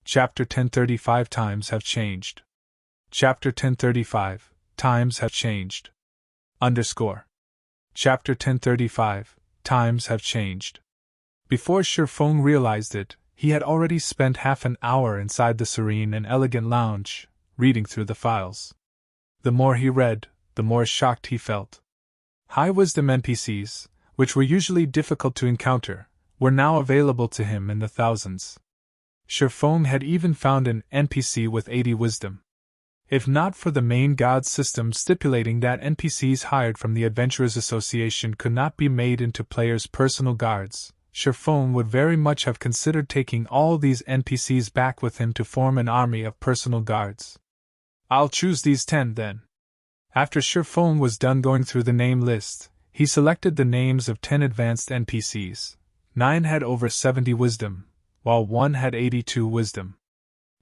Chapter 1035 Times have changed. Chapter 1035 Times have changed. Underscore. Chapter 1035 Times have changed. Before Shifeng realized it, he had already spent half an hour inside the serene and elegant lounge, reading through the files. The more he read, the more shocked he felt. High-wisdom NPCs, which were usually difficult to encounter, were now available to him in the thousands. Shifeng had even found an NPC with 80 wisdom. If not for the main god system stipulating that NPCs hired from the Adventurers Association could not be made into players' personal guards, Shifeng would very much have considered taking all these NPCs back with him to form an army of personal guards. I'll choose these 10 then. After Shifeng was done going through the name list, he selected the names of 10 advanced NPCs. 9 had over 70 wisdom, while 1 had 82 wisdom.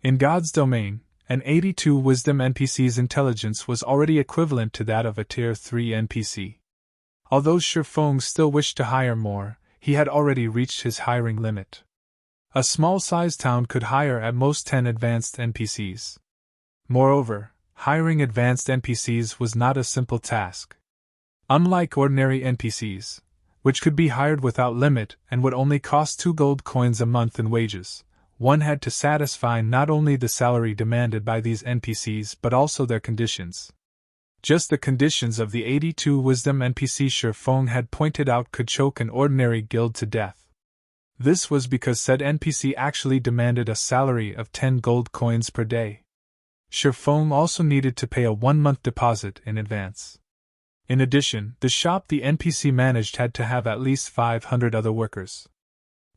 In God's domain, an 82 wisdom NPC's intelligence was already equivalent to that of a Tier 3 NPC. Although Shifeng still wished to hire more, he had already reached his hiring limit. A small-sized town could hire at most 10 advanced NPCs. Moreover, hiring advanced NPCs was not a simple task. Unlike ordinary NPCs, which could be hired without limit and would only cost 2 gold coins a month in wages, one had to satisfy not only the salary demanded by these NPCs but also their conditions. Just the conditions of the 82 wisdom NPC Shifeng had pointed out could choke an ordinary guild to death. This was because said NPC actually demanded a salary of 10 gold coins per day. Shifeng also needed to pay a 1-month deposit in advance. In addition, the shop the NPC managed had to have at least 500 other workers.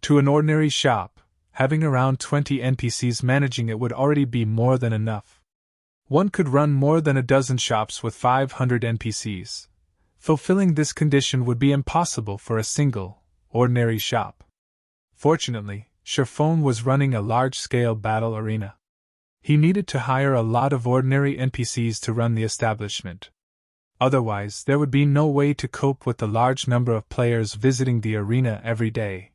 To an ordinary shop, having around 20 NPCs managing it would already be more than enough. One could run more than a dozen shops with 500 NPCs. Fulfilling this condition would be impossible for a single, ordinary shop. Fortunately, Shifeng was running a large-scale battle arena. He needed to hire a lot of ordinary NPCs to run the establishment. Otherwise, there would be no way to cope with the large number of players visiting the arena every day.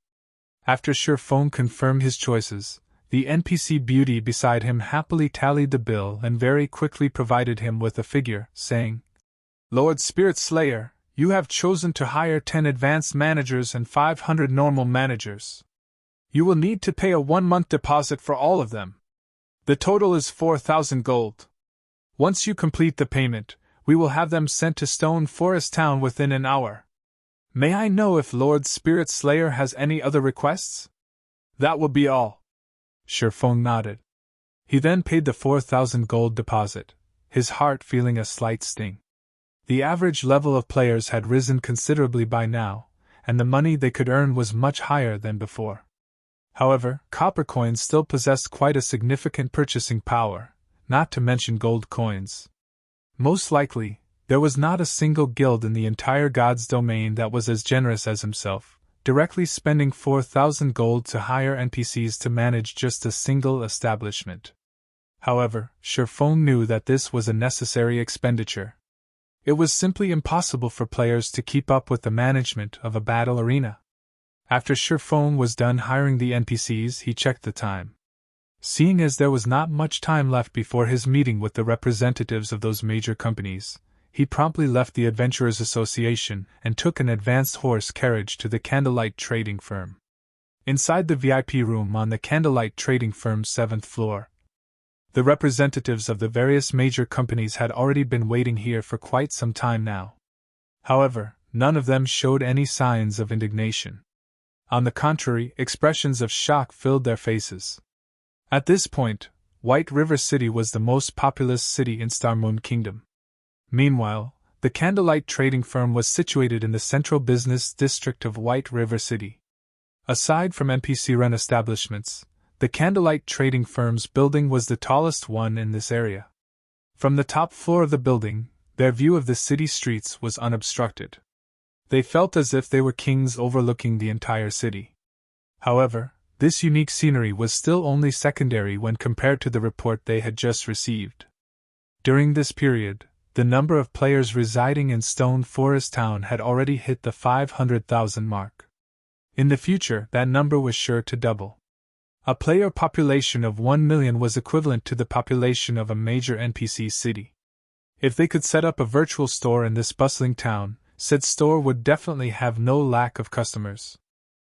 After Shifeng confirmed his choices, the NPC beauty beside him happily tallied the bill and very quickly provided him with a figure, saying, "Lord Spirit Slayer, you have chosen to hire 10 advanced managers and 500 normal managers. You will need to pay a 1-month deposit for all of them. The total is 4,000 gold. Once you complete the payment, we will have them sent to Stone Forest Town within an hour. May I know if Lord Spirit Slayer has any other requests?" "That will be all." Shifeng nodded. He then paid the 4,000 gold deposit, his heart feeling a slight sting. The average level of players had risen considerably by now, and the money they could earn was much higher than before. However, copper coins still possessed quite a significant purchasing power, not to mention gold coins. Most likely, there was not a single guild in the entire God's domain that was as generous as himself, directly spending 4,000 gold to hire NPCs to manage just a single establishment. However, Shifeng knew that this was a necessary expenditure. It was simply impossible for players to keep up with the management of a battle arena. After Shifeng was done hiring the NPCs, he checked the time. Seeing as there was not much time left before his meeting with the representatives of those major companies, he promptly left the Adventurers Association and took an advanced horse carriage to the Candlelight Trading Firm. Inside the VIP room on the Candlelight Trading Firm's 7th floor, the representatives of the various major companies had already been waiting here for quite some time now. However, none of them showed any signs of indignation. On the contrary, expressions of shock filled their faces. At this point, White River City was the most populous city in Starmoon Kingdom. Meanwhile, the Candlelight Trading Firm was situated in the central business district of White River City. Aside from NPC-run establishments, the Candlelight Trading Firm's building was the tallest one in this area. From the top floor of the building, their view of the city streets was unobstructed. They felt as if they were kings overlooking the entire city. However, this unique scenery was still only secondary when compared to the report they had just received. During this period, the number of players residing in Stone Forest Town had already hit the 500,000 mark. In the future, that number was sure to double. A player population of 1 million was equivalent to the population of a major NPC city. If they could set up a virtual store in this bustling town, said store would definitely have no lack of customers.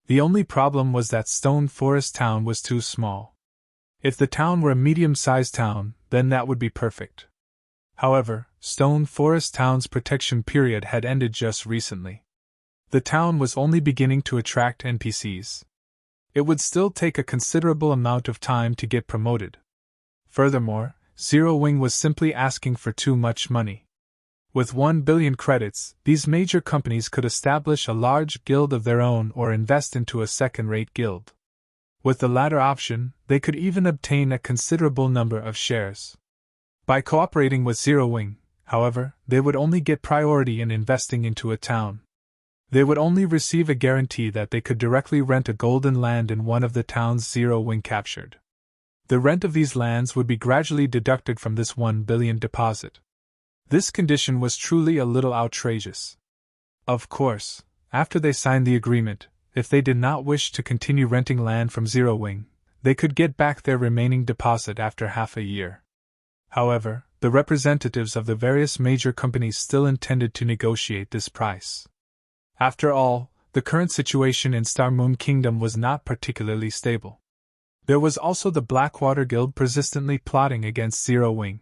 The only problem was that Stone Forest Town was too small. If the town were a medium-sized town, then that would be perfect. However, Stone Forest Town's protection period had ended just recently. The town was only beginning to attract NPCs. It would still take a considerable amount of time to get promoted. Furthermore, Zero Wing was simply asking for too much money. With 1 billion credits, these major companies could establish a large guild of their own or invest into a second-rate guild. With the latter option, they could even obtain a considerable number of shares. By cooperating with Zero Wing, however, they would only get priority in investing into a town. They would only receive a guarantee that they could directly rent a golden land in one of the towns Zero Wing captured. The rent of these lands would be gradually deducted from this 1 billion deposit. This condition was truly a little outrageous. Of course, after they signed the agreement, if they did not wish to continue renting land from Zero Wing, they could get back their remaining deposit after half a year. However, the representatives of the various major companies still intended to negotiate this price. After all, the current situation in Star Moon Kingdom was not particularly stable. There was also the Blackwater Guild persistently plotting against Zero Wing.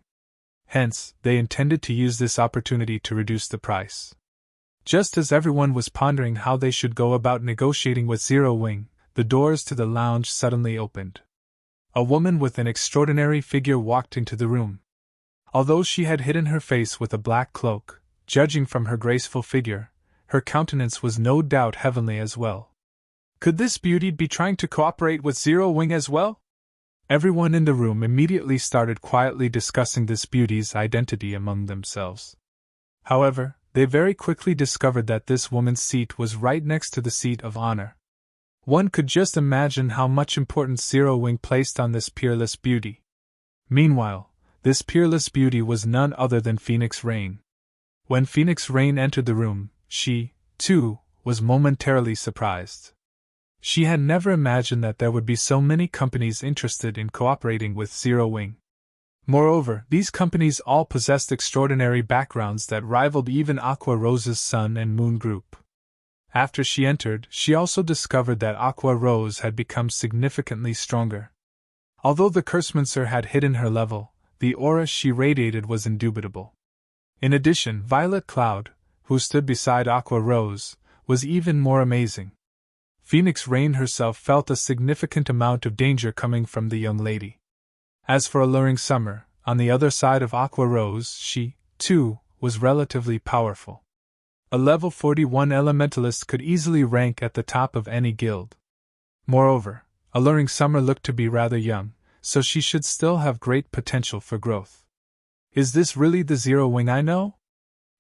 Hence, they intended to use this opportunity to reduce the price. Just as everyone was pondering how they should go about negotiating with Zero Wing, the doors to the lounge suddenly opened. A woman with an extraordinary figure walked into the room. Although she had hidden her face with a black cloak, judging from her graceful figure, her countenance was no doubt heavenly as well. Could this beauty be trying to cooperate with Zero Wing as well? Everyone in the room immediately started quietly discussing this beauty's identity among themselves. However, they very quickly discovered that this woman's seat was right next to the seat of honor. One could just imagine how much importance Zero Wing placed on this peerless beauty. Meanwhile, this peerless beauty was none other than Phoenix Rain. When Phoenix Rain entered the room, she, too, was momentarily surprised. She had never imagined that there would be so many companies interested in cooperating with Zero Wing. Moreover, these companies all possessed extraordinary backgrounds that rivaled even Aqua Rose's Sun and Moon group. After she entered, she also discovered that Aqua Rose had become significantly stronger. Although the Cursemancer had hidden her level, the aura she radiated was indubitable. In addition, Violet Cloud, who stood beside Aqua Rose, was even more amazing. Phoenix Rain herself felt a significant amount of danger coming from the young lady. As for Alluring Summer, on the other side of Aqua Rose, she, too, was relatively powerful. A level 41 elementalist could easily rank at the top of any guild. Moreover, Alluring Summer looked to be rather young, so she should still have great potential for growth. Is this really the Zero Wing I know?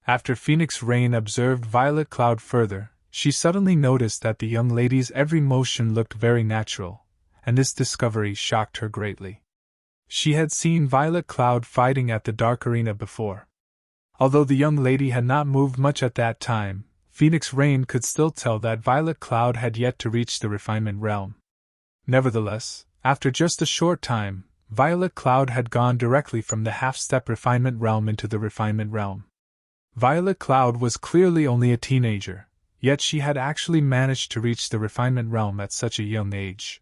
After Phoenix Rain observed Violet Cloud further, she suddenly noticed that the young lady's every motion looked very natural, and this discovery shocked her greatly. She had seen Violet Cloud fighting at the Dark Arena before. Although the young lady had not moved much at that time, Phoenix Rain could still tell that Violet Cloud had yet to reach the refinement realm. Nevertheless, after just a short time, Violet Cloud had gone directly from the half-step refinement realm into the refinement realm. Violet Cloud was clearly only a teenager, yet she had actually managed to reach the refinement realm at such a young age.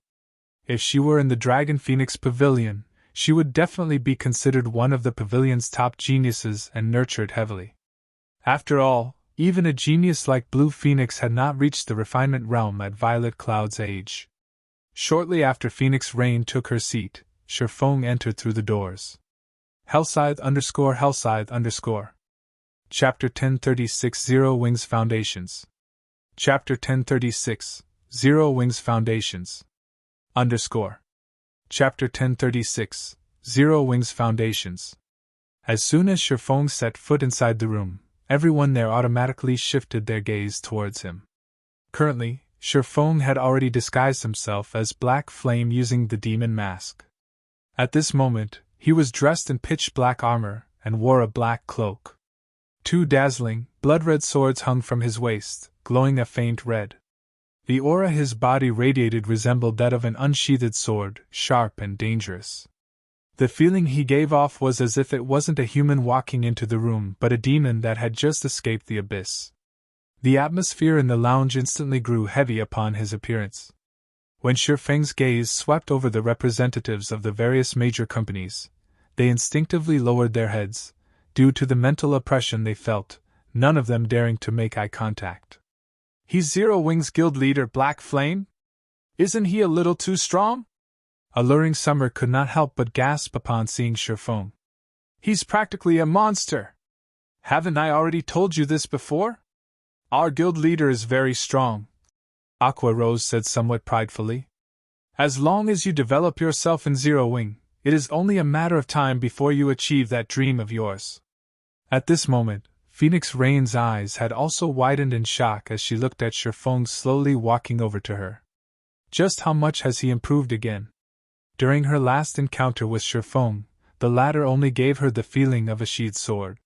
If she were in the Dragon Phoenix Pavilion, she would definitely be considered one of the pavilion's top geniuses and nurtured heavily. After all, even a genius like Blue Phoenix had not reached the refinement realm at Violet Cloud's age. Shortly after Phoenix Rain took her seat, Sherfong entered through the doors. Hellscythe _Hellscythe_. Chapter 1036 Zero Wings Foundations. Chapter 1036 Zero Wings Foundations. Chapter 1036 Zero Wings Foundations. As soon as Sherfong set foot inside the room, everyone there automatically shifted their gaze towards him. Currently, Sherfong had already disguised himself as Black Flame using the demon mask. At this moment, he was dressed in pitch-black armor and wore a black cloak. Two dazzling, blood-red swords hung from his waist, glowing a faint red. The aura his body radiated resembled that of an unsheathed sword, sharp and dangerous. The feeling he gave off was as if it wasn't a human walking into the room but a demon that had just escaped the abyss. The atmosphere in the lounge instantly grew heavy upon his appearance. When Shifeng's gaze swept over the representatives of the various major companies, they instinctively lowered their heads, due to the mental oppression they felt, none of them daring to make eye contact. "He's Zero Wing's guild leader, Black Flame? Isn't he a little too strong?" Alluring Summer could not help but gasp upon seeing Shifeng. "He's practically a monster! Haven't I already told you this before? Our guild leader is very strong," Aqua Rose said somewhat pridefully. "As long as you develop yourself in Zero Wing, it is only a matter of time before you achieve that dream of yours." At this moment, Phoenix Rain's eyes had also widened in shock as she looked at Shifeng slowly walking over to her. Just how much has he improved again? During her last encounter with Shifeng, the latter only gave her the feeling of a sheathed sword.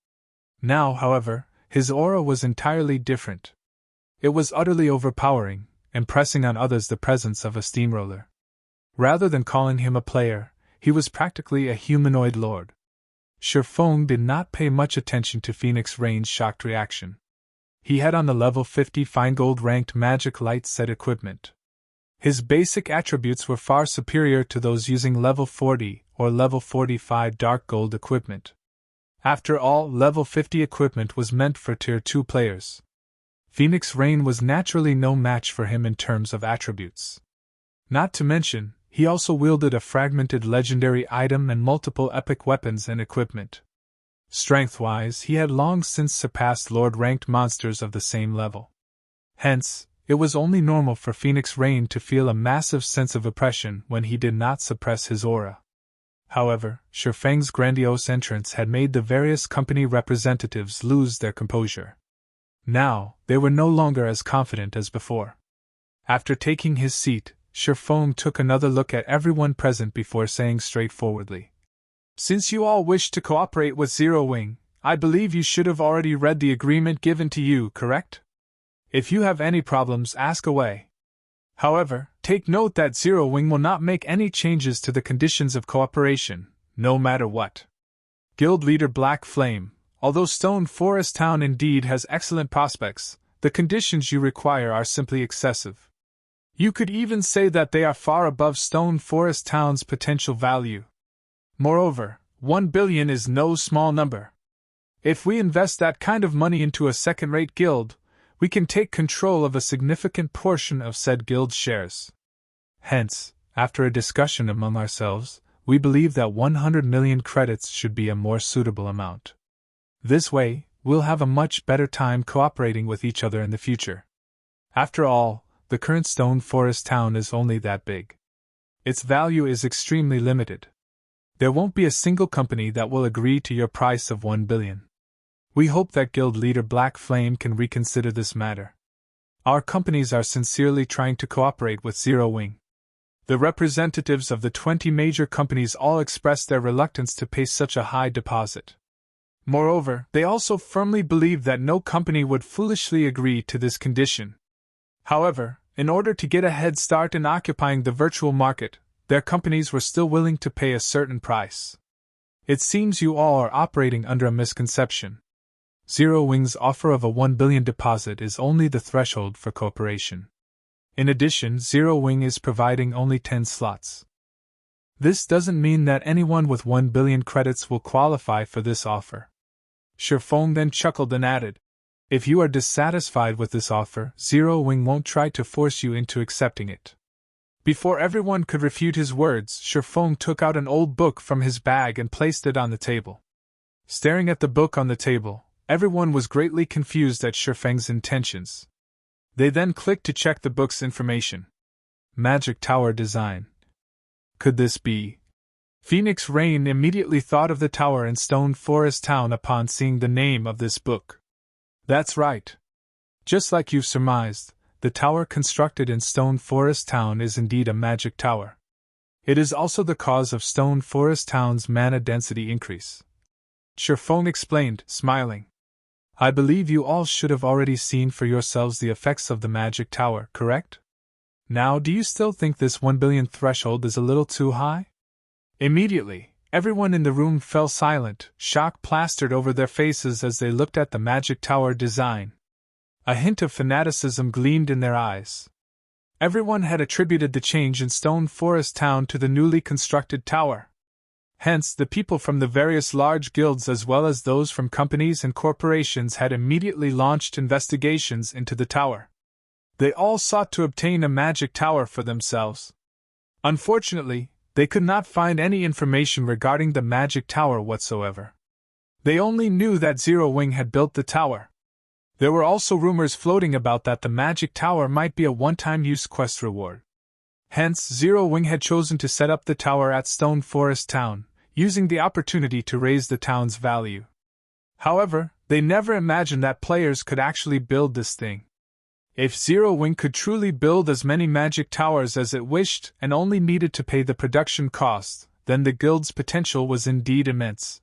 Now, however, his aura was entirely different. It was utterly overpowering, impressing on others the presence of a steamroller. Rather than calling him a player, he was practically a humanoid lord. Shifeng did not pay much attention to Phoenix Rain's shocked reaction. He had on the level 50 fine gold ranked magic light set equipment. His basic attributes were far superior to those using level 40 or level 45 dark gold equipment. After all, level 50 equipment was meant for tier 2 players. Phoenix Rain was naturally no match for him in terms of attributes. Not to mention, he also wielded a fragmented legendary item and multiple epic weapons and equipment. Strength-wise, he had long since surpassed Lord-ranked monsters of the same level. Hence, it was only normal for Phoenix Rain to feel a massive sense of oppression when he did not suppress his aura. However, Shifeng's grandiose entrance had made the various company representatives lose their composure. Now, they were no longer as confident as before. After taking his seat, Shifeng took another look at everyone present before saying straightforwardly, "Since you all wish to cooperate with Zero Wing, I believe you should have already read the agreement given to you, correct? If you have any problems, ask away. However, take note that Zero Wing will not make any changes to the conditions of cooperation, no matter what. Guild leader Black Flame, although Stone Forest Town indeed has excellent prospects, the conditions you require are simply excessive. You could even say that they are far above Stone Forest Town's potential value. Moreover, 1 billion is no small number. If we invest that kind of money into a second-rate guild, we can take control of a significant portion of said guild's shares. Hence, after a discussion among ourselves, we believe that 100 million credits should be a more suitable amount. This way, we'll have a much better time cooperating with each other in the future. After all, the current Stone Forest Town is only that big. Its value is extremely limited. There won't be a single company that will agree to your price of 1 billion. We hope that guild leader Black Flame can reconsider this matter. Our companies are sincerely trying to cooperate with Zero Wing." The representatives of the 20 major companies all expressed their reluctance to pay such a high deposit. Moreover, they also firmly believed that no company would foolishly agree to this condition. However, in order to get a head start in occupying the virtual market, their companies were still willing to pay a certain price. It seems you all are operating under a misconception. Zero Wing's offer of a 1 billion deposit is only the threshold for cooperation. In addition, Zero Wing is providing only 10 slots. This doesn't mean that anyone with 1 billion credits will qualify for this offer. Shifeng then chuckled and added, "If you are dissatisfied with this offer, Zero Wing won't try to force you into accepting it." Before everyone could refute his words, Shifeng took out an old book from his bag and placed it on the table. Staring at the book on the table, everyone was greatly confused at Shifeng's intentions. They then clicked to check the book's information. Magic Tower Design. Could this be? Phoenix Rain immediately thought of the tower in Stone Forest Town upon seeing the name of this book. That's right. Just like you've surmised, the tower constructed in Stone Forest Town is indeed a magic tower. It is also the cause of Stone Forest Town's mana density increase. Shifeng explained, smiling. I believe you all should have already seen for yourselves the effects of the magic tower, correct? Now, do you still think this 1 billion threshold is a little too high? Immediately, everyone in the room fell silent, shock plastered over their faces as they looked at the magic tower design. A hint of fanaticism gleamed in their eyes. Everyone had attributed the change in Stone Forest Town to the newly constructed tower. Hence, the people from the various large guilds as well as those from companies and corporations had immediately launched investigations into the tower. They all sought to obtain a magic tower for themselves. Unfortunately, they could not find any information regarding the magic tower whatsoever. They only knew that Zero Wing had built the tower. There were also rumors floating about that the magic tower might be a one-time use quest reward. Hence, Zero Wing had chosen to set up the tower at Stone Forest Town, using the opportunity to raise the town's value. However, they never imagined that players could actually build this thing. If Zero Wing could truly build as many magic towers as it wished and only needed to pay the production costs, then the guild's potential was indeed immense.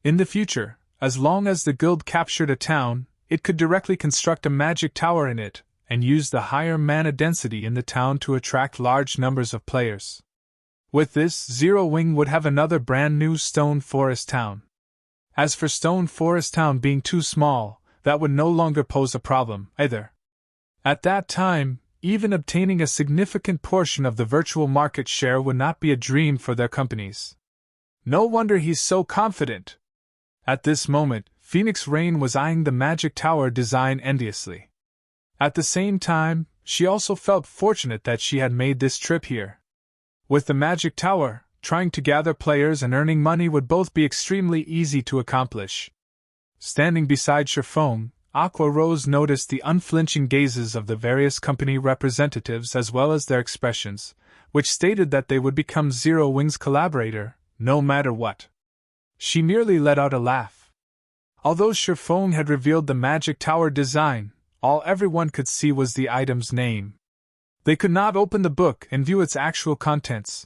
In the future, as long as the guild captured a town, it could directly construct a magic tower in it, and use the higher mana density in the town to attract large numbers of players. With this, Zero Wing would have another brand new Stone Forest Town. As for Stone Forest Town being too small, that would no longer pose a problem, either. At that time, even obtaining a significant portion of the virtual market share would not be a dream for their companies. No wonder he's so confident. At this moment, Phoenix Rain was eyeing the magic tower design enviously. At the same time, she also felt fortunate that she had made this trip here. With the magic tower, trying to gather players and earning money would both be extremely easy to accomplish. Standing beside Shifeng, Aqua Rose noticed the unflinching gazes of the various company representatives as well as their expressions, which stated that they would become Zero Wing's collaborator, no matter what. She merely let out a laugh. Although Shifeng had revealed the magic tower design, all everyone could see was the item's name. They could not open the book and view its actual contents.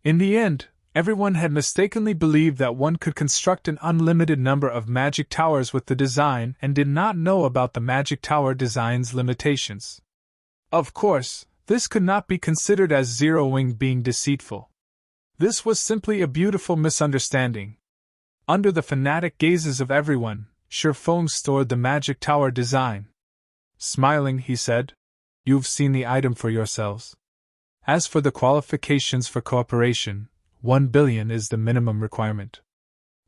In the end, everyone had mistakenly believed that one could construct an unlimited number of magic towers with the design and did not know about the magic tower design's limitations. Of course, this could not be considered as Zero Wing being deceitful. This was simply a beautiful misunderstanding. Under the fanatic gazes of everyone, Shifeng stored the magic tower design. Smiling, he said, "You've seen the item for yourselves. As for the qualifications for cooperation, 1 billion is the minimum requirement.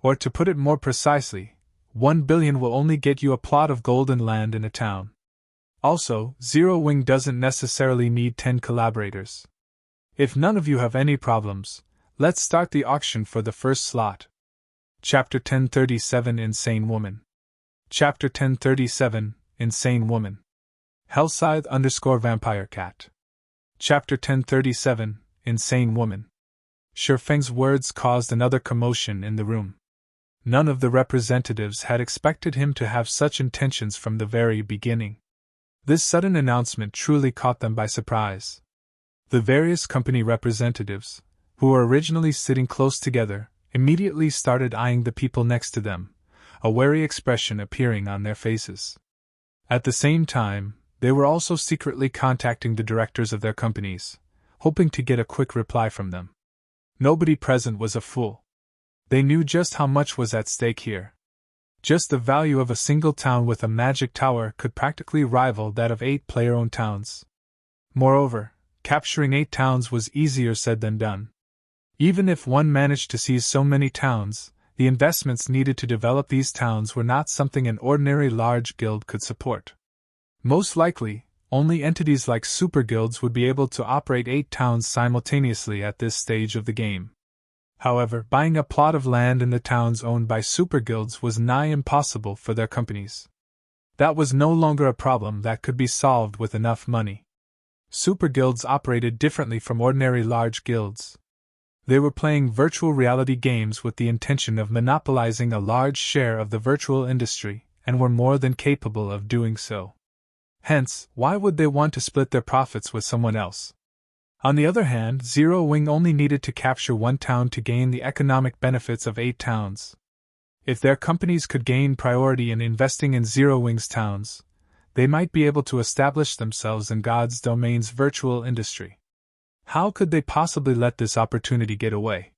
Or to put it more precisely, 1 billion will only get you a plot of golden land in a town. Also, Zero Wing doesn't necessarily need 10 collaborators. If none of you have any problems, let's start the auction for the first slot." Chapter 1037 Insane Woman. Chapter 1037 Insane Woman. Hellscythe_Vampire Cat. Chapter 1037 Insane Woman. Shifeng's words caused another commotion in the room. None of the representatives had expected him to have such intentions from the very beginning. This sudden announcement truly caught them by surprise. The various company representatives, who were originally sitting close together, immediately started eyeing the people next to them, a wary expression appearing on their faces. At the same time, they were also secretly contacting the directors of their companies, hoping to get a quick reply from them. Nobody present was a fool. They knew just how much was at stake here. Just the value of a single town with a magic tower could practically rival that of 8 player-owned towns. Moreover, capturing 8 towns was easier said than done. Even if one managed to seize so many towns, the investments needed to develop these towns were not something an ordinary large guild could support. Most likely, only entities like super guilds would be able to operate 8 towns simultaneously at this stage of the game. However, buying a plot of land in the towns owned by super guilds was nigh impossible for their companies. That was no longer a problem that could be solved with enough money. Super guilds operated differently from ordinary large guilds. They were playing virtual reality games with the intention of monopolizing a large share of the virtual industry, and were more than capable of doing so. Hence, why would they want to split their profits with someone else? On the other hand, Zero Wing only needed to capture 1 town to gain the economic benefits of 8 towns. If their companies could gain priority in investing in Zero Wing's towns, they might be able to establish themselves in God's domain's virtual industry. How could they possibly let this opportunity get away?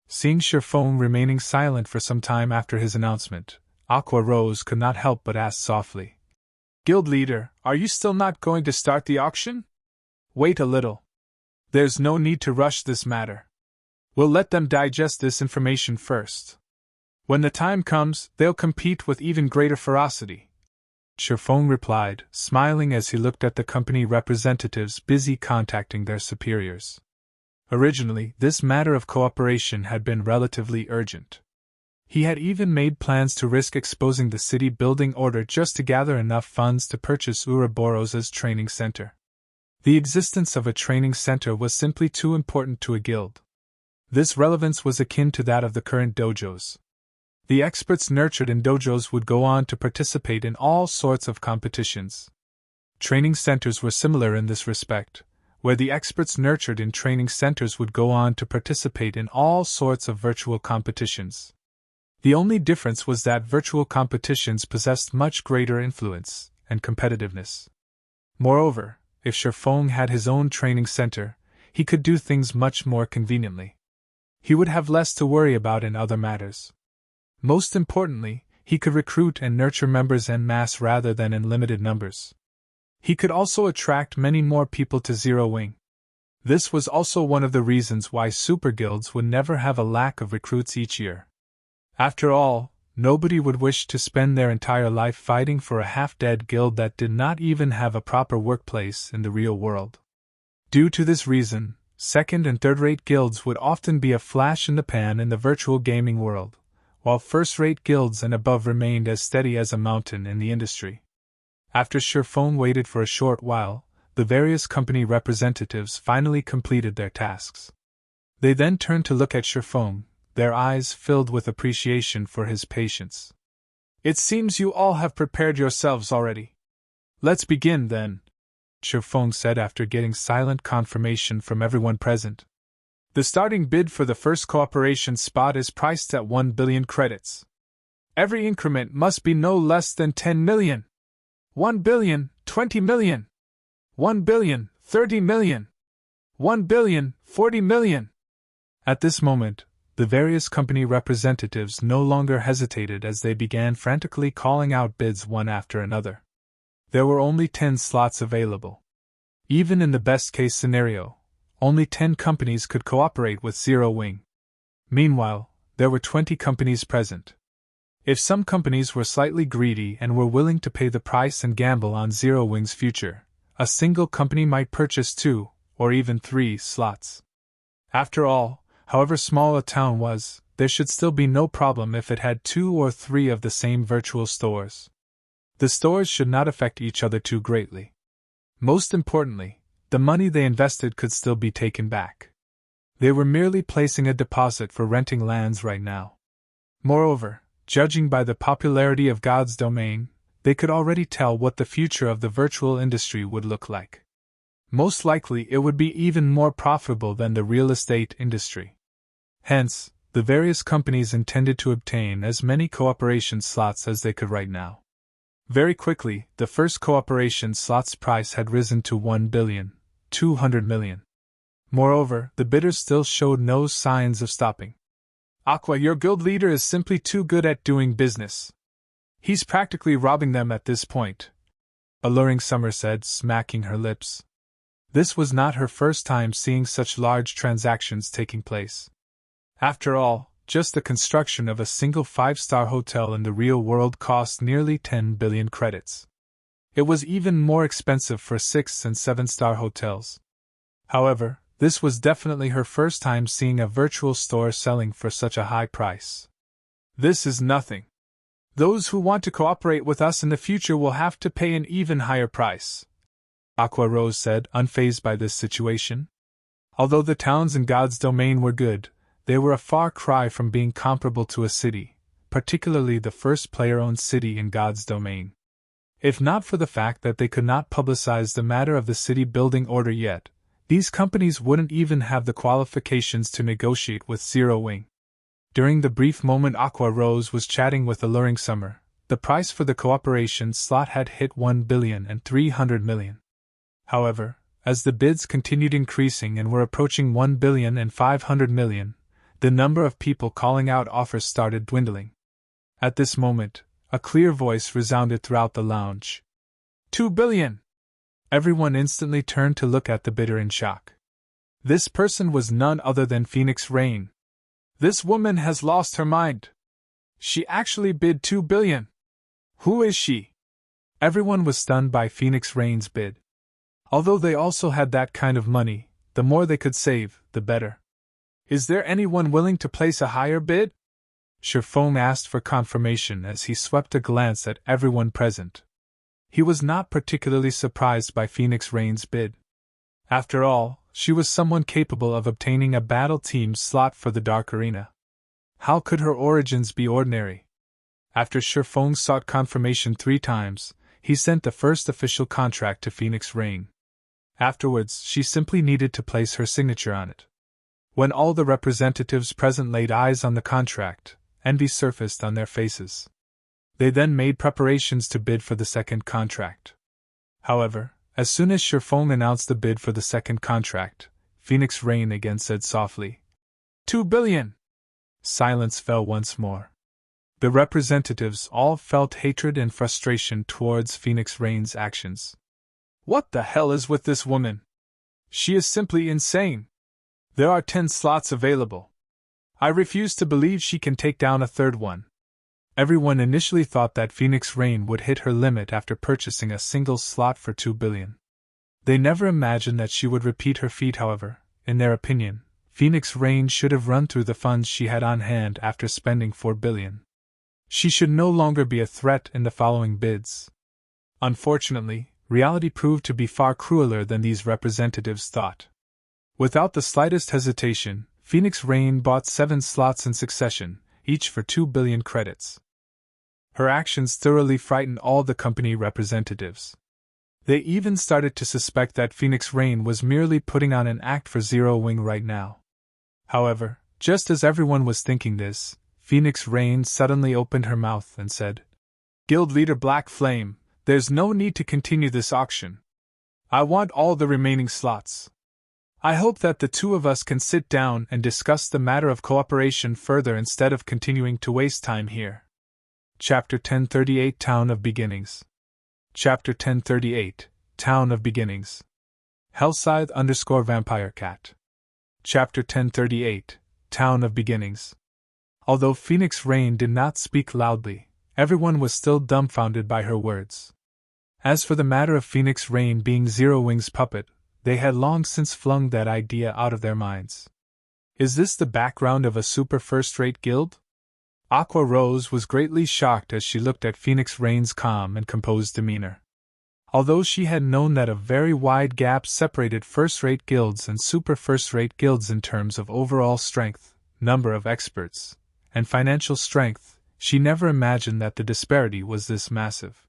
Seeing Shifeng remaining silent for some time after his announcement, Aqua Rose could not help but ask softly, "Guild leader, are you still not going to start the auction?" "Wait a little. There's no need to rush this matter. We'll let them digest this information first. When the time comes, they'll compete with even greater ferocity," Shifeng replied, smiling as he looked at the company representatives busy contacting their superiors. Originally, this matter of cooperation had been relatively urgent. He had even made plans to risk exposing the city building order just to gather enough funds to purchase Ouroboros's training center. The existence of a training center was simply too important to a guild. This relevance was akin to that of the current dojos. The experts nurtured in dojos would go on to participate in all sorts of competitions. Training centers were similar in this respect, where the experts nurtured in training centers would go on to participate in all sorts of virtual competitions. The only difference was that virtual competitions possessed much greater influence and competitiveness. Moreover, if Shifeng had his own training center, he could do things much more conveniently. He would have less to worry about in other matters. Most importantly, he could recruit and nurture members en masse rather than in limited numbers. He could also attract many more people to Zero Wing. This was also one of the reasons why super guilds would never have a lack of recruits each year. After all, nobody would wish to spend their entire life fighting for a half-dead guild that did not even have a proper workplace in the real world. Due to this reason, second- and third-rate guilds would often be a flash in the pan in the virtual gaming world, while first-rate guilds and above remained as steady as a mountain in the industry. After Shifeng waited for a short while, the various company representatives finally completed their tasks. They then turned to look at Shifeng, their eyes filled with appreciation for his patience. "It seems you all have prepared yourselves already. Let's begin, then," Shifeng said after getting silent confirmation from everyone present. "The starting bid for the first cooperation spot is priced at 1 billion credits. Every increment must be no less than 10 million. 1 billion, 20 million. 1 billion, 30 million. 1 billion, 40 million. At this moment, the various company representatives no longer hesitated as they began frantically calling out bids one after another. There were only 10 slots available. Even in the best-case scenario, only 10 companies could cooperate with Zero Wing. Meanwhile, there were 20 companies present. If some companies were slightly greedy and were willing to pay the price and gamble on Zero Wing's future, a single company might purchase 2, or even 3 slots. After all, however small a town was, there should still be no problem if it had 2 or 3 of the same virtual stores. The stores should not affect each other too greatly. Most importantly, the money they invested could still be taken back. They were merely placing a deposit for renting lands right now. Moreover, judging by the popularity of God's domain, they could already tell what the future of the virtual industry would look like. Most likely it would be even more profitable than the real estate industry. Hence, the various companies intended to obtain as many cooperation slots as they could right now. Very quickly, the first cooperation slot's price had risen to 1,200 million. Moreover, the bidders still showed no signs of stopping. "Aqua, your guild leader is simply too good at doing business. He's practically robbing them at this point," Alluring Summer said, smacking her lips. This was not her first time seeing such large transactions taking place. After all, just the construction of a single 5-star hotel in the real world cost nearly 10 billion credits. It was even more expensive for 6- and 7-star hotels. However, this was definitely her first time seeing a virtual store selling for such a high price. "This is nothing. Those who want to cooperate with us in the future will have to pay an even higher price," Aqua Rose said, unfazed by this situation. Although the towns in God's domain were good, they were a far cry from being comparable to a city, particularly the first player-owned city in God's domain. If not for the fact that they could not publicize the matter of the city building order yet, these companies wouldn't even have the qualifications to negotiate with Zero Wing. During the brief moment Aqua Rose was chatting with Alluring Summer, The price for the cooperation slot had hit 1,300,000,000. However, as the bids continued increasing and were approaching 1,500,000,000, the number of people calling out offers started dwindling. At this moment, a clear voice resounded throughout the lounge. 2 billion! Everyone instantly turned to look at the bidder in shock. This person was none other than Phoenix Rain. This woman has lost her mind. She actually bid 2 billion. Who is she? Everyone was stunned by Phoenix Rain's bid. Although they also had that kind of money, the more they could save, the better. Is there anyone willing to place a higher bid? Shifong asked for confirmation as he swept a glance at everyone present. He was not particularly surprised by Phoenix Rain's bid. After all, she was someone capable of obtaining a battle team slot for the Dark Arena. How could her origins be ordinary? After Shifong sought confirmation 3 times, he sent the first official contract to Phoenix Rain. Afterwards, she simply needed to place her signature on it. When all the representatives present laid eyes on the contract, envy surfaced on their faces. They then made preparations to bid for the second contract. However, as soon as Shifong announced the bid for the second contract, Phoenix Rain again said softly, 2 billion! Silence fell once more. The representatives all felt hatred and frustration towards Phoenix Rain's actions. What the hell is with this woman? She is simply insane. There are 10 slots available. I refuse to believe she can take down a third one. Everyone initially thought that Phoenix Rain would hit her limit after purchasing a single slot for 2 billion. They never imagined that she would repeat her feat. However, in their opinion, Phoenix Rain should have run through the funds she had on hand after spending 4 billion. She should no longer be a threat in the following bids. Unfortunately, reality proved to be far crueler than these representatives thought. Without the slightest hesitation, Phoenix Rain bought 7 slots in succession, each for 2 billion credits. Her actions thoroughly frightened all the company representatives. They even started to suspect that Phoenix Rain was merely putting on an act for Zero Wing right now. However, just as everyone was thinking this, Phoenix Rain suddenly opened her mouth and said, "Guild leader Black Flame, there's no need to continue this auction. I want all the remaining slots. I hope that the two of us can sit down and discuss the matter of cooperation further instead of continuing to waste time here." Chapter 1038 Town of Beginnings. Chapter 1038 Town of Beginnings. Hellscythe_Vampire Cat. Chapter 1038 Town of Beginnings. Although Phoenix Rain did not speak loudly, everyone was still dumbfounded by her words. As for the matter of Phoenix Rain being Zero Wing's puppet, they had long since flung that idea out of their minds. Is this the background of a super first-rate guild? Aqua Rose was greatly shocked as she looked at Phoenix Rain's calm and composed demeanor. Although she had known that a very wide gap separated first-rate guilds and super first-rate guilds in terms of overall strength, number of experts, and financial strength, she never imagined that the disparity was this massive.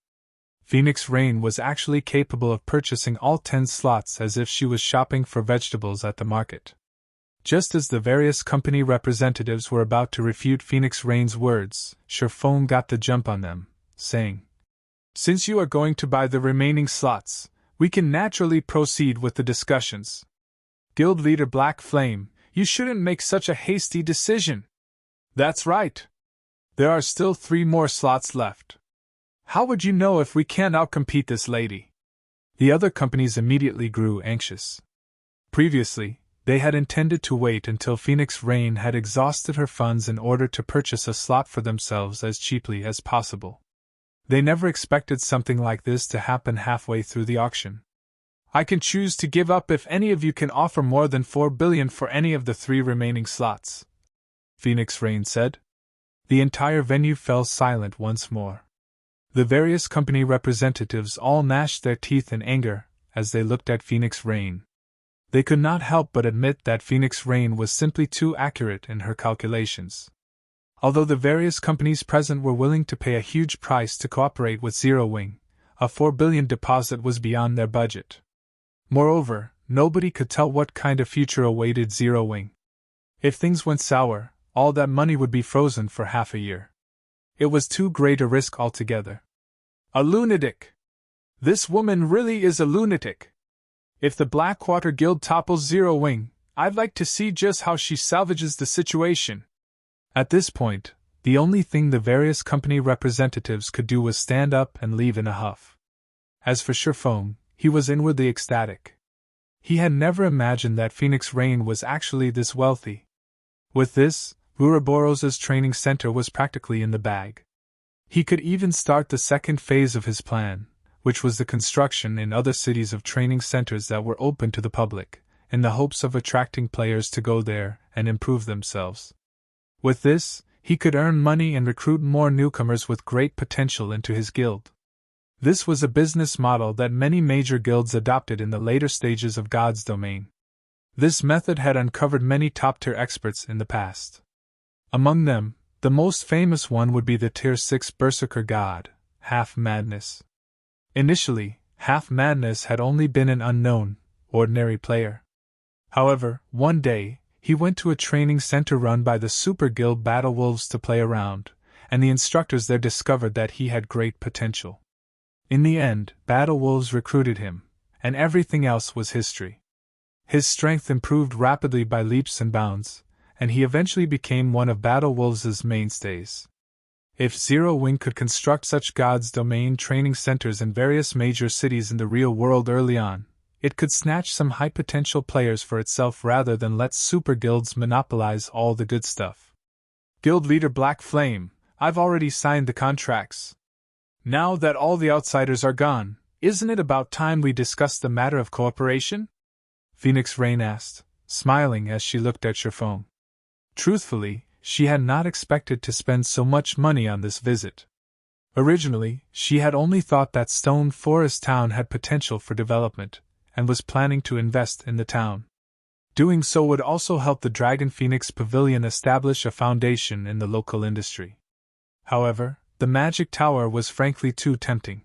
Phoenix Rain was actually capable of purchasing all 10 slots as if she was shopping for vegetables at the market. Just as the various company representatives were about to refute Phoenix Rain's words, Shifong got the jump on them, saying, "Since you are going to buy the remaining slots, we can naturally proceed with the discussions. Guild leader Black Flame, you shouldn't make such a hasty decision." "That's right. There are still 3 more slots left. How would you know if we can't outcompete this lady?" The other companies immediately grew anxious. Previously, they had intended to wait until Phoenix Rain had exhausted her funds in order to purchase a slot for themselves as cheaply as possible. They never expected something like this to happen halfway through the auction. "I can choose to give up if any of you can offer more than 4 billion for any of the 3 remaining slots," Phoenix Rain said. The entire venue fell silent once more. The various company representatives all gnashed their teeth in anger as they looked at Phoenix Rain. They could not help but admit that Phoenix Rain was simply too accurate in her calculations. Although the various companies present were willing to pay a huge price to cooperate with Zero Wing, a 4 billion deposit was beyond their budget. Moreover, nobody could tell what kind of future awaited Zero Wing. If things went sour, all that money would be frozen for half a year. It was too great a risk altogether. A lunatic! This woman really is a lunatic! If the Blackwater Guild topples Zero Wing, I'd like to see just how she salvages the situation. At this point, the only thing the various company representatives could do was stand up and leave in a huff. As for Shifong, he was inwardly ecstatic. He had never imagined that Phoenix Rain was actually this wealthy. With this, Ouroboros' training center was practically in the bag. He could even start the second phase of his plan, which was the construction in other cities of training centers that were open to the public, in the hopes of attracting players to go there and improve themselves. With this, he could earn money and recruit more newcomers with great potential into his guild. This was a business model that many major guilds adopted in the later stages of God's domain. This method had uncovered many top-tier experts in the past. Among them, the most famous one would be the Tier 6 Berserker god, Half Madness. Initially, Half Madness had only been an unknown, ordinary player. However, one day, he went to a training center run by the Super Guild Battle Wolves to play around, and the instructors there discovered that he had great potential. In the end, Battle Wolves recruited him, and everything else was history. His strength improved rapidly by leaps and bounds, and he eventually became one of Battle Wolves' mainstays. If Zero Wing could construct such God's domain training centers in various major cities in the real world early on, it could snatch some high-potential players for itself rather than let super guilds monopolize all the good stuff. Guild leader Black Flame, I've already signed the contracts. Now that all the outsiders are gone, isn't it about time we discussed the matter of cooperation? Phoenix Rain asked, smiling as she looked at Shifong. Truthfully, she had not expected to spend so much money on this visit. Originally, she had only thought that Stone Forest Town had potential for development, and was planning to invest in the town. Doing so would also help the Dragon Phoenix Pavilion establish a foundation in the local industry. However, the Magic Tower was frankly too tempting.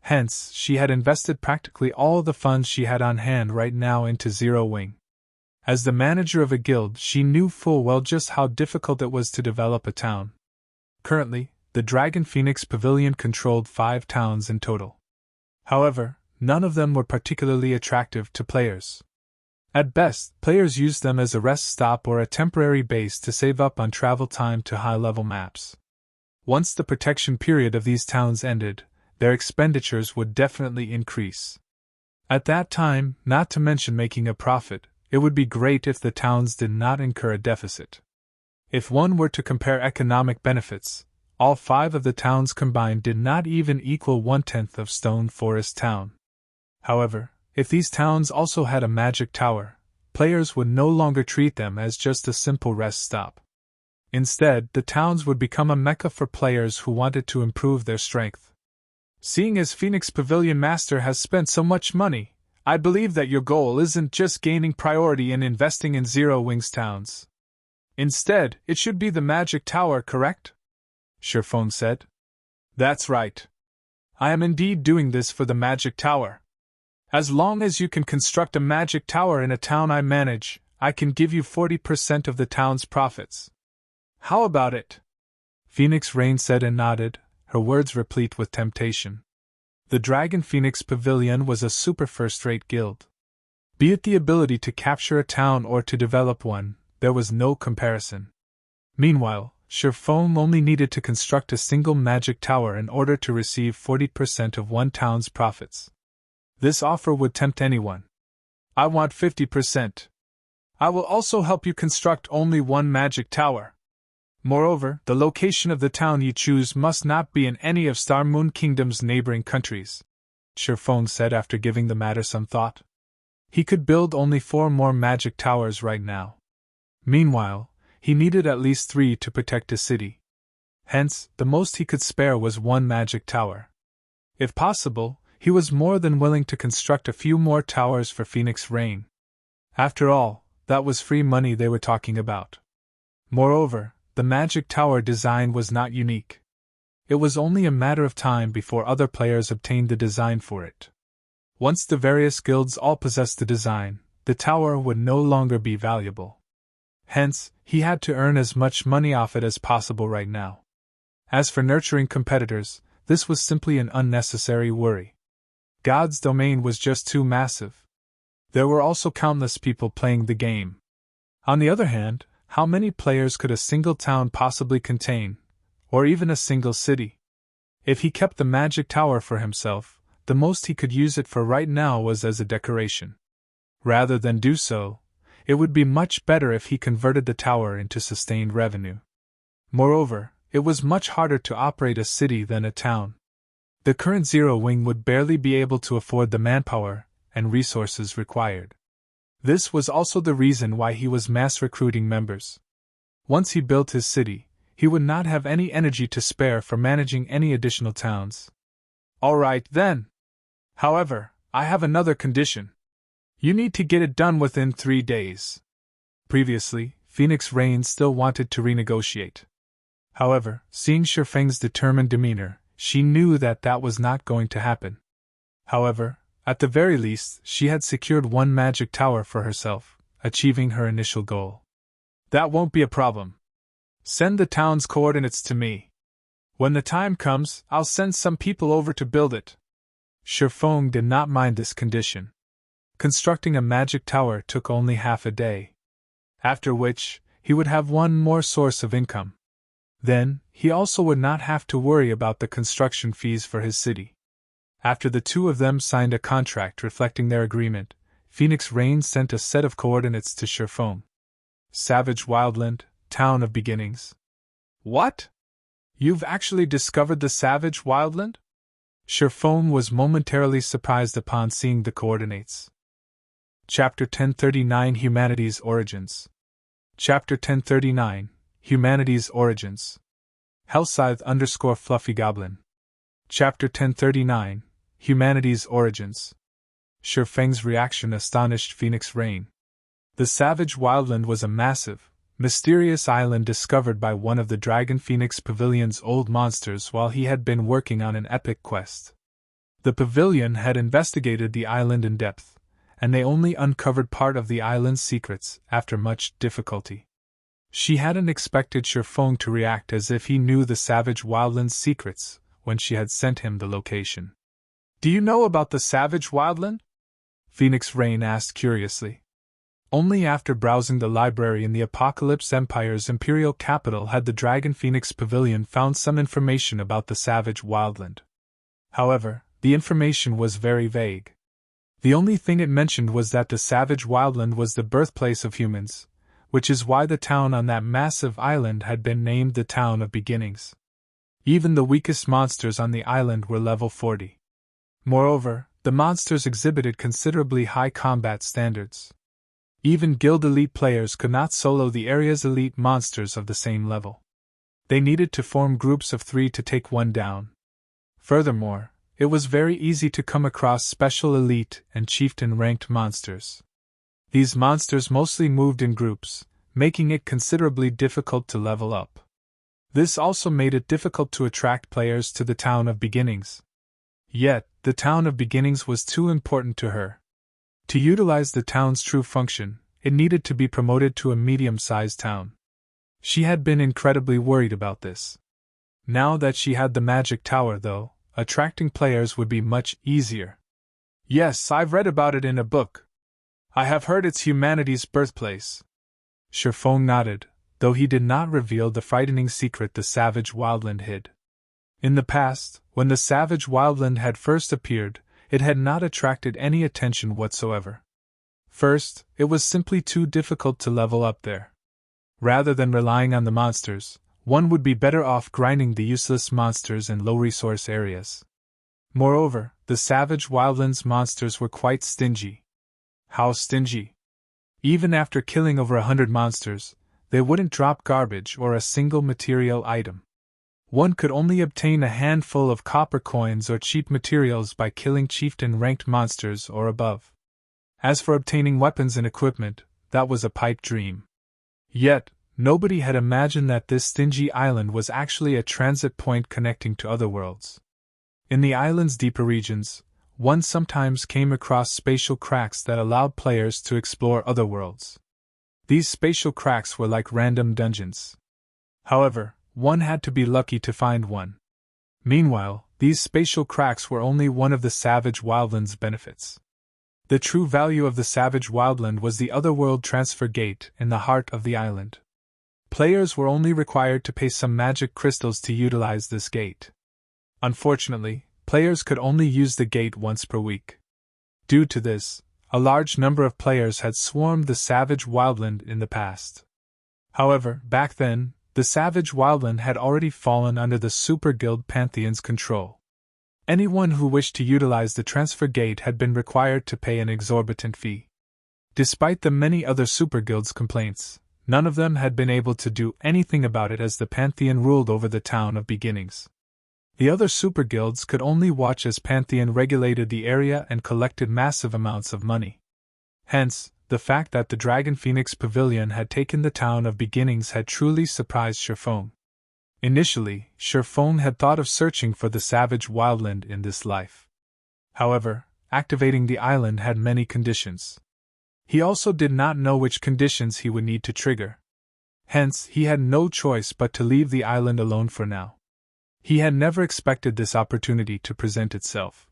Hence, she had invested practically all the funds she had on hand right now into Zero Wing. As the manager of a guild, she knew full well just how difficult it was to develop a town. Currently, the Dragon Phoenix Pavilion controlled 5 towns in total. However, none of them were particularly attractive to players. At best, players used them as a rest stop or a temporary base to save up on travel time to high-level maps. Once the protection period of these towns ended, their expenditures would definitely increase. At that time, not to mention making a profit, it would be great if the towns did not incur a deficit. If one were to compare economic benefits, all 5 of the towns combined did not even equal 1/10 of Stone Forest Town. However, if these towns also had a magic tower, players would no longer treat them as just a simple rest stop. Instead, the towns would become a mecca for players who wanted to improve their strength. Seeing as Phoenix Pavilion Master has spent so much money, I believe that your goal isn't just gaining priority in investing in Zero Wings towns. Instead, it should be the Magic Tower, correct? Shifong said. That's right. I am indeed doing this for the Magic Tower. As long as you can construct a Magic Tower in a town I manage, I can give you 40% of the town's profits. How about it? Phoenix Rain said and nodded, her words replete with temptation. The Dragon Phoenix Pavilion was a super first-rate guild. Be it the ability to capture a town or to develop one, there was no comparison. Meanwhile, Shifong only needed to construct a single magic tower in order to receive 40% of one town's profits. This offer would tempt anyone. I want 50%. I will also help you construct only one magic tower. Moreover, the location of the town you choose must not be in any of Star Moon Kingdom's neighboring countries, Shifong said after giving the matter some thought. He could build only 4 more magic towers right now. Meanwhile, he needed at least 3 to protect his city. Hence, the most he could spare was 1 magic tower. If possible, he was more than willing to construct a few more towers for Phoenix Rain. After all, that was free money they were talking about. Moreover, the magic tower design was not unique. It was only a matter of time before other players obtained the design for it. Once the various guilds all possessed the design, the tower would no longer be valuable. Hence, he had to earn as much money off it as possible right now. As for nurturing competitors, this was simply an unnecessary worry. God's domain was just too massive. There were also countless people playing the game. On the other hand, how many players could a single town possibly contain, or even a single city? If he kept the magic tower for himself, the most he could use it for right now was as a decoration. Rather than do so, it would be much better if he converted the tower into sustained revenue. Moreover, it was much harder to operate a city than a town. The current Zero Wing would barely be able to afford the manpower and resources required. This was also the reason why he was mass recruiting members. Once he built his city, he would not have any energy to spare for managing any additional towns. All right, then. However, I have another condition. You need to get it done within 3 days. Previously, Phoenix Rain still wanted to renegotiate. However, seeing Shifeng's determined demeanor, she knew that that was not going to happen. However, at the very least, she had secured one magic tower for herself, achieving her initial goal. That won't be a problem. Send the town's coordinates to me. When the time comes, I'll send some people over to build it. Shifeng did not mind this condition. Constructing a magic tower took only half a day. After which, he would have one more source of income. Then, he also would not have to worry about the construction fees for his city. After the two of them signed a contract reflecting their agreement, Phoenix Rain sent a set of coordinates to Shifeng. Savage Wildland, Town of Beginnings. What? You've actually discovered the Savage Wildland? Shifeng was momentarily surprised upon seeing the coordinates. Chapter 1039 Humanity's Origins. Chapter 1039 Humanity's Origins. Hellscythe_Fluffy Goblin. Chapter 1039 Humanity's Origins. Shifeng's reaction astonished Phoenix Rain. The Savage Wildland was a massive, mysterious island discovered by one of the Dragon Phoenix Pavilion's old monsters while he had been working on an epic quest. The pavilion had investigated the island in depth, and they only uncovered part of the island's secrets after much difficulty. She hadn't expected Shifeng to react as if he knew the Savage Wildland's secrets when she had sent him the location. Do you know about the Savage Wildland? Phoenix Rain asked curiously. Only after browsing the library in the Apocalypse Empire's imperial capital had the Dragon Phoenix Pavilion found some information about the Savage Wildland. However, the information was very vague. The only thing it mentioned was that the Savage Wildland was the birthplace of humans, which is why the town on that massive island had been named the Town of Beginnings. Even the weakest monsters on the island were level 40. Moreover, the monsters exhibited considerably high combat standards. Even Guild Elite players could not solo the area's elite monsters of the same level. They needed to form groups of 3 to take one down. Furthermore, it was very easy to come across special elite and chieftain ranked monsters. These monsters mostly moved in groups, making it considerably difficult to level up. This also made it difficult to attract players to the Town of Beginnings. Yet, the Town of Beginnings was too important to her. To utilize the town's true function, it needed to be promoted to a medium-sized town. She had been incredibly worried about this. Now that she had the magic tower, though, attracting players would be much easier. Yes, I've read about it in a book. I have heard it's humanity's birthplace. Shifeng nodded, though he did not reveal the frightening secret the Savage Wildland hid. In the past, when the Savage Wildland had first appeared, it had not attracted any attention whatsoever. First, it was simply too difficult to level up there. Rather than relying on the monsters, one would be better off grinding the useless monsters in low-resource areas. Moreover, the Savage Wildland's monsters were quite stingy. How stingy? Even after killing over 100 monsters, they wouldn't drop garbage or a single material item. One could only obtain a handful of copper coins or cheap materials by killing chieftain-ranked monsters or above. As for obtaining weapons and equipment, that was a pipe dream. Yet, nobody had imagined that this stingy island was actually a transit point connecting to other worlds. In the island's deeper regions, one sometimes came across spatial cracks that allowed players to explore other worlds. These spatial cracks were like random dungeons. However, one had to be lucky to find one. Meanwhile, these spatial cracks were only one of the Savage Wildland's benefits. The true value of the Savage Wildland was the Otherworld Transfer Gate in the heart of the island. Players were only required to pay some magic crystals to utilize this gate. Unfortunately, players could only use the gate once per week. Due to this, a large number of players had swarmed the Savage Wildland in the past. However, back then, the Savage Wildland had already fallen under the Super Guild Pantheon's control. Anyone who wished to utilize the transfer gate had been required to pay an exorbitant fee. Despite the many other Super Guilds' complaints, none of them had been able to do anything about it as the Pantheon ruled over the Town of Beginnings. The other Super Guilds could only watch as Pantheon regulated the area and collected massive amounts of money. Hence, the fact that the Dragon Phoenix Pavilion had taken the Town of Beginnings had truly surprised Shirfone. Initially, Shirfone had thought of searching for the Savage Wildland in this life. However, activating the island had many conditions. He also did not know which conditions he would need to trigger. Hence, he had no choice but to leave the island alone for now. He had never expected this opportunity to present itself.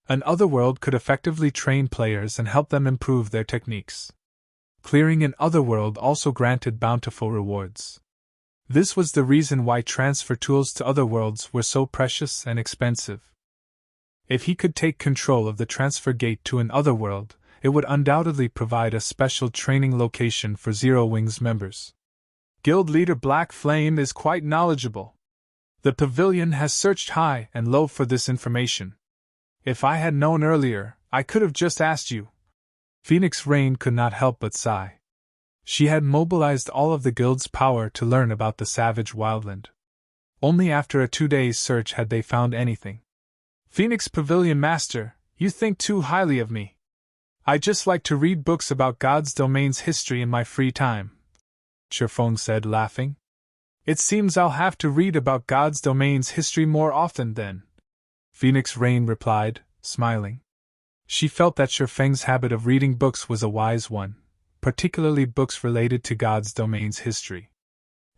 An Otherworld could effectively train players and help them improve their techniques. Clearing an Otherworld also granted bountiful rewards. This was the reason why transfer tools to Otherworlds were so precious and expensive. If he could take control of the transfer gate to an Otherworld, it would undoubtedly provide a special training location for Zero Wings members. Guild leader Black Flame is quite knowledgeable. The pavilion has searched high and low for this information. If I had known earlier, I could have just asked you. Phoenix Rain could not help but sigh. She had mobilized all of the guild's power to learn about the Savage Wildland. Only after a 2-day search had they found anything. Phoenix Pavilion Master, you think too highly of me. I just like to read books about God's domain's history in my free time, Shirfone said, laughing. It seems I'll have to read about God's domain's history more often then, Phoenix Rain replied, smiling. She felt that Shirfeng's habit of reading books was a wise one, particularly books related to God's domain's history.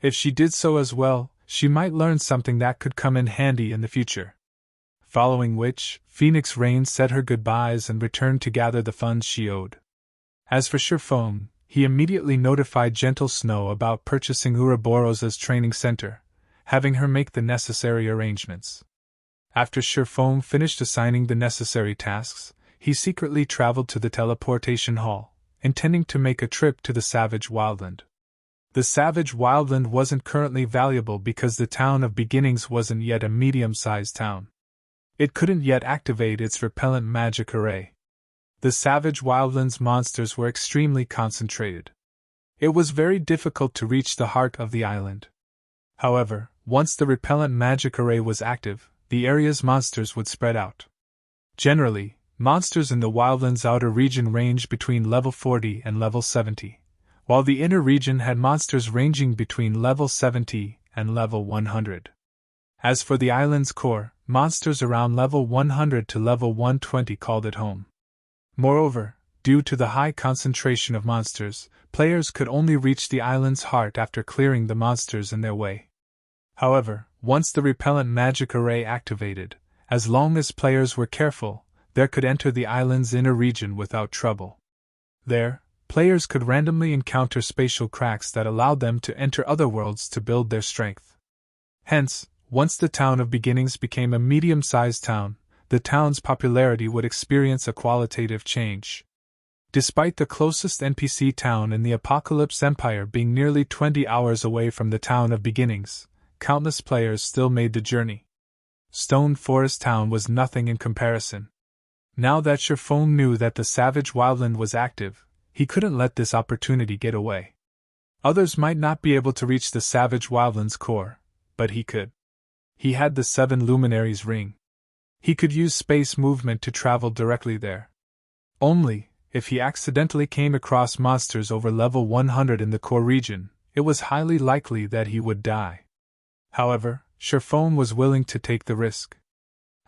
If she did so as well, she might learn something that could come in handy in the future. Following which, Phoenix Rain said her goodbyes and returned to gather the funds she owed. As for Shirfone, he immediately notified Gentle Snow about purchasing Ouroboros's training center, having her make the necessary arrangements. After Shirfone finished assigning the necessary tasks, he secretly traveled to the teleportation hall, intending to make a trip to the Savage Wildland. The Savage Wildland wasn't currently valuable because the Town of Beginnings wasn't yet a medium-sized town. It couldn't yet activate its repellent magic array. The Savage Wildland's monsters were extremely concentrated. It was very difficult to reach the heart of the island. However, once the repellent magic array was active, the area's monsters would spread out. Generally, monsters in the Wildland's outer region ranged between level 40 and level 70, while the inner region had monsters ranging between level 70 and level 100. As for the island's core, monsters around level 100 to level 120 called it home. Moreover, due to the high concentration of monsters, players could only reach the island's heart after clearing the monsters in their way. However, once the repellent magic array activated, as long as players were careful, they could enter the island's inner region without trouble. There, players could randomly encounter spatial cracks that allowed them to enter other worlds to build their strength. Hence, once the Town of Beginnings became a medium-sized town, the town's popularity would experience a qualitative change. Despite the closest NPC town in the Apocalypse Empire being nearly 20 hours away from the Town of Beginnings, countless players still made the journey. Stone Forest Town was nothing in comparison. Now that Shirfone knew that the Savage Wildland was active, he couldn't let this opportunity get away. Others might not be able to reach the Savage Wildland's core, but he could. He had the 7 Luminaries ring. He could use space movement to travel directly there. Only, if he accidentally came across monsters over level 100 in the core region, it was highly likely that he would die. However, Shirfone was willing to take the risk.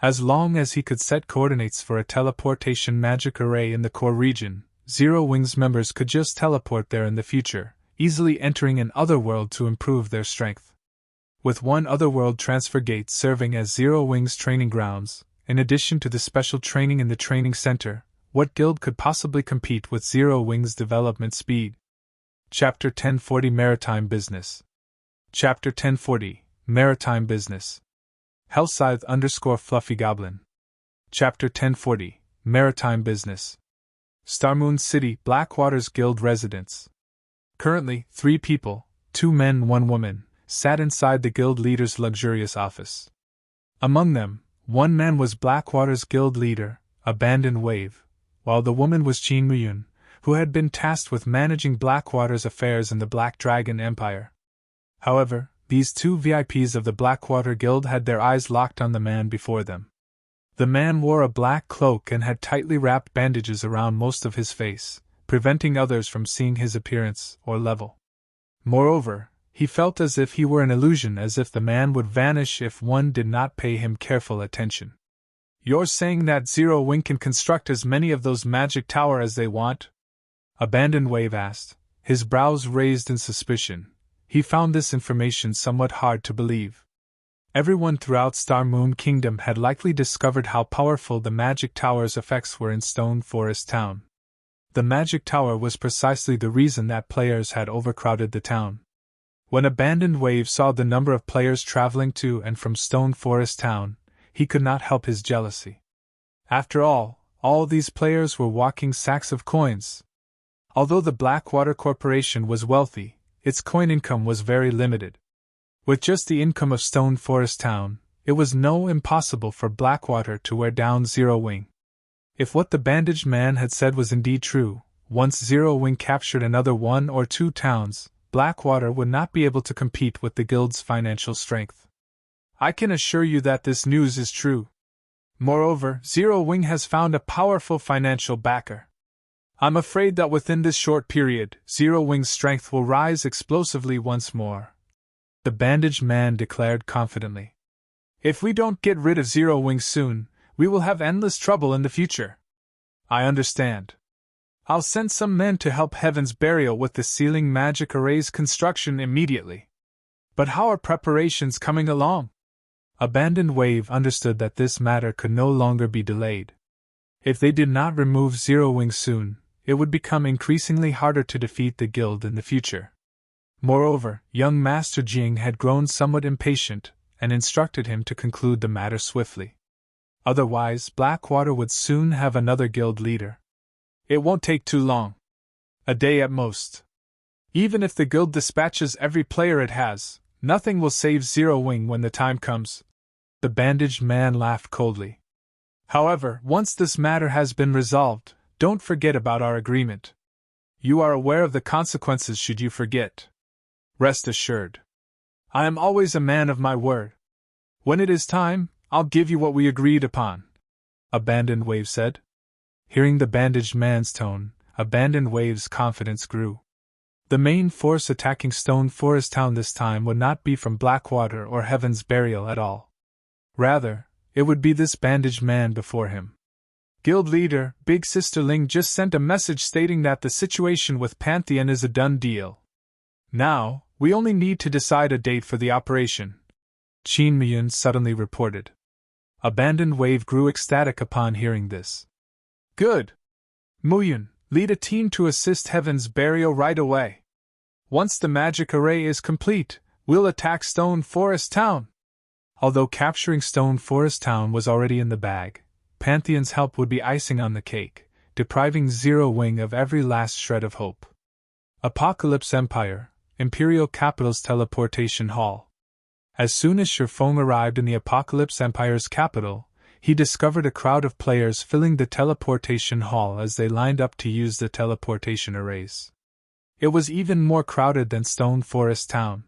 As long as he could set coordinates for a teleportation magic array in the core region, Zero Wings members could just teleport there in the future, easily entering an otherworld to improve their strength. with one otherworld transfer gate serving as Zero Wing's training grounds. In addition to the special training in the training center, what guild could possibly compete with Zero Wing's development speed? Chapter 1040 Maritime Business. Chapter 1040 Maritime Business. Hellscythe _ Fluffy Goblin. Chapter 1040 Maritime Business. Starmoon City, Blackwater's Guild residence. Currently, 3 people, 2 men, 1 woman, sat inside the guild leader's luxurious office. Among them, 1 man was Blackwater's guild leader, Abandoned Wave, while the woman was Jin Muyun, who had been tasked with managing Blackwater's affairs in the Black Dragon Empire. However, these 2 VIPs of the Blackwater Guild had their eyes locked on the man before them. The man wore a black cloak and had tightly wrapped bandages around most of his face, preventing others from seeing his appearance or level. Moreover, he felt as if he were an illusion, as if the man would vanish if one did not pay him careful attention. "You're saying that Zero Wing can construct as many of those magic towers as they want?" Abandoned Wave asked, his brows raised in suspicion. He found this information somewhat hard to believe. Everyone throughout Star Moon Kingdom had likely discovered how powerful the magic tower's effects were in Stone Forest Town. The magic tower was precisely the reason that players had overcrowded the town. When Abandoned Wave saw the number of players traveling to and from Stone Forest Town, he could not help his jealousy. After all these players were walking sacks of coins. Although the Blackwater Corporation was wealthy, its coin income was very limited. With just the income of Stone Forest Town, it was impossible for Blackwater to wear down Zero Wing. If what the bandaged man had said was indeed true, once Zero Wing captured another 1 or 2 towns, Blackwater would not be able to compete with the guild's financial strength. "I can assure you that this news is true. Moreover, Zero Wing has found a powerful financial backer. I'm afraid that within this short period, Zero Wing's strength will rise explosively once more," the bandaged man declared confidently. "If we don't get rid of Zero Wing soon, we will have endless trouble in the future." "I understand. I'll send some men to help Heaven's Burial with the sealing magic array's construction immediately. But how are preparations coming along?" Abandoned Wave understood that this matter could no longer be delayed. If they did not remove Zero Wing soon, it would become increasingly harder to defeat the guild in the future. Moreover, young Master Jing had grown somewhat impatient and instructed him to conclude the matter swiftly. Otherwise, Blackwater would soon have another guild leader. "It won't take too long. A day at most. Even if the guild dispatches every player it has, nothing will save Zero Wing when the time comes." The bandaged man laughed coldly. "However, once this matter has been resolved, don't forget about our agreement. You are aware of the consequences should you forget. Rest assured. I am always a man of my word. When it is time, I'll give you what we agreed upon," Abandoned Wave said. Hearing the bandaged man's tone, Abandoned Wave's confidence grew. The main force attacking Stone Forest Town this time would not be from Blackwater or Heaven's Burial at all. Rather, it would be this bandaged man before him. "Guild leader, Big Sister Ling just sent a message stating that the situation with Pantheon is a done deal. Now, we only need to decide a date for the operation," Qin Miyun suddenly reported. Abandoned Wave grew ecstatic upon hearing this. "Good! Muyun, lead a team to assist Heaven's Burial right away. Once the magic array is complete, we'll attack Stone Forest Town." Although capturing Stone Forest Town was already in the bag, Pantheon's help would be icing on the cake, depriving Zero Wing of every last shred of hope. Apocalypse Empire, Imperial Capital's Teleportation Hall. As soon as Shifeng arrived in the Apocalypse Empire's capital, he discovered a crowd of players filling the teleportation hall as they lined up to use the teleportation arrays. It was even more crowded than Stone Forest Town.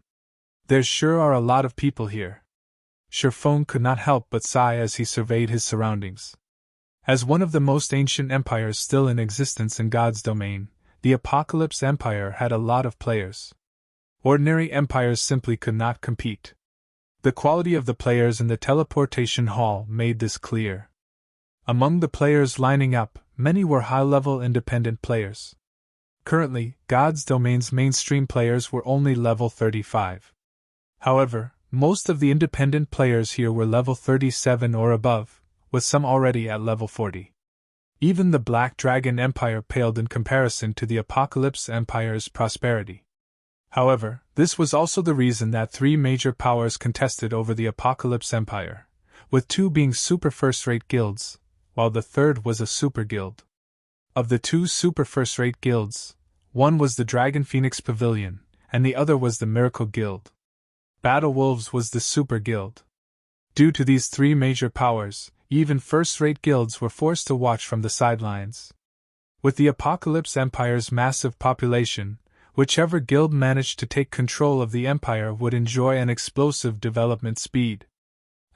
"There sure are a lot of people here." Shifeng could not help but sigh as he surveyed his surroundings. As one of the most ancient empires still in existence in God's domain, the Apocalypse Empire had a lot of players. Ordinary empires simply could not compete. The quality of the players in the teleportation hall made this clear. Among the players lining up, many were high-level independent players. Currently, God's Domain's mainstream players were only level 35. However, most of the independent players here were level 37 or above, with some already at level 40. Even the Black Dragon Empire paled in comparison to the Apocalypse Empire's prosperity. However, this was also the reason that three major powers contested over the Apocalypse Empire, with two being super first-rate guilds, while the third was a super guild. Of the two super first-rate guilds, one was the Dragon Phoenix Pavilion, and the other was the Miracle Guild. Battle Wolves was the super guild. Due to these three major powers, even first-rate guilds were forced to watch from the sidelines. With the Apocalypse Empire's massive population, whichever guild managed to take control of the empire would enjoy an explosive development speed.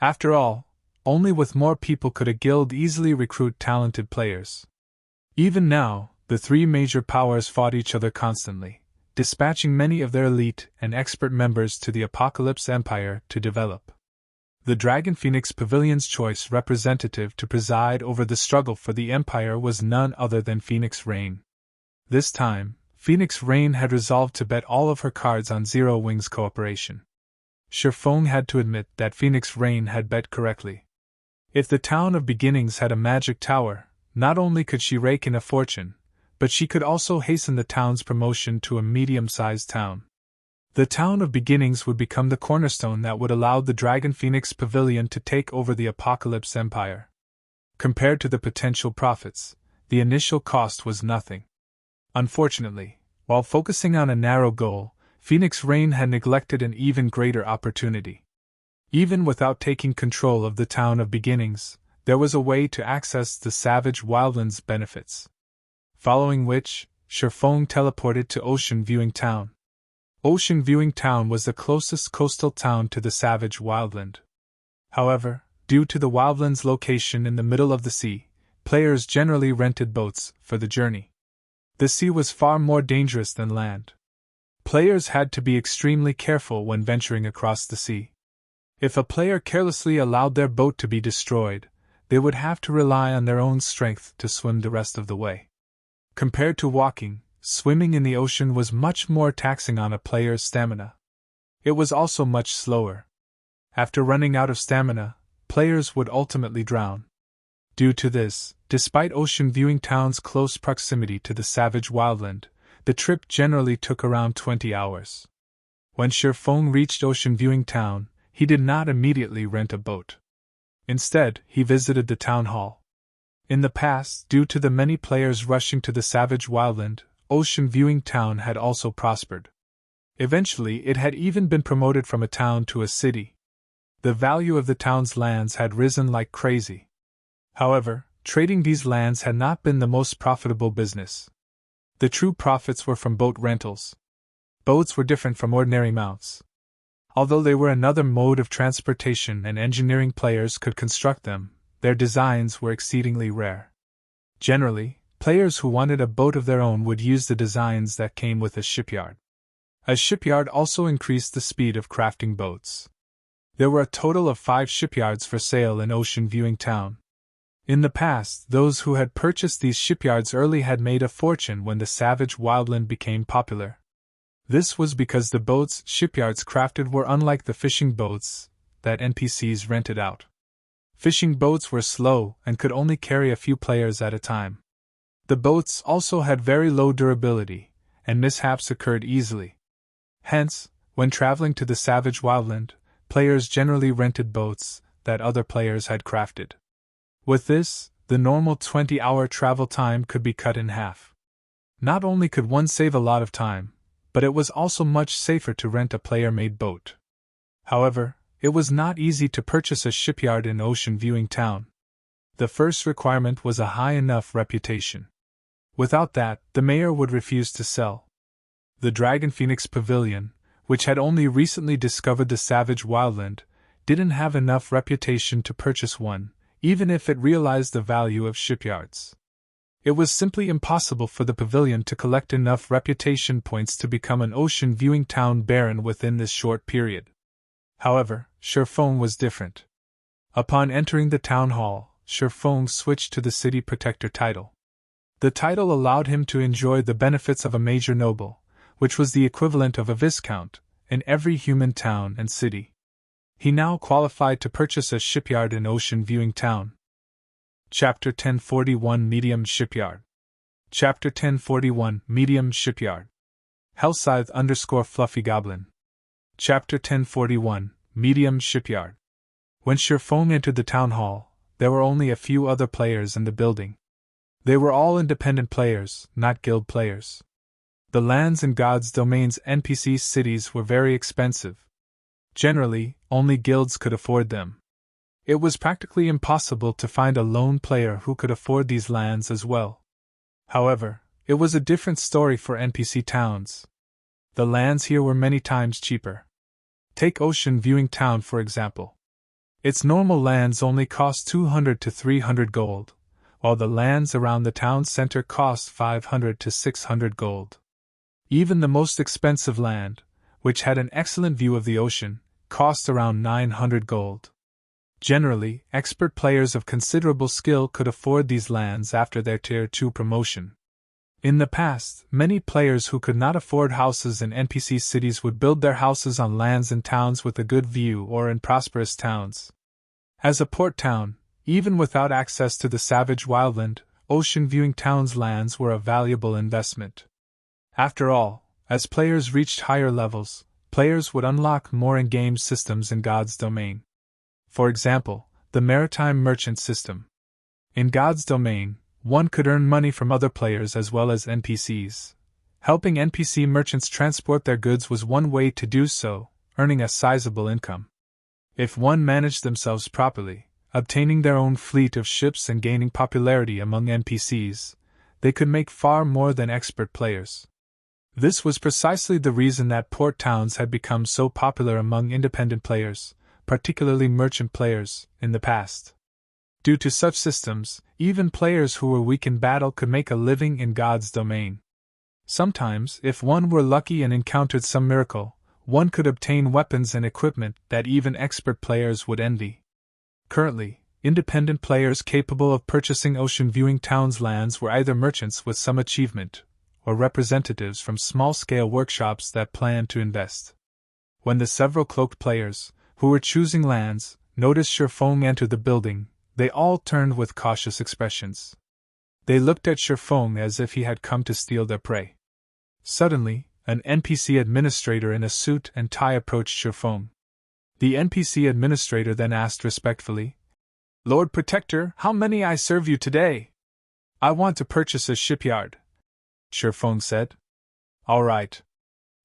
After all, only with more people could a guild easily recruit talented players. Even now, the three major powers fought each other constantly, dispatching many of their elite and expert members to the Apocalypse Empire to develop. The Dragon Phoenix Pavilion's choice representative to preside over the struggle for the Empire was none other than Phoenix Rain. This time, Phoenix Rain had resolved to bet all of her cards on Zero Wings cooperation. Shifeng had to admit that Phoenix Rain had bet correctly. If the Town of Beginnings had a magic tower, not only could she rake in a fortune, but she could also hasten the town's promotion to a medium-sized town. The Town of Beginnings would become the cornerstone that would allow the Dragon Phoenix Pavilion to take over the Apocalypse Empire. Compared to the potential profits, the initial cost was nothing. Unfortunately, while focusing on a narrow goal, Phoenix Rain had neglected an even greater opportunity. Even without taking control of the Town of Beginnings, there was a way to access the Savage Wildlands benefits. Following which, Shifeng teleported to Ocean Viewing Town. Ocean Viewing Town was the closest coastal town to the Savage Wildland. However, due to the Wildland's location in the middle of the sea, players generally rented boats for the journey. The sea was far more dangerous than land. Players had to be extremely careful when venturing across the sea. If a player carelessly allowed their boat to be destroyed, they would have to rely on their own strength to swim the rest of the way. Compared to walking, swimming in the ocean was much more taxing on a player's stamina. It was also much slower. After running out of stamina, players would ultimately drown. Due to this, despite Ocean Viewing Town's close proximity to the Savage Wildland, the trip generally took around 20 hours. When Shifeng reached Ocean Viewing Town, he did not immediately rent a boat. Instead, he visited the town hall. In the past, due to the many players rushing to the Savage Wildland, Ocean Viewing Town had also prospered. Eventually, it had even been promoted from a town to a city. The value of the town's lands had risen like crazy. However, trading these lands had not been the most profitable business. The true profits were from boat rentals. Boats were different from ordinary mounts. Although they were another mode of transportation and engineering players could construct them, their designs were exceedingly rare. Generally, players who wanted a boat of their own would use the designs that came with a shipyard. A shipyard also increased the speed of crafting boats. There were a total of 5 shipyards for sale in Ocean Viewing Town. In the past, those who had purchased these shipyards early had made a fortune when the Savage Wildland became popular. This was because the boats shipyards crafted were unlike the fishing boats that NPCs rented out. Fishing boats were slow and could only carry a few players at a time. The boats also had very low durability, and mishaps occurred easily. Hence, when traveling to the Savage Wildland, players generally rented boats that other players had crafted. With this, the normal 20-hour travel time could be cut in half. Not only could one save a lot of time, but it was also much safer to rent a player-made boat. However, it was not easy to purchase a shipyard in Ocean Viewing Town. The first requirement was a high enough reputation. Without that, the mayor would refuse to sell. The Dragon Phoenix Pavilion, which had only recently discovered the Savage Wildland, didn't have enough reputation to purchase one, even if it realized the value of shipyards. It was simply impossible for the pavilion to collect enough reputation points to become an Ocean Viewing Town baron within this short period. However, Shifeng was different. Upon entering the town hall, Shifeng switched to the City Protector title. The title allowed him to enjoy the benefits of a major noble, which was the equivalent of a viscount, in every human town and city. He now qualified to purchase a shipyard in Ocean Viewing Town. Chapter 1041 Medium Shipyard. Chapter 1041 Medium Shipyard. Hellscythe _ Fluffy Goblin. Chapter 1041 Medium Shipyard. When Shifeng entered the town hall, there were only a few other players in the building. They were all independent players, not guild players. The lands in God's Domain's NPC cities were very expensive. Generally, only guilds could afford them. It was practically impossible to find a lone player who could afford these lands as well. However, it was a different story for NPC towns. The lands here were many times cheaper. Take Ocean Viewing Town for example. Its normal lands only cost 200 to 300 gold, while the lands around the town center cost 500 to 600 gold. Even the most expensive land, which had an excellent view of the ocean, cost around 900 gold. Generally, expert players of considerable skill could afford these lands after their Tier 2 promotion. In the past, many players who could not afford houses in NPC cities would build their houses on lands in towns with a good view or in prosperous towns. As a port town, even without access to the savage wildland, Ocean Viewing Town's lands were a valuable investment. After all, as players reached higher levels, players would unlock more in-game systems in God's Domain. For example, the Maritime merchant system. In God's Domain, one could earn money from other players as well as NPCs. Helping NPC merchants transport their goods was one way to do so, earning a sizable income. If one managed themselves properly, obtaining their own fleet of ships and gaining popularity among NPCs, they could make far more than expert players. This was precisely the reason that port towns had become so popular among independent players, particularly merchant players, in the past. Due to such systems, even players who were weak in battle could make a living in God's Domain. Sometimes, if one were lucky and encountered some miracle, one could obtain weapons and equipment that even expert players would envy. Currently, independent players capable of purchasing Ocean Viewing Town's lands were either merchants with some achievement, or representatives from small-scale workshops that planned to invest. When the several cloaked players, who were choosing lands, noticed Shifeng enter the building, they all turned with cautious expressions. They looked at Shifeng as if he had come to steal their prey. Suddenly, an NPC administrator in a suit and tie approached Shifeng. The NPC administrator then asked respectfully, "Lord Protector, how may I serve you today?" "I want to purchase a shipyard," Shifeng said. "All right.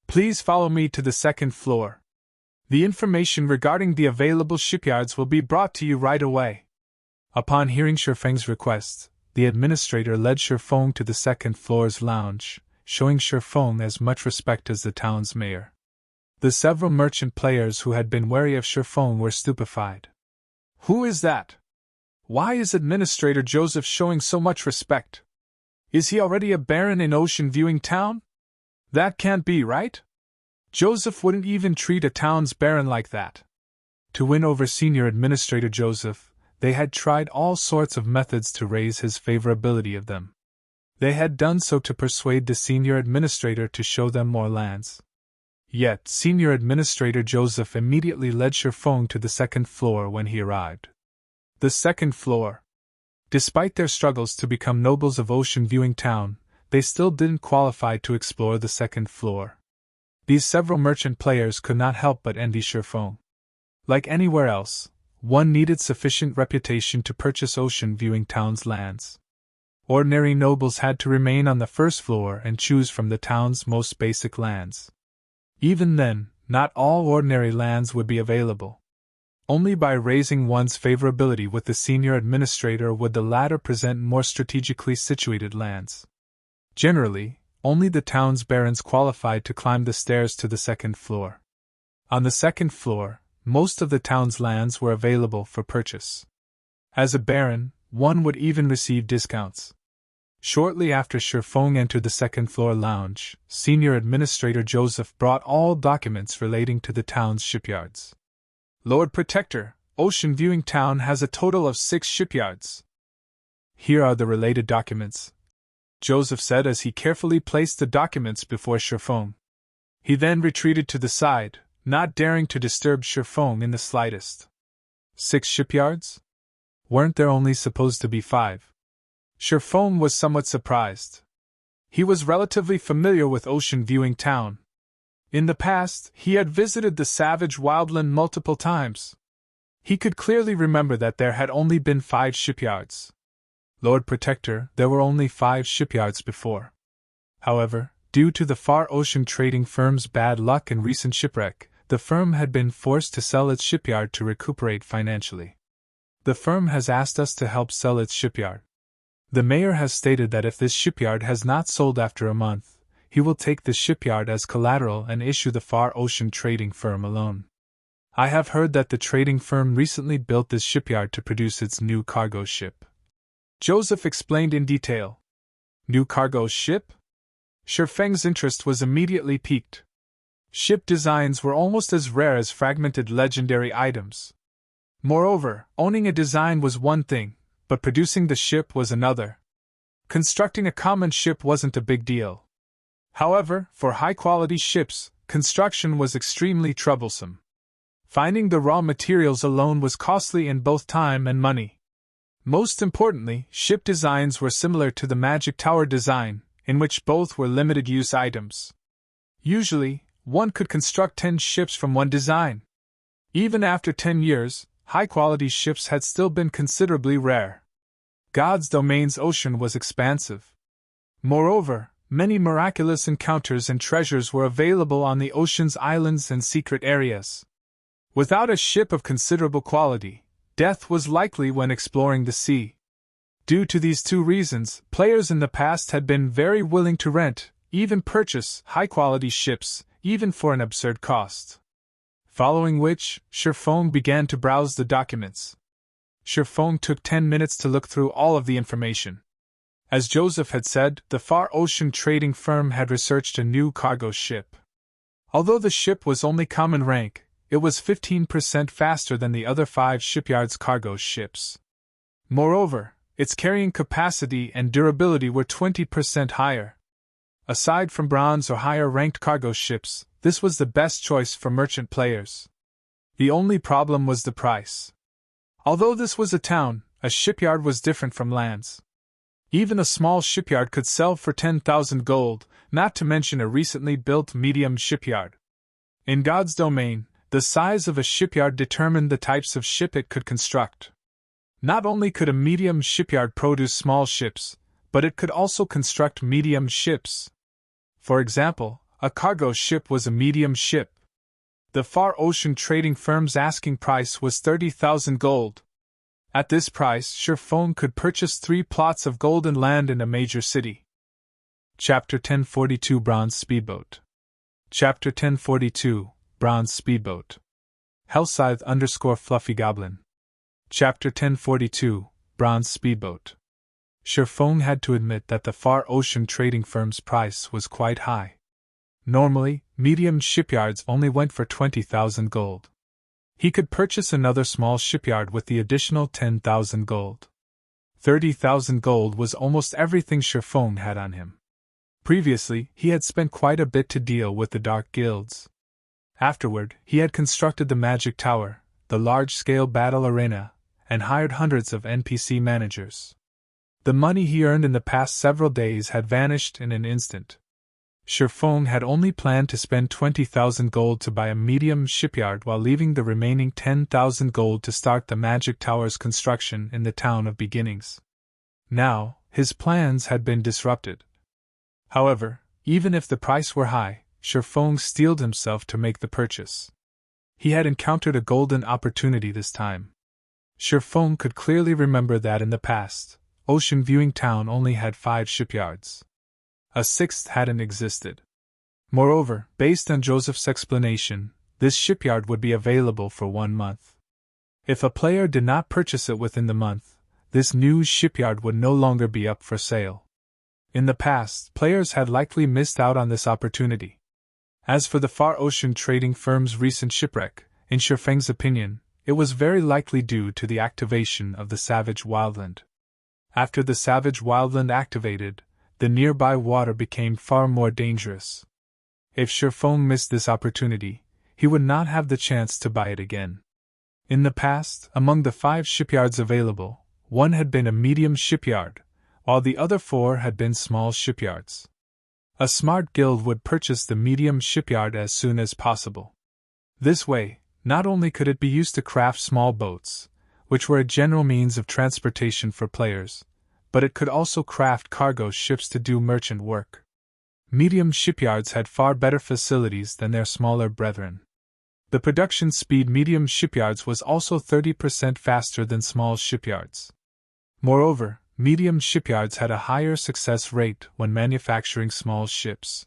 Please follow me to the second floor. The information regarding the available shipyards will be brought to you right away." Upon hearing Shifeng's request, the administrator led Shifeng to the second floor's lounge, showing Shifeng as much respect as the town's mayor. The several merchant players who had been wary of Shifeng were stupefied. "Who is that? Why is Administrator Joseph showing so much respect? Is he already a baron in Ocean Viewing Town? That can't be right. Joseph wouldn't even treat a town's baron like that." To win over Senior Administrator Joseph, they had tried all sorts of methods to raise his favorability of them. They had done so to persuade the Senior Administrator to show them more lands. Yet Senior Administrator Joseph immediately led Shifeng to the second floor when he arrived. The second floor. Despite their struggles to become nobles of Ocean Viewing Town, they still didn't qualify to explore the second floor. These several merchant players could not help but envy Shifeng. Like anywhere else, one needed sufficient reputation to purchase Ocean Viewing Town's lands. Ordinary nobles had to remain on the first floor and choose from the town's most basic lands. Even then, not all ordinary lands would be available. Only by raising one's favorability with the senior administrator would the latter present more strategically situated lands. Generally, only the town's barons qualified to climb the stairs to the second floor. On the second floor, most of the town's lands were available for purchase. As a baron, one would even receive discounts. Shortly after Shifeng entered the second-floor lounge, Senior Administrator Joseph brought all documents relating to the town's shipyards. "Lord Protector, Ocean Viewing Town has a total of 6 shipyards. Here are the related documents," Joseph said as he carefully placed the documents before Shifeng. He then retreated to the side, not daring to disturb Shifeng in the slightest. 6 shipyards? Weren't there only supposed to be 5? Shifeng was somewhat surprised. He was relatively familiar with Ocean Viewing Town. In the past, he had visited the savage wildland multiple times. He could clearly remember that there had only been 5 shipyards. Lord Protector, there were only 5 shipyards before. However, due to the Far Ocean trading firm's bad luck and recent shipwreck, the firm had been forced to sell its shipyard to recuperate financially. The firm has asked us to help sell its shipyard. The mayor has stated that if this shipyard has not sold after a month, he will take the shipyard as collateral and issue the Far Ocean trading firm a loan. I have heard that the trading firm recently built this shipyard to produce its new cargo ship. Joseph explained in detail. New cargo ship? Shifeng's interest was immediately piqued. Ship designs were almost as rare as fragmented legendary items. Moreover, owning a design was one thing, but producing the ship was another. Constructing a common ship wasn't a big deal. However, for high-quality ships, construction was extremely troublesome. Finding the raw materials alone was costly in both time and money. Most importantly, ship designs were similar to the Magic Tower design, in which both were limited-use items. Usually, one could construct 10 ships from one design. Even after 10 years, high-quality ships had still been considerably rare. God's Domain's ocean was expansive. Moreover, many miraculous encounters and treasures were available on the ocean's islands and secret areas. Without a ship of considerable quality, death was likely when exploring the sea. Due to these 2 reasons, players in the past had been very willing to rent, even purchase, high-quality ships, even for an absurd cost. Following which, Shifeng began to browse the documents. Shifeng took 10 minutes to look through all of the information. As Joseph had said, the Far Ocean trading firm had researched a new cargo ship. Although the ship was only common rank, it was 15% faster than the other 5 shipyards' cargo ships. Moreover, its carrying capacity and durability were 20% higher. Aside from bronze or higher-ranked cargo ships, this was the best choice for merchant players. The only problem was the price. Although this was a town, a shipyard was different from lands. Even a small shipyard could sell for 10,000 gold, not to mention a recently built medium shipyard. In God's Domain, the size of a shipyard determined the types of ship it could construct. Not only could a medium shipyard produce small ships, but it could also construct medium ships. For example, a cargo ship was a medium ship. The Far Ocean trading firm's asking price was 30,000 gold. At this price, Shifeng could purchase 3 plots of golden land in a major city. Chapter 1042 Bronze Speedboat. Chapter 1042 Bronze Speedboat. Hellscythe _ Fluffy Goblin. Chapter 1042 Bronze Speedboat. Shifeng had to admit that the Far Ocean trading firm's price was quite high. Normally, medium shipyards only went for 20,000 gold. He could purchase another small shipyard with the additional 10,000 gold. 30,000 gold was almost everything Shifeng had on him. Previously, he had spent quite a bit to deal with the Dark Guilds. Afterward, he had constructed the Magic Tower, the large-scale battle arena, and hired hundreds of NPC managers. The money he earned in the past several days had vanished in an instant. Shifeng had only planned to spend 20,000 gold to buy a medium shipyard while leaving the remaining 10,000 gold to start the Magic Tower's construction in the Town of Beginnings. Now, his plans had been disrupted. However, even if the price were high, Shifeng steeled himself to make the purchase. He had encountered a golden opportunity this time. Shifeng could clearly remember that in the past, Ocean Viewing Town only had 5 shipyards. A 6th hadn't existed. Moreover, based on Joseph's explanation, this shipyard would be available for 1 month. If a player did not purchase it within the month, this new shipyard would no longer be up for sale. In the past, players had likely missed out on this opportunity. As for the Far Ocean trading firm's recent shipwreck, in Shifeng's opinion, it was very likely due to the activation of the Savage Wildland. After the Savage Wildland activated, the nearby water became far more dangerous. If Shifeng missed this opportunity, he would not have the chance to buy it again. In the past, among the 5 shipyards available, one had been a medium shipyard, while the other 4 had been small shipyards. A smart guild would purchase the medium shipyard as soon as possible. This way, not only could it be used to craft small boats, which were a general means of transportation for players, but it could also craft cargo ships to do merchant work. Medium shipyards had far better facilities than their smaller brethren. The production speed medium shipyards was also 30% faster than small shipyards. Moreover, medium shipyards had a higher success rate when manufacturing small ships.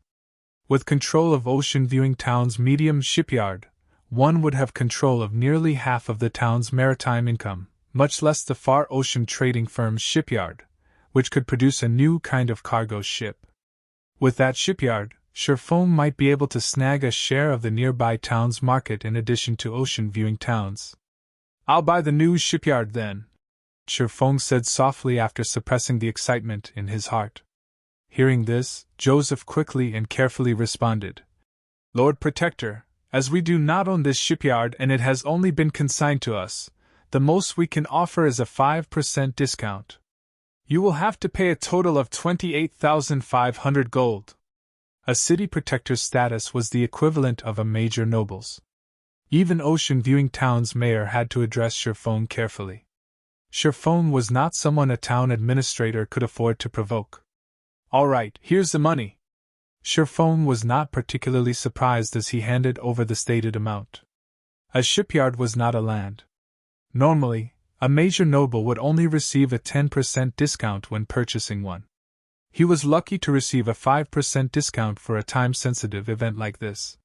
With control of ocean-viewing town's medium shipyard, one would have control of nearly half of the town's maritime income, much less the far ocean trading firm's shipyard, which could produce a new kind of cargo ship. With that shipyard, Shifeng might be able to snag a share of the nearby town's market in addition to ocean-viewing towns. "I'll buy the new shipyard then," Shifeng said softly after suppressing the excitement in his heart. Hearing this, Joseph quickly and carefully responded, "Lord Protector, as we do not own this shipyard and it has only been consigned to us, the most we can offer is a 5% discount. You will have to pay a total of 28,500 gold. A city protector's status was the equivalent of a major noble's. Even ocean-viewing town's mayor had to address Shifeng carefully. Shifeng was not someone a town administrator could afford to provoke. "All right, here's the money." Shifeng was not particularly surprised as he handed over the stated amount. A shipyard was not a land. Normally, a major noble would only receive a 10% discount when purchasing one. He was lucky to receive a 5% discount for a time-sensitive event like this.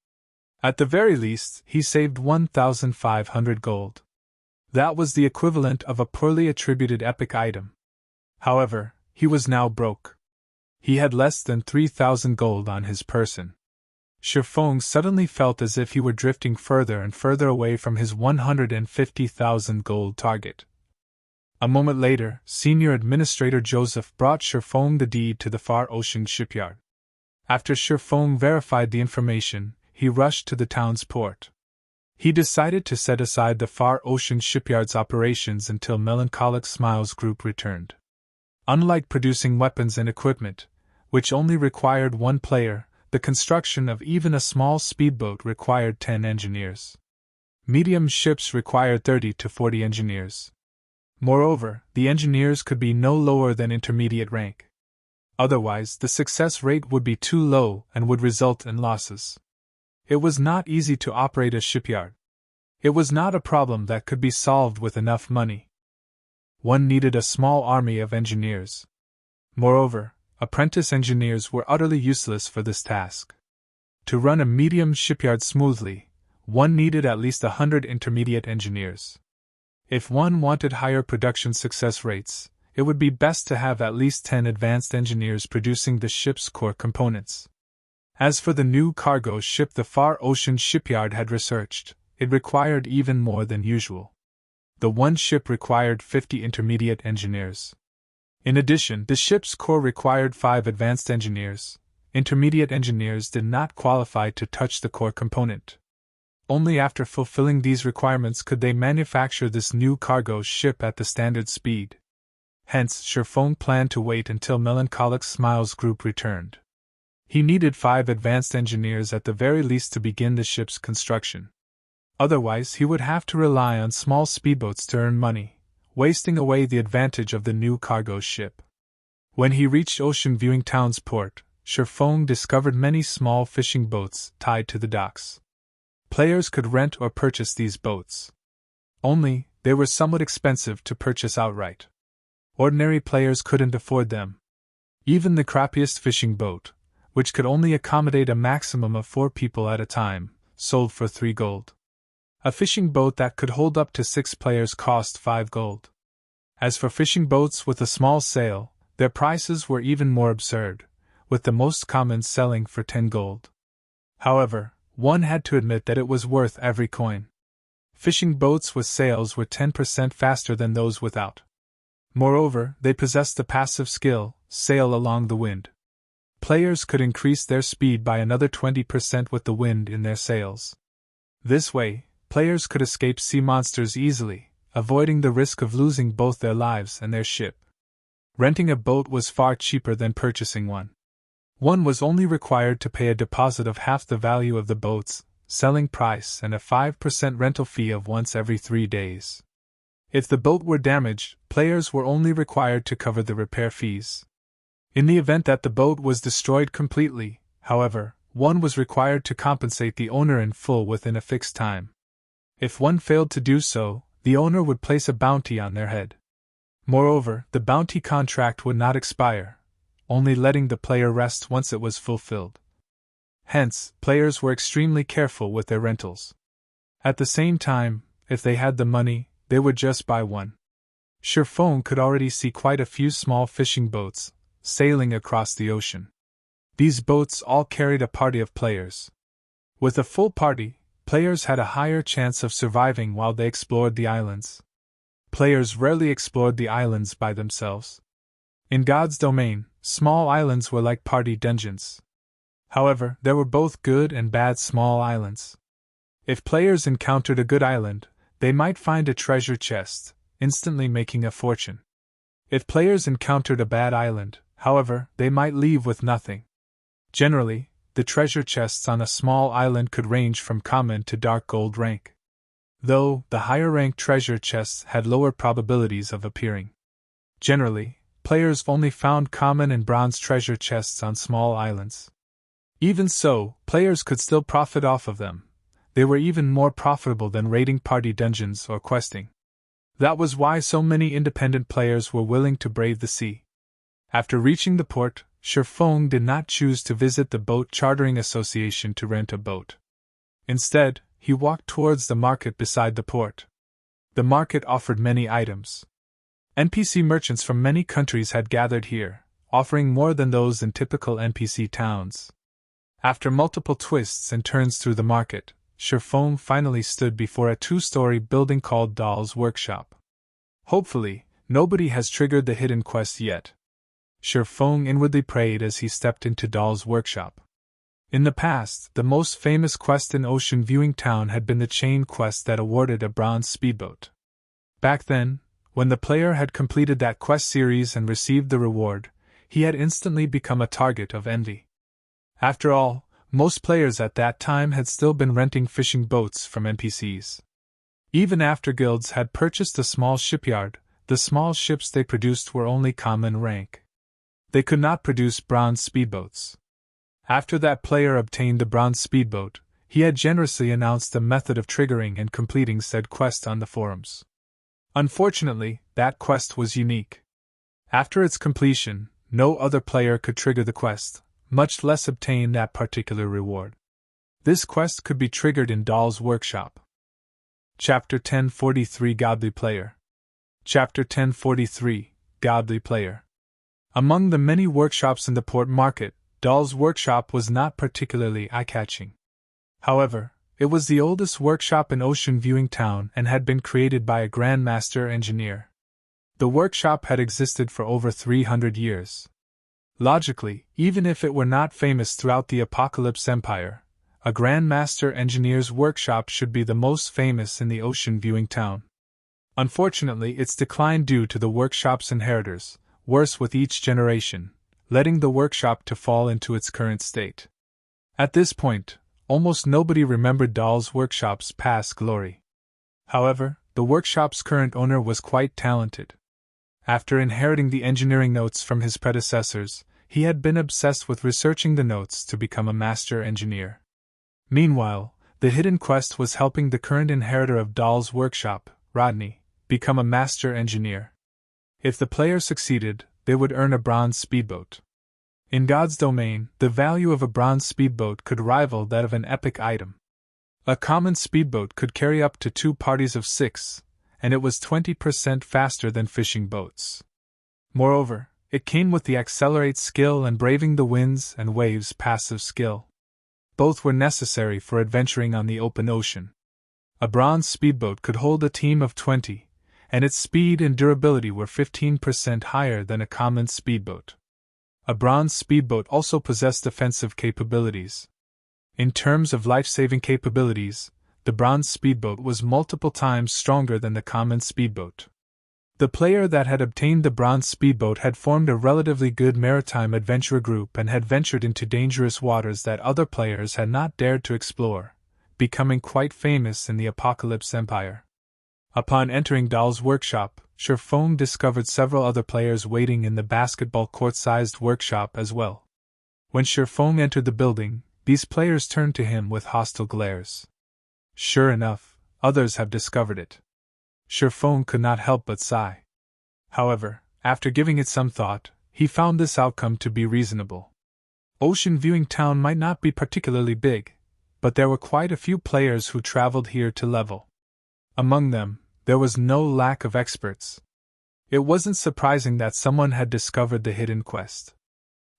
At the very least, he saved 1,500 gold. That was the equivalent of a poorly attributed epic item. However, he was now broke. He had less than 3,000 gold on his person. Shifeng suddenly felt as if he were drifting further and further away from his 150,000 gold target. A moment later, Senior Administrator Joseph brought Shifeng the deed to the Far Ocean shipyard. After Shifeng verified the information, he rushed to the town's port. He decided to set aside the Far Ocean shipyard's operations until Melancholic Smiles Group returned. Unlike producing weapons and equipment, which only required 1 player, the construction of even a small speedboat required 10 engineers. Medium ships required 30 to 40 engineers. Moreover, the engineers could be no lower than intermediate rank. Otherwise, the success rate would be too low and would result in losses. It was not easy to operate a shipyard. It was not a problem that could be solved with enough money. One needed a small army of engineers. Moreover, apprentice engineers were utterly useless for this task. To run a medium shipyard smoothly, one needed at least 100 intermediate engineers. If one wanted higher production success rates, it would be best to have at least 10 advanced engineers producing the ship's core components. As for the new cargo ship the Far Ocean shipyard had researched, it required even more than usual. The one ship required 50 intermediate engineers. In addition, the ship's core required 5 advanced engineers. Intermediate engineers did not qualify to touch the core component. Only after fulfilling these requirements could they manufacture this new cargo ship at the standard speed. Hence, Shifeng planned to wait until Melancholic Smiles Group returned. He needed 5 advanced engineers at the very least to begin the ship's construction. Otherwise, he would have to rely on small speedboats to earn money, wasting away the advantage of the new cargo ship. When he reached Ocean-Viewing Town's port, Shifeng discovered many small fishing boats tied to the docks. Players could rent or purchase these boats. Only, they were somewhat expensive to purchase outright. Ordinary players couldn't afford them. Even the crappiest fishing boat, which could only accommodate a maximum of 4 people at a time, sold for 3 gold. A fishing boat that could hold up to 6 players cost 5 gold. As for fishing boats with a small sail, their prices were even more absurd, with the most common selling for 10 gold. However, one had to admit that it was worth every coin. Fishing boats with sails were 10% faster than those without. Moreover, they possessed the passive skill, sail along the wind. Players could increase their speed by another 20% with the wind in their sails. This way, players could escape sea monsters easily, avoiding the risk of losing both their lives and their ship. Renting a boat was far cheaper than purchasing one. One was only required to pay a deposit of half the value of the boat's selling price and a 5% rental fee of once every 3 days. If the boat were damaged, players were only required to cover the repair fees. In the event that the boat was destroyed completely, however, one was required to compensate the owner in full within a fixed time. If one failed to do so, the owner would place a bounty on their head. Moreover, the bounty contract would not expire, only letting the player rest once it was fulfilled. Hence, players were extremely careful with their rentals. At the same time, if they had the money, they would just buy one. Shipyard could already see quite a few small fishing boats sailing across the ocean. These boats all carried a party of players. With a full party, players had a higher chance of surviving while they explored the islands. Players rarely explored the islands by themselves. In God's domain, small islands were like party dungeons. However, there were both good and bad small islands. If players encountered a good island, they might find a treasure chest, instantly making a fortune. If players encountered a bad island, however, they might leave with nothing. Generally, the treasure chests on a small island could range from common to dark gold rank. Though, the higher rank treasure chests had lower probabilities of appearing. Generally, players only found common and bronze treasure chests on small islands. Even so, players could still profit off of them. They were even more profitable than raiding party dungeons or questing. That was why so many independent players were willing to brave the sea. After reaching the port, Shipyard did not choose to visit the boat chartering association to rent a boat. Instead, he walked towards the market beside the port. The market offered many items. NPC merchants from many countries had gathered here, offering more than those in typical NPC towns. After multiple twists and turns through the market, Shipyard finally stood before a 2-story building called Doll's Workshop. Hopefully, nobody has triggered the hidden quest yet. Shipyard inwardly prayed as he stepped into Doll's Workshop. In the past, the most famous quest in Ocean Viewing Town had been the chain quest that awarded a bronze speedboat. Back then, when the player had completed that quest series and received the reward, he had instantly become a target of envy. After all, most players at that time had still been renting fishing boats from NPCs. Even after guilds had purchased a small shipyard, the small ships they produced were only common rank. They could not produce bronze speedboats. After that player obtained the bronze speedboat, he had generously announced the method of triggering and completing said quest on the forums. Unfortunately, that quest was unique. After its completion, no other player could trigger the quest, much less obtain that particular reward. This quest could be triggered in Doll's Workshop. Chapter 1043 Godly Player. Chapter 1043 Godly Player. Among the many workshops in the port market, Doll's Workshop was not particularly eye-catching. However, it was the oldest workshop in Ocean Viewing Town and had been created by a Grandmaster engineer. The workshop had existed for over 300 years. Logically, even if it were not famous throughout the Apocalypse Empire, a Grandmaster engineer's workshop should be the most famous in the Ocean Viewing Town. Unfortunately, its decline due to the workshop's inheritors, worse with each generation, letting the workshop to fall into its current state. At this point, almost nobody remembered Doll's Workshop's past glory. However, the workshop's current owner was quite talented. After inheriting the engineering notes from his predecessors, he had been obsessed with researching the notes to become a master engineer. Meanwhile, the hidden quest was helping the current inheritor of Doll's Workshop, Rodney, become a master engineer. If the player succeeded, they would earn a bronze speedboat. In God's domain, the value of a bronze speedboat could rival that of an epic item. A common speedboat could carry up to 2 parties of 6, and it was 20% faster than fishing boats. Moreover, it came with the accelerate skill and braving the winds and waves passive skill. Both were necessary for adventuring on the open ocean. A bronze speedboat could hold a team of 20, and its speed and durability were 15% higher than a common speedboat. A bronze speedboat also possessed offensive capabilities. In terms of life-saving capabilities, the bronze speedboat was multiple times stronger than the common speedboat. The player that had obtained the bronze speedboat had formed a relatively good maritime adventurer group and had ventured into dangerous waters that other players had not dared to explore, becoming quite famous in the Apocalypse Empire. Upon entering Dahl's workshop, Sherfong discovered several other players waiting in the basketball court-sized workshop as well. When Sherfong entered the building, these players turned to him with hostile glares. Sure enough, others have discovered it. Sherfong could not help but sigh. However, after giving it some thought, he found this outcome to be reasonable. Ocean Viewing Town might not be particularly big, but there were quite a few players who traveled here to level. Among them, there was no lack of experts. It wasn't surprising that someone had discovered the hidden quest.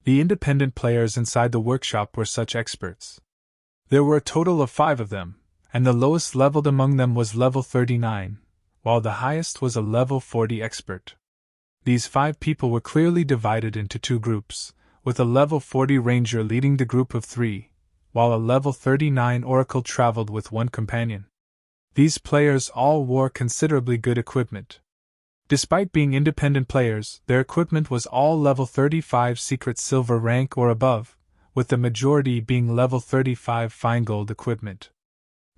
The independent players inside the workshop were such experts. There were a total of 5 of them, and the lowest leveled among them was level 39. While the highest was a level 40 expert. These 5 people were clearly divided into 2 groups, with a level 40 ranger leading the group of 3, while a level 39 oracle traveled with 1 companion. These players all wore considerably good equipment. Despite being independent players, their equipment was all level 35 secret silver rank or above, with the majority being level 35 fine gold equipment.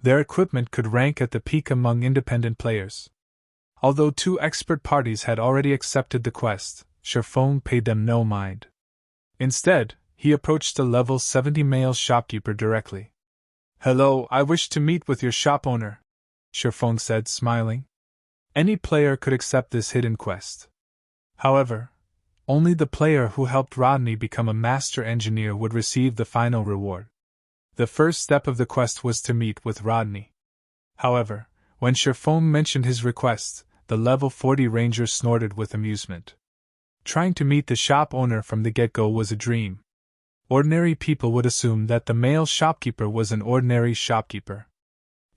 Their equipment could rank at the peak among independent players. Although 2 expert parties had already accepted the quest, Sherfong paid them no mind. Instead, he approached a level 70 male shopkeeper directly. "Hello, I wish to meet with your shop owner," Sherfong said, smiling. Any player could accept this hidden quest. However, only the player who helped Rodney become a master engineer would receive the final reward. The first step of the quest was to meet with Rodney. However, when Sherfong mentioned his request, the level 40 ranger snorted with amusement. Trying to meet the shop owner from the get-go was a dream. Ordinary people would assume that the male shopkeeper was an ordinary shopkeeper.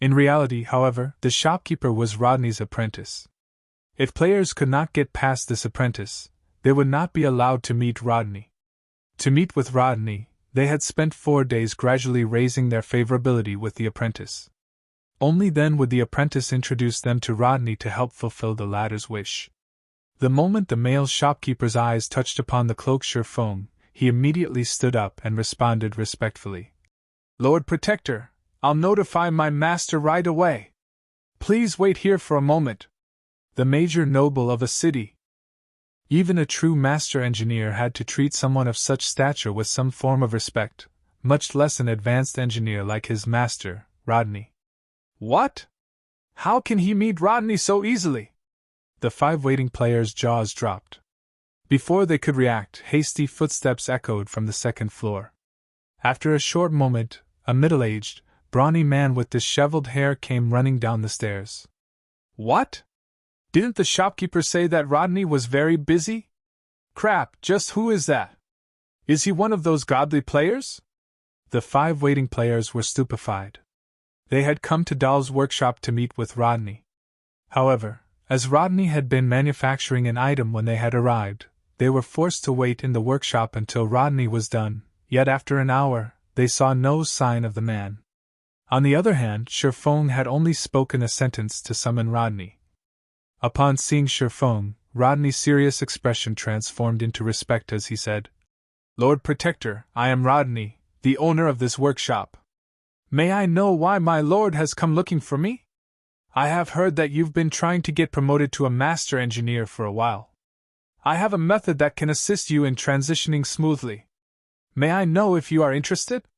In reality, however, the shopkeeper was Rodney's apprentice. If players could not get past this apprentice, they would not be allowed to meet Rodney. To meet with Rodney, they had spent 4 days gradually raising their favorability with the apprentice. Only then would the apprentice introduce them to Rodney to help fulfill the latter's wish. The moment the male shopkeeper's eyes touched upon the cloak Sherfong, he immediately stood up and responded respectfully. "Lord Protector, I'll notify my master right away. Please wait here for a moment." The major noble of a city. Even a true master engineer had to treat someone of such stature with some form of respect, much less an advanced engineer like his master, Rodney. "What? How can he meet Rodney so easily?" The 5 waiting players' jaws dropped. Before they could react, hasty footsteps echoed from the second floor. After a short moment, a middle-aged, brawny man with disheveled hair came running down the stairs. "What? Didn't the shopkeeper say that Rodney was very busy? Crap, just who is that? Is he one of those godly players?" The 5 waiting players were stupefied. They had come to Dahl's workshop to meet with Rodney. However, as Rodney had been manufacturing an item when they had arrived, they were forced to wait in the workshop until Rodney was done, yet after an hour, they saw no sign of the man. On the other hand, Sherfong had only spoken a sentence to summon Rodney. Upon seeing Sherfong, Rodney's serious expression transformed into respect as he said, "Lord Protector, I am Rodney, the owner of this workshop. May I know why my lord has come looking for me? I have heard that you've been trying to get promoted to a master engineer for a while. I have a method that can assist you in transitioning smoothly. May I know if you are interested?"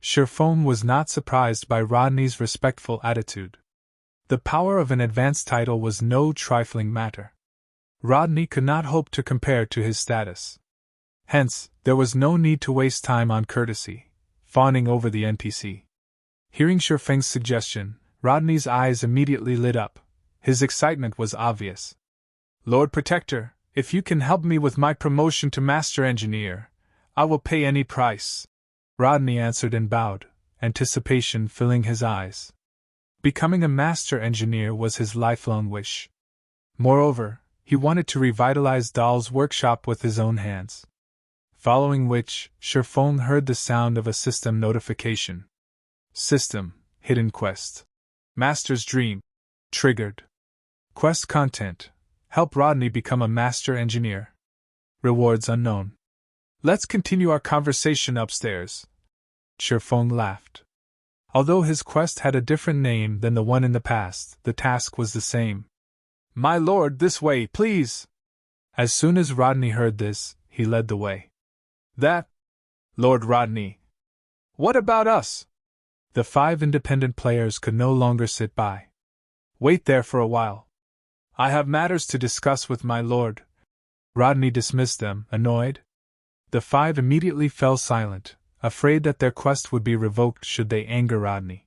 Sherfong was not surprised by Rodney's respectful attitude. The power of an advanced title was no trifling matter. Rodney could not hope to compare to his status. Hence, there was no need to waste time on courtesy, fawning over the NPC. Hearing Sherfong's suggestion, Rodney's eyes immediately lit up. His excitement was obvious. "Lord Protector, if you can help me with my promotion to Master Engineer, I will pay any price." Rodney answered and bowed, anticipation filling his eyes. Becoming a Master Engineer was his lifelong wish. Moreover, he wanted to revitalize Dahl's workshop with his own hands. Following which, Sherfong heard the sound of a system notification. System, hidden quest. Master's Dream. Triggered. Quest content. Help Rodney become a master engineer. Rewards unknown. Let's continue our conversation upstairs. Shifeng laughed. Although his quest had a different name than the one in the past, the task was the same. My lord, this way, please! As soon as Rodney heard this, he led the way. That? Lord Rodney. What about us? The 5 independent players could no longer sit by. Wait there for a while. I have matters to discuss with my lord. Rodney dismissed them, annoyed. The 5 immediately fell silent, afraid that their quest would be revoked should they anger Rodney.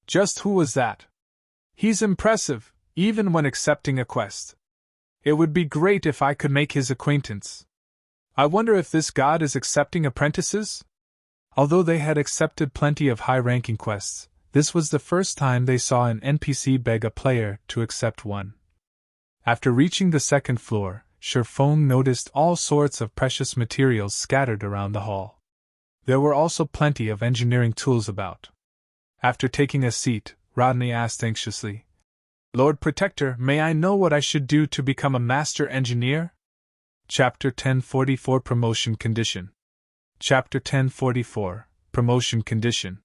Just who was that? He's impressive, even when accepting a quest. It would be great if I could make his acquaintance. I wonder if this god is accepting apprentices? Although they had accepted plenty of high-ranking quests, this was the first time they saw an NPC beg a player to accept one. After reaching the 2nd floor, Shifeng noticed all sorts of precious materials scattered around the hall. There were also plenty of engineering tools about. After taking a seat, Rodney asked anxiously, Lord Protector, may I know what I should do to become a master engineer? Chapter 1044 Promotion Condition. Chapter 1044 Promotion Condition.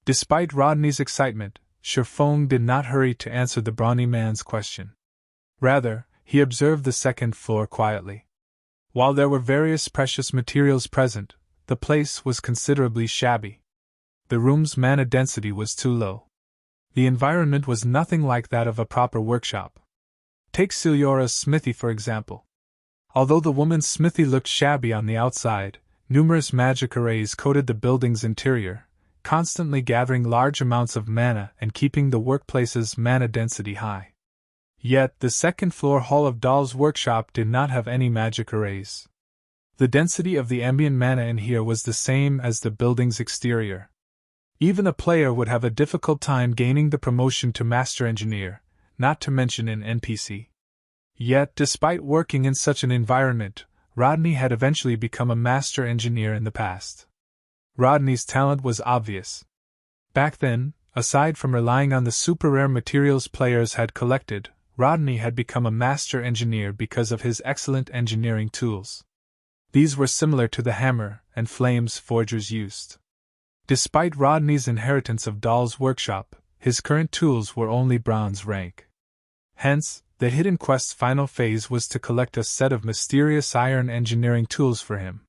Despite Rodney's excitement, Shifeng did not hurry to answer the brawny man's question. Rather, he observed the 2nd floor quietly. While there were various precious materials present, the place was considerably shabby. The room's mana density was too low. The environment was nothing like that of a proper workshop. Take Siliora's smithy for example. Although the woman's smithy looked shabby on the outside, numerous magic arrays coated the building's interior, constantly gathering large amounts of mana and keeping the workplace's mana density high. Yet, the 2nd floor hall of Dahl's workshop did not have any magic arrays. The density of the ambient mana in here was the same as the building's exterior. Even a player would have a difficult time gaining the promotion to Master Engineer, not to mention an NPC. Yet, despite working in such an environment, Rodney had eventually become a Master Engineer in the past. Rodney's talent was obvious. Back then, aside from relying on the super rare materials players had collected, Rodney had become a Master Engineer because of his excellent engineering tools. These were similar to the hammer and flames forgers used. Despite Rodney's inheritance of Dahl's workshop, his current tools were only bronze rank. Hence, the hidden quest's final phase was to collect a set of mysterious iron engineering tools for him.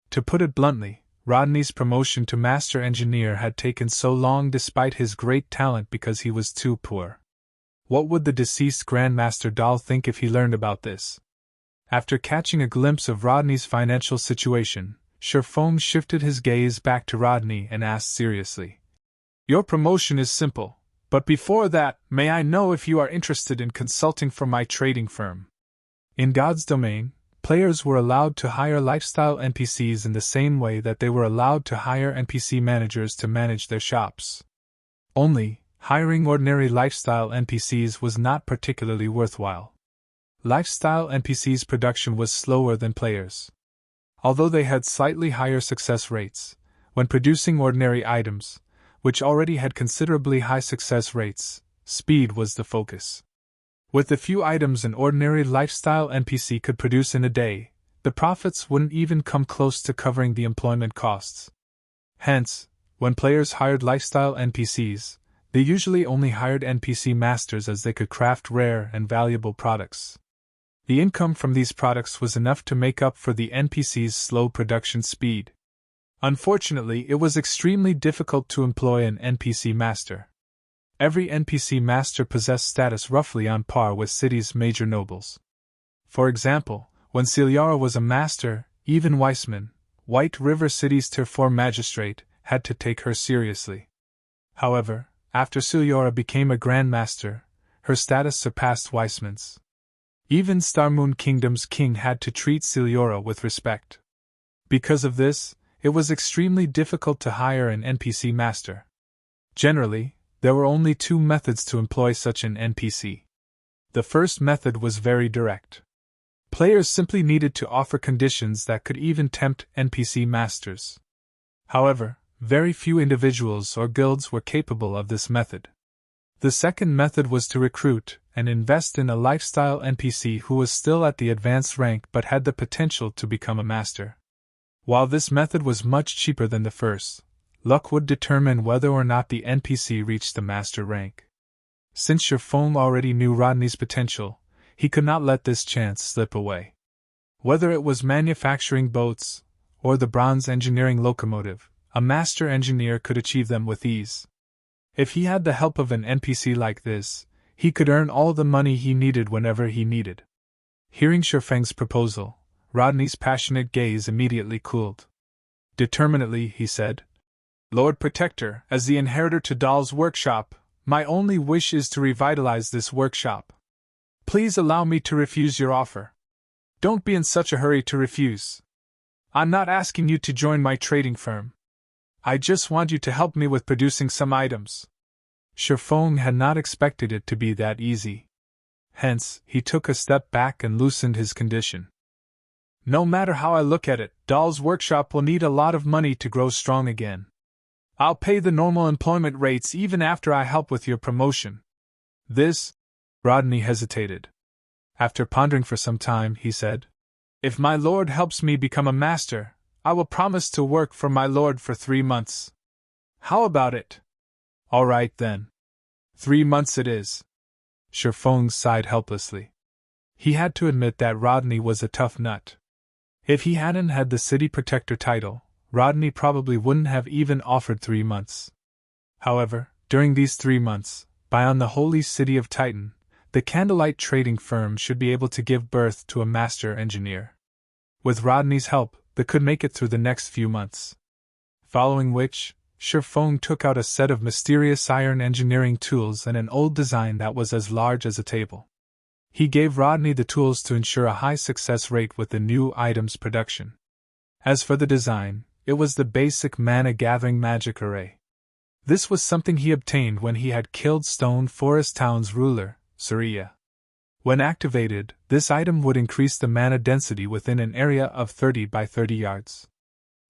To put it bluntly, Rodney's promotion to Master Engineer had taken so long despite his great talent because he was too poor. What would the deceased Grandmaster Dahl think if he learned about this? After catching a glimpse of Rodney's financial situation, Shifeng shifted his gaze back to Rodney and asked seriously, Your promotion is simple, but before that, may I know if you are interested in consulting for my trading firm? In God's domain, players were allowed to hire lifestyle NPCs in the same way that they were allowed to hire NPC managers to manage their shops. Only, hiring ordinary lifestyle NPCs was not particularly worthwhile. Lifestyle NPCs' production was slower than players. Although they had slightly higher success rates, when producing ordinary items, which already had considerably high success rates, speed was the focus. With the few items an ordinary lifestyle NPC could produce in a day, the profits wouldn't even come close to covering the employment costs. Hence, when players hired lifestyle NPCs, they usually only hired NPC masters as they could craft rare and valuable products. The income from these products was enough to make up for the NPC's slow production speed. Unfortunately, it was extremely difficult to employ an NPC master. Every NPC master possessed status roughly on par with city's major nobles. For example, when Ciliara was a master, even Weissman, White River City's Tier 4 magistrate, had to take her seriously. However, after Ciliara became a Grand Master, her status surpassed Weissman's. Even Starmoon Kingdom's king had to treat Ciliara with respect. Because of this, it was extremely difficult to hire an NPC master. Generally, there were only 2 methods to employ such an NPC. The first method was very direct. Players simply needed to offer conditions that could even tempt NPC masters. However, very few individuals or guilds were capable of this method. The second method was to recruit and invest in a lifestyle NPC who was still at the advanced rank but had the potential to become a master. While this method was much cheaper than the first, luck would determine whether or not the NPC reached the master rank. Since Shifeng already knew Rodney's potential, he could not let this chance slip away. Whether it was manufacturing boats or the bronze engineering locomotive, a master engineer could achieve them with ease. If he had the help of an NPC like this, he could earn all the money he needed whenever he needed. Hearing Shifeng's proposal, Rodney's passionate gaze immediately cooled. Determinedly, he said, "Lord Protector, as the inheritor to Dahl's workshop, my only wish is to revitalize this workshop. Please allow me to refuse your offer. Don't be in such a hurry to refuse. I'm not asking you to join my trading firm. I just want you to help me with producing some items." Shifeng had not expected it to be that easy. Hence, he took a step back and loosened his condition. "No matter how I look at it, Dahl's workshop will need a lot of money to grow strong again. I'll pay the normal employment rates even after I help with your promotion." This, Rodney hesitated. After pondering for some time, he said, "If my lord helps me become a master, I will promise to work for my lord for 3 months. How about it?" "All right then. 3 months it is." Shifeng sighed helplessly. He had to admit that Rodney was a tough nut. If he hadn't had the city protector title, Rodney probably wouldn't have even offered 3 months. However, during these 3 months, beyond the holy city of Titan, the Candlelight trading firm should be able to give birth to a master engineer. With Rodney's help, they could make it through the next few months. Following which, Shifeng took out a set of mysterious iron engineering tools and an old design that was as large as a table. He gave Rodney the tools to ensure a high success rate with the new item's production. As for the design, it was the basic mana-gathering magic array. This was something he obtained when he had killed Stone Forest Town's ruler, Surya. When activated, this item would increase the mana density within an area of 30 by 30 yards.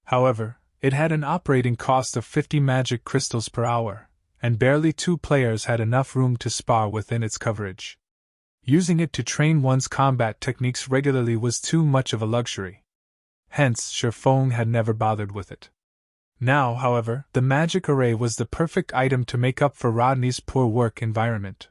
However, it had an operating cost of 50 magic crystals per hour, and barely 2 players had enough room to spar within its coverage. Using it to train one's combat techniques regularly was too much of a luxury. Hence, Shifeng had never bothered with it. Now, however, the magic array was the perfect item to make up for Rodney's poor work environment.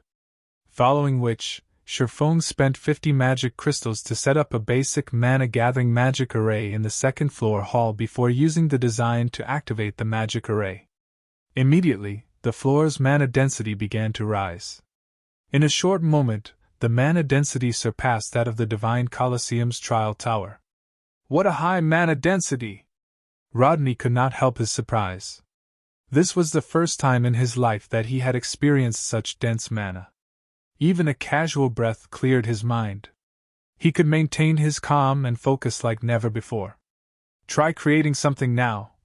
Following which, Shifeng spent 50 magic crystals to set up a basic mana-gathering magic array in the second-floor hall before using the design to activate the magic array. Immediately, the floor's mana density began to rise. In a short moment, the mana density surpassed that of the Divine Colosseum's Trial Tower. What a high mana density! Rodney could not help his surprise. This was the first time in his life that he had experienced such dense mana. Even a casual breath cleared his mind. He could maintain his calm and focus like never before. "Try creating something now,"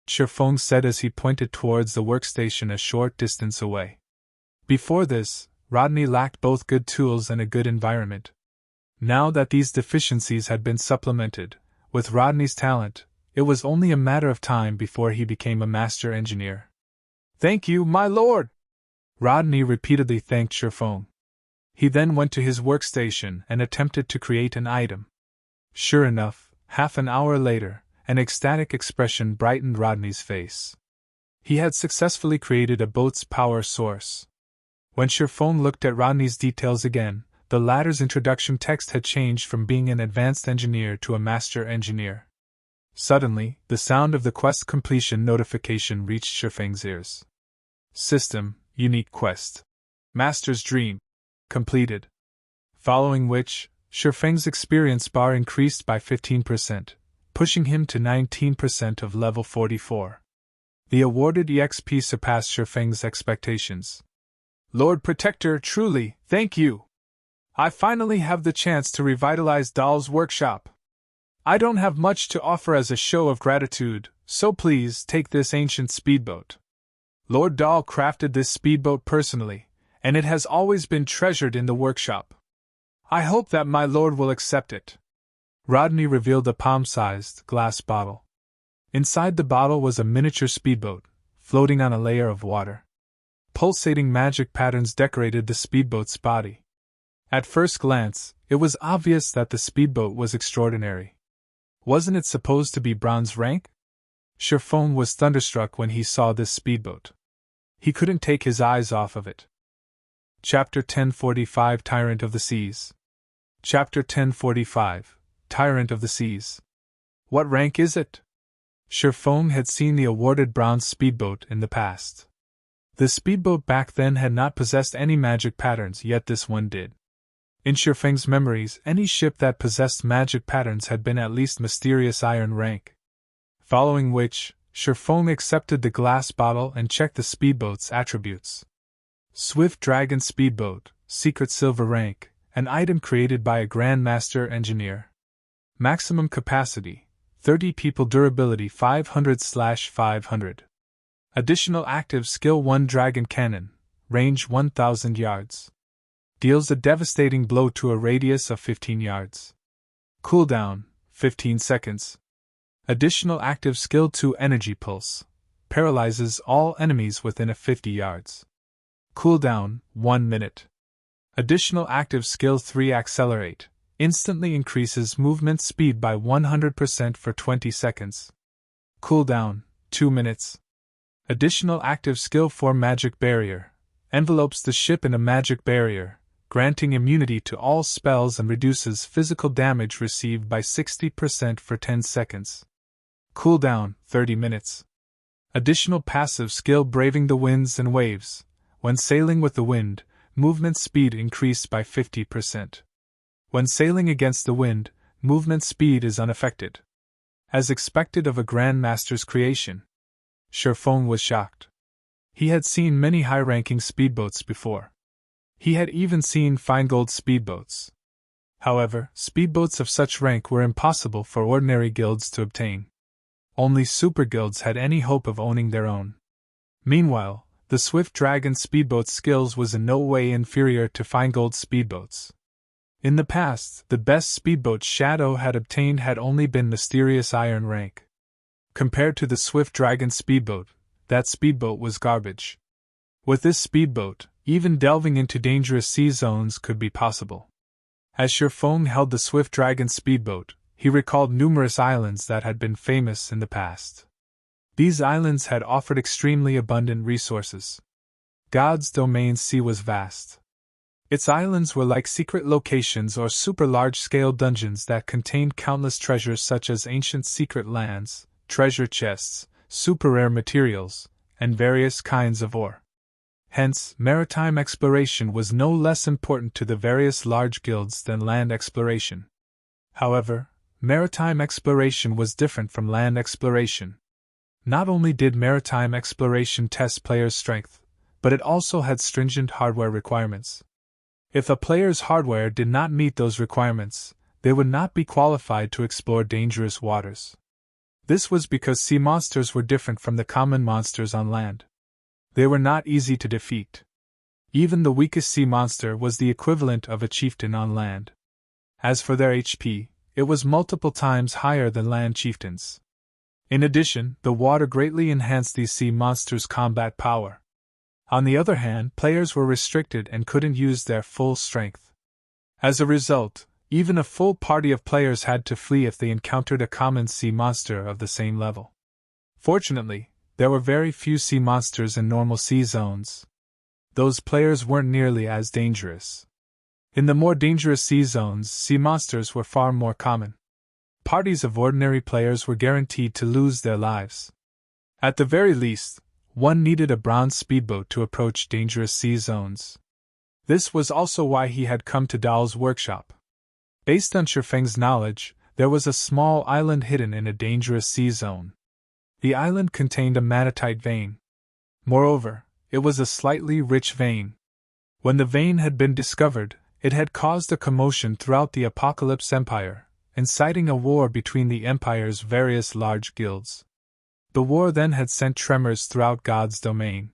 Shifeng said as he pointed towards the workstation a short distance away. Before this, Rodney lacked both good tools and a good environment. Now that these deficiencies had been supplemented, with Rodney's talent, it was only a matter of time before he became a master engineer. "Thank you, my lord!" Rodney repeatedly thanked Shifeng. He then went to his workstation and attempted to create an item. Sure enough, half an hour later, an ecstatic expression brightened Rodney's face. He had successfully created a boat's power source. When Shifeng looked at Rodney's details again, the latter's introduction text had changed from being an advanced engineer to a master engineer. Suddenly, the sound of the quest completion notification reached Shifeng's ears. System, unique quest. Master's Dream. Completed. Following which, Shifeng's experience bar increased by 15%, pushing him to 19% of level 44. The awarded EXP surpassed Shifeng's expectations. "Lord Protector, truly, thank you! I finally have the chance to revitalize Dahl's workshop. I don't have much to offer as a show of gratitude, so please take this ancient speedboat. Lord Dahl crafted this speedboat personally, and it has always been treasured in the workshop. I hope that my lord will accept it." Rodney revealed a palm-sized glass bottle. Inside the bottle was a miniature speedboat, floating on a layer of water. Pulsating magic patterns decorated the speedboat's body. At first glance, it was obvious that the speedboat was extraordinary. Wasn't it supposed to be bronze rank? Shifeng was thunderstruck when he saw this speedboat. He couldn't take his eyes off of it. Chapter 1045 Tyrant of the Seas. Chapter 1045 Tyrant of the Seas. What rank is it? Shifeng had seen the awarded bronze speedboat in the past. The speedboat back then had not possessed any magic patterns, yet this one did. In Shifeng's memories, any ship that possessed magic patterns had been at least mysterious iron rank. Following which, Shifeng accepted the glass bottle and checked the speedboat's attributes. Swift Dragon Speedboat, Secret Silver rank, an item created by a Grandmaster Engineer. Maximum capacity, 30 people. Durability 500/500. Additional active skill 1 Dragon Cannon, range 1000 yards. Deals a devastating blow to a radius of 15 yards. Cooldown, 15 seconds. Additional active skill 2 Energy Pulse, paralyzes all enemies within a 50 yards. Cooldown, 1 minute. Additional active skill 3 Accelerate, instantly increases movement speed by 100% for 20 seconds. Cooldown, 2 minutes. Additional active skill 4 Magic Barrier, envelopes the ship in a magic barrier, granting immunity to all spells and reduces physical damage received by 60% for 10 seconds. Cooldown, 30 minutes. Additional passive skill Braving the Winds and Waves, when sailing with the wind, movement speed increased by 50%. When sailing against the wind, movement speed is unaffected. As expected of a Grandmaster's creation. Shifeng was shocked. He had seen many high-ranking speedboats before. He had even seen fine-gold speedboats. However, speedboats of such rank were impossible for ordinary guilds to obtain. Only super guilds had any hope of owning their own. Meanwhile, the Swift Dragon speedboat's skills was in no way inferior to fine-gold speedboats. In the past, the best speedboat Shadow had obtained had only been mysterious iron rank. Compared to the Swift Dragon speedboat, that speedboat was garbage. With this speedboat, even delving into dangerous sea zones could be possible. As Shifeng held the Swift Dragon speedboat, he recalled numerous islands that had been famous in the past. These islands had offered extremely abundant resources. God's Domain's sea was vast. Its islands were like secret locations or super large-scale dungeons that contained countless treasures such as ancient secret lands, treasure chests, super rare materials, and various kinds of ore. Hence, maritime exploration was no less important to the various large guilds than land exploration. However, maritime exploration was different from land exploration. Not only did maritime exploration test players' strength, but it also had stringent hardware requirements. If a player's hardware did not meet those requirements, they would not be qualified to explore dangerous waters. This was because sea monsters were different from the common monsters on land. They were not easy to defeat. Even the weakest sea monster was the equivalent of a chieftain on land. As for their HP, it was multiple times higher than land chieftains. In addition, the water greatly enhanced these sea monsters' combat power. On the other hand, players were restricted and couldn't use their full strength. As a result, even a full party of players had to flee if they encountered a common sea monster of the same level. Fortunately, there were very few sea monsters in normal sea zones. Those players weren't nearly as dangerous. In the more dangerous sea zones, sea monsters were far more common. Parties of ordinary players were guaranteed to lose their lives. At the very least, one needed a bronze speedboat to approach dangerous sea zones. This was also why he had come to Dahl's workshop. Based on Shifeng's knowledge, there was a small island hidden in a dangerous sea zone. The island contained a manatite vein. Moreover, it was a slightly rich vein. When the vein had been discovered, it had caused a commotion throughout the Apocalypse Empire, inciting a war between the Empire's various large guilds. The war then had sent tremors throughout God's domain.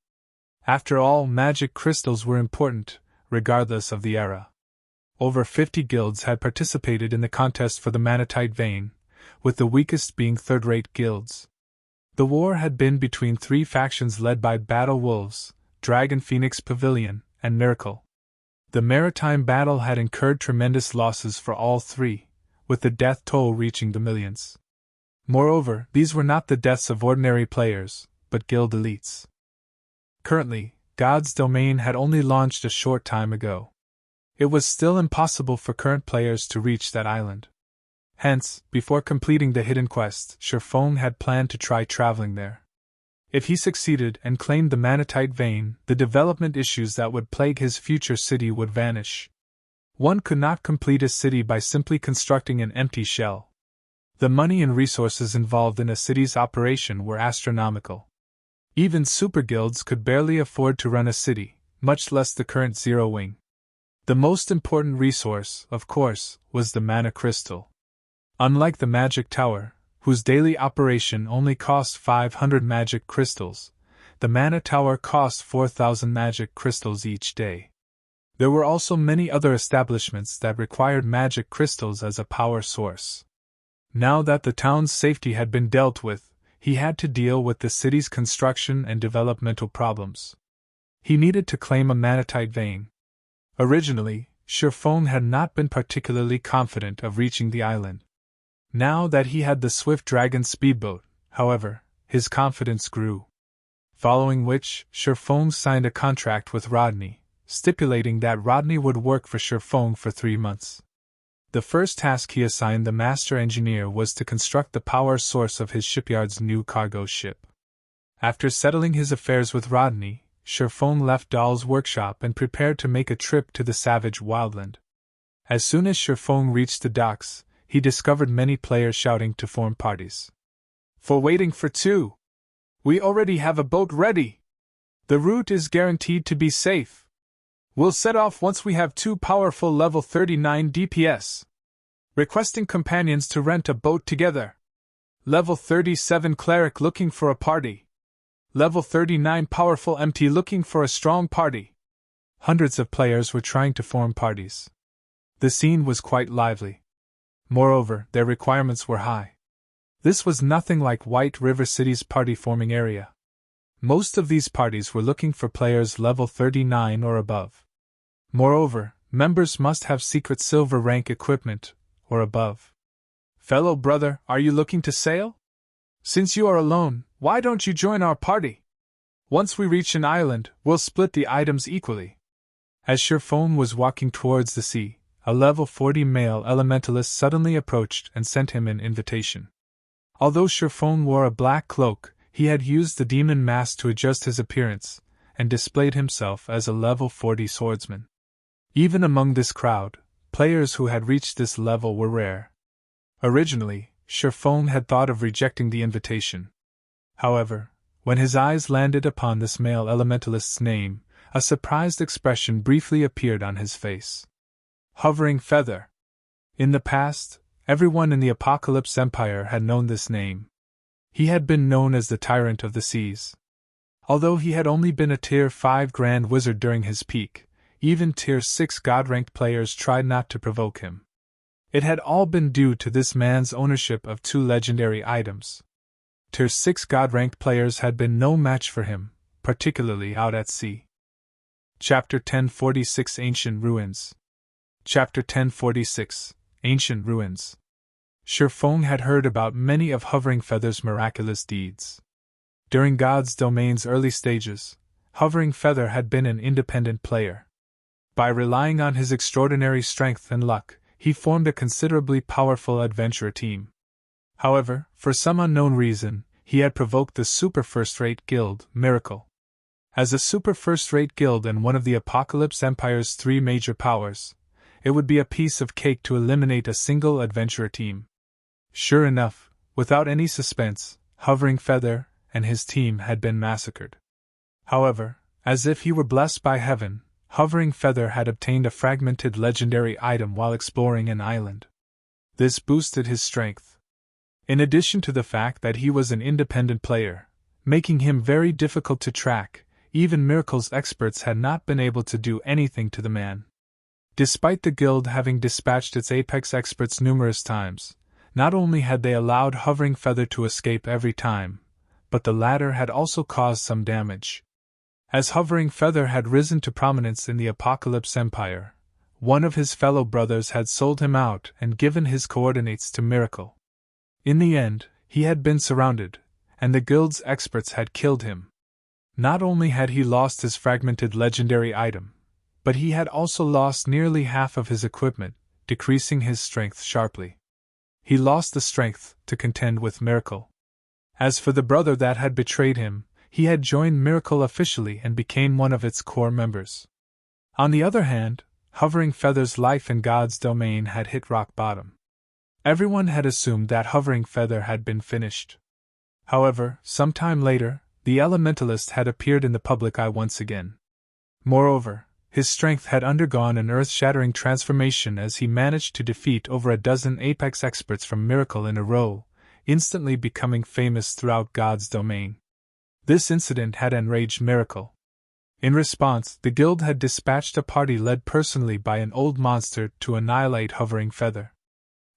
After all, magic crystals were important, regardless of the era. Over 50 guilds had participated in the contest for the manatite vein, with the weakest being third-rate guilds. The war had been between three factions led by battle wolves, Dragon Phoenix Pavilion, and Miracle. The Maritime battle had incurred tremendous losses for all three, with the death toll reaching the millions. Moreover, these were not the deaths of ordinary players, but guild elites. Currently, God's Domain had only launched a short time ago. It was still impossible for current players to reach that island. Hence, before completing the hidden quest, Shifeng had planned to try traveling there. If he succeeded and claimed the Manatite vein, the development issues that would plague his future city would vanish. One could not complete a city by simply constructing an empty shell. The money and resources involved in a city's operation were astronomical. Even super guilds could barely afford to run a city, much less the current Zero Wing. The most important resource, of course, was the mana crystal. Unlike the magic tower, whose daily operation only cost 500 magic crystals, the mana tower cost 4,000 magic crystals each day. There were also many other establishments that required magic crystals as a power source. Now that the town's safety had been dealt with, he had to deal with the city's construction and developmental problems. He needed to claim a manatite vein. Originally, Shifeng had not been particularly confident of reaching the island. Now that he had the Swift Dragon Speedboat, however, his confidence grew. Following which, Shifeng signed a contract with Rodney, stipulating that Rodney would work for Shifeng for 3 months. The first task he assigned the master engineer was to construct the power source of his shipyard's new cargo ship. After settling his affairs with Rodney, Shifeng left Dahl's workshop and prepared to make a trip to the savage wildland. As soon as Shifeng reached the docks, he discovered many players shouting to form parties. "For waiting for 2. We already have a boat ready. The route is guaranteed to be safe. We'll set off once we have 2 powerful level 39 DPS. Requesting companions to rent a boat together. Level 37 cleric looking for a party. Level 39 powerful MT looking for a strong party." Hundreds of players were trying to form parties. The scene was quite lively. Moreover, their requirements were high. This was nothing like White River City's party-forming area. Most of these parties were looking for players level 39 or above. Moreover, members must have secret silver rank equipment, or above. "Fellow brother, are you looking to sail? Since you are alone, why don't you join our party? Once we reach an island, we'll split the items equally." As Shifeng was walking towards the sea, a level 40 male elementalist suddenly approached and sent him an invitation. Although Shifeng wore a black cloak, he had used the demon mask to adjust his appearance, and displayed himself as a level 40 swordsman. Even among this crowd, players who had reached this level were rare. Originally, Shifeng had thought of rejecting the invitation. However, when his eyes landed upon this male elementalist's name, a surprised expression briefly appeared on his face. Hovering Feather. In the past, everyone in the Apocalypse Empire had known this name. He had been known as the Tyrant of the Seas. Although he had only been a Tier 5 Grand Wizard during his peak, even Tier 6 God-ranked players tried not to provoke him. It had all been due to this man's ownership of 2 legendary items. Tier 6 God-ranked players had been no match for him, particularly out at sea. Chapter 1046 Ancient Ruins. Chapter 1046 Ancient Ruins. Shifeng had heard about many of Hovering Feather's miraculous deeds. During God's Domain's early stages, Hovering Feather had been an independent player. By relying on his extraordinary strength and luck, he formed a considerably powerful adventurer team. However, for some unknown reason, he had provoked the super first-rate guild, Miracle. As a super first-rate guild and one of the Apocalypse Empire's 3 major powers, it would be a piece of cake to eliminate a single adventurer team. Sure enough, without any suspense, Hovering Feather and his team had been massacred. However, as if he were blessed by heaven, Hovering Feather had obtained a fragmented legendary item while exploring an island. This boosted his strength. In addition to the fact that he was an independent player, making him very difficult to track, even Miracle's experts had not been able to do anything to the man. Despite the guild having dispatched its apex experts numerous times, not only had they allowed Hovering Feather to escape every time, but the latter had also caused some damage. As Hovering Feather had risen to prominence in the Apocalypse Empire, one of his fellow brothers had sold him out and given his coordinates to Miracle. In the end, he had been surrounded, and the guild's experts had killed him. Not only had he lost his fragmented legendary item, but he had also lost nearly half of his equipment, decreasing his strength sharply. He lost the strength to contend with Miracle. As for the brother that had betrayed him, he had joined Miracle officially and became one of its core members. On the other hand, Hovering Feather's life in God's domain had hit rock bottom. Everyone had assumed that Hovering Feather had been finished. However, some time later, the Elementalist had appeared in the public eye once again. Moreover, his strength had undergone an earth-shattering transformation as he managed to defeat over a dozen Apex experts from Miracle in a row, instantly becoming famous throughout God's domain. This incident had enraged Miracle. In response, the guild had dispatched a party led personally by an old monster to annihilate Hovering Feather.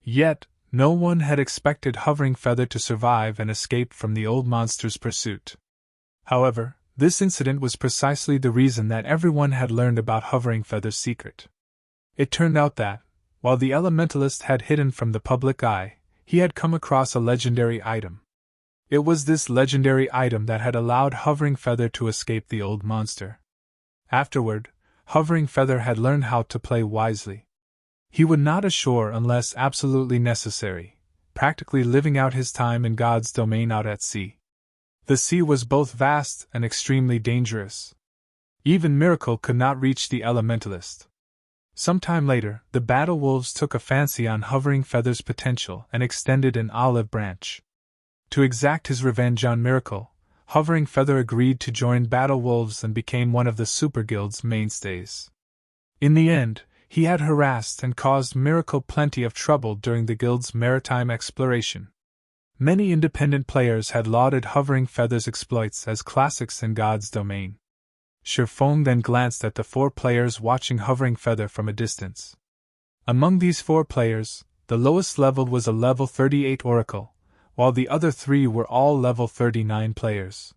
Yet, no one had expected Hovering Feather to survive and escape from the old monster's pursuit. However, this incident was precisely the reason that everyone had learned about Hovering Feather's secret. It turned out that, while the Elementalist had hidden from the public eye, he had come across a legendary item. It was this legendary item that had allowed Hovering Feather to escape the old monster. Afterward, Hovering Feather had learned how to play wisely. He would not ashore unless absolutely necessary, practically living out his time in God's domain out at sea. The sea was both vast and extremely dangerous. Even Miracle could not reach the Elementalist. Some time later, the Battle Wolves took a fancy on Hovering Feather's potential and extended an olive branch. To exact his revenge on Miracle, Hovering Feather agreed to join Battle Wolves and became one of the Super Guild's mainstays. In the end, he had harassed and caused Miracle plenty of trouble during the guild's maritime exploration. Many independent players had lauded Hovering Feather's exploits as classics in God's domain. Shifeng then glanced at the 4 players watching Hovering Feather from a distance. Among these 4 players, the lowest leveled was a level 38 Oracle, while the other 3 were all level 39 players.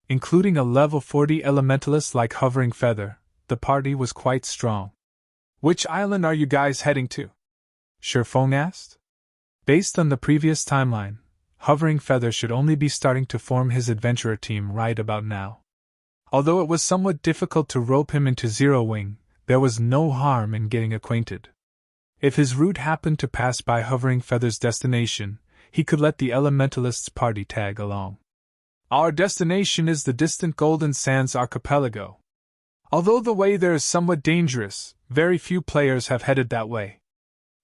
Including a level 40 Elementalist like Hovering Feather, the party was quite strong. "Which island are you guys heading to?" Shifeng asked. Based on the previous timeline, Hovering Feather should only be starting to form his adventurer team right about now. Although it was somewhat difficult to rope him into Zero Wing, there was no harm in getting acquainted. If his route happened to pass by Hovering Feather's destination, he could let the Elementalist's party tag along. "Our destination is the distant Golden Sands Archipelago. Although the way there is somewhat dangerous, very few players have headed that way.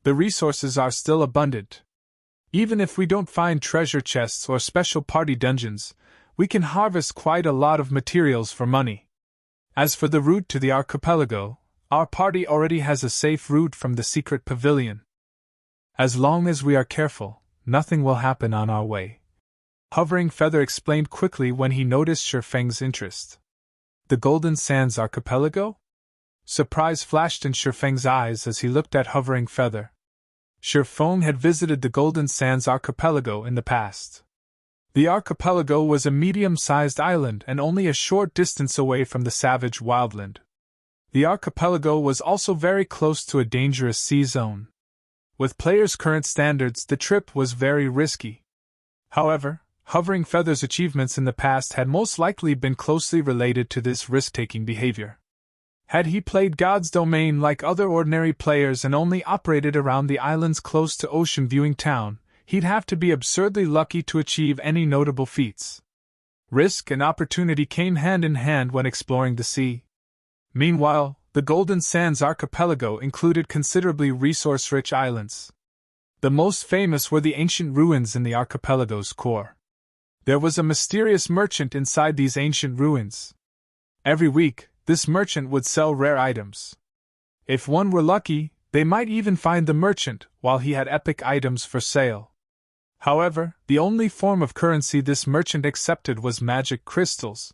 The resources are still abundant. Even if we don't find treasure chests or special party dungeons, we can harvest quite a lot of materials for money. As for the route to the archipelago, our party already has a safe route from the secret pavilion. As long as we are careful, nothing will happen on our way," Hovering Feather explained quickly when he noticed Shifeng's interest. "The Golden Sands Archipelago?" Surprise flashed in Shifeng's eyes as he looked at Hovering Feather. Shifeng had visited the Golden Sands Archipelago in the past. The archipelago was a medium-sized island and only a short distance away from the savage wildland. The archipelago was also very close to a dangerous sea zone. With players' current standards, the trip was very risky. However, Hovering Feather's achievements in the past had most likely been closely related to this risk-taking behavior. Had he played God's domain like other ordinary players and only operated around the islands close to Ocean Viewing Town, he'd have to be absurdly lucky to achieve any notable feats. Risk and opportunity came hand in hand when exploring the sea. Meanwhile, the Golden Sands Archipelago included considerably resource-rich islands. The most famous were the ancient ruins in the archipelago's core. There was a mysterious merchant inside these ancient ruins. Every week, this merchant would sell rare items. If one were lucky, they might even find the merchant while he had epic items for sale. However, the only form of currency this merchant accepted was magic crystals.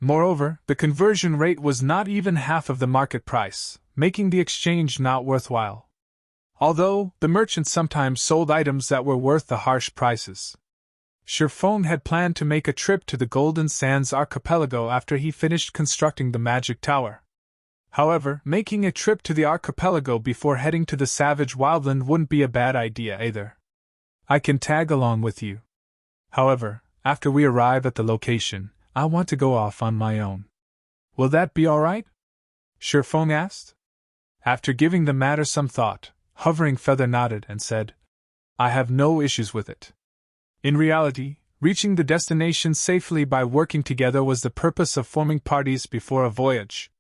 Moreover, the conversion rate was not even half of the market price, making the exchange not worthwhile. Although, the merchant sometimes sold items that were worth the harsh prices. Shifeng had planned to make a trip to the Golden Sands archipelago after he finished constructing the magic tower. However, making a trip to the archipelago before heading to the savage wildland wouldn't be a bad idea either. I can tag along with you. However, after we arrive at the location, I want to go off on my own. Will that be alright? Shifeng asked. After giving the matter some thought, Hovering Feather nodded and said, I have no issues with it. In reality, reaching the destination safely by working together was the purpose of forming parties before a voyage.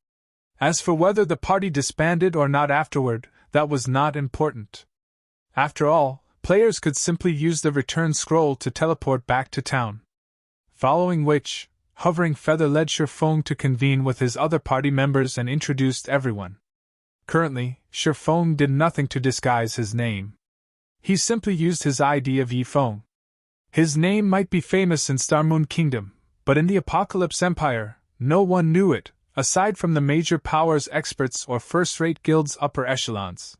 As for whether the party disbanded or not afterward, that was not important. After all, players could simply use the return scroll to teleport back to town. Following which, Hovering Feather led Shifeng to convene with his other party members and introduced everyone. Currently, Shifeng did nothing to disguise his name. He simply used his ID of Yifeng. His name might be famous in Starmoon Kingdom, but in the Apocalypse Empire, no one knew it, aside from the major powers experts or first-rate guilds' upper echelons.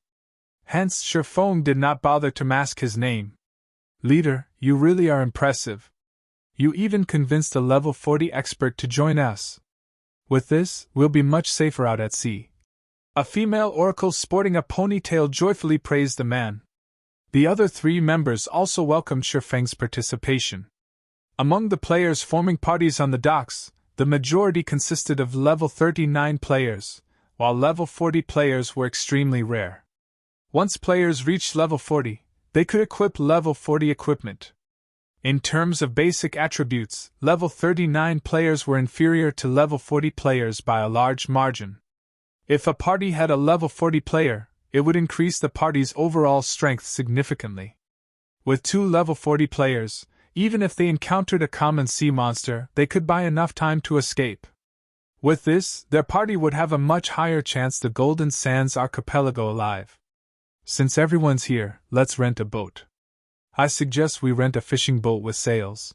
Hence, Shifeng did not bother to mask his name. Leader, you really are impressive. You even convinced a level 40 expert to join us. With this, we'll be much safer out at sea. A female oracle sporting a ponytail joyfully praised the man. The other three members also welcomed Shifeng's participation. Among the players forming parties on the docks, the majority consisted of level 39 players, while level 40 players were extremely rare. Once players reached level 40, they could equip level 40 equipment. In terms of basic attributes, level 39 players were inferior to level 40 players by a large margin. If a party had a level 40 player, it would increase the party's overall strength significantly. With two level 40 players, even if they encountered a common sea monster, they could buy enough time to escape. With this, their party would have a much higher chance the Golden Sands archipelago alive. Since everyone's here, let's rent a boat. I suggest we rent a fishing boat with sails.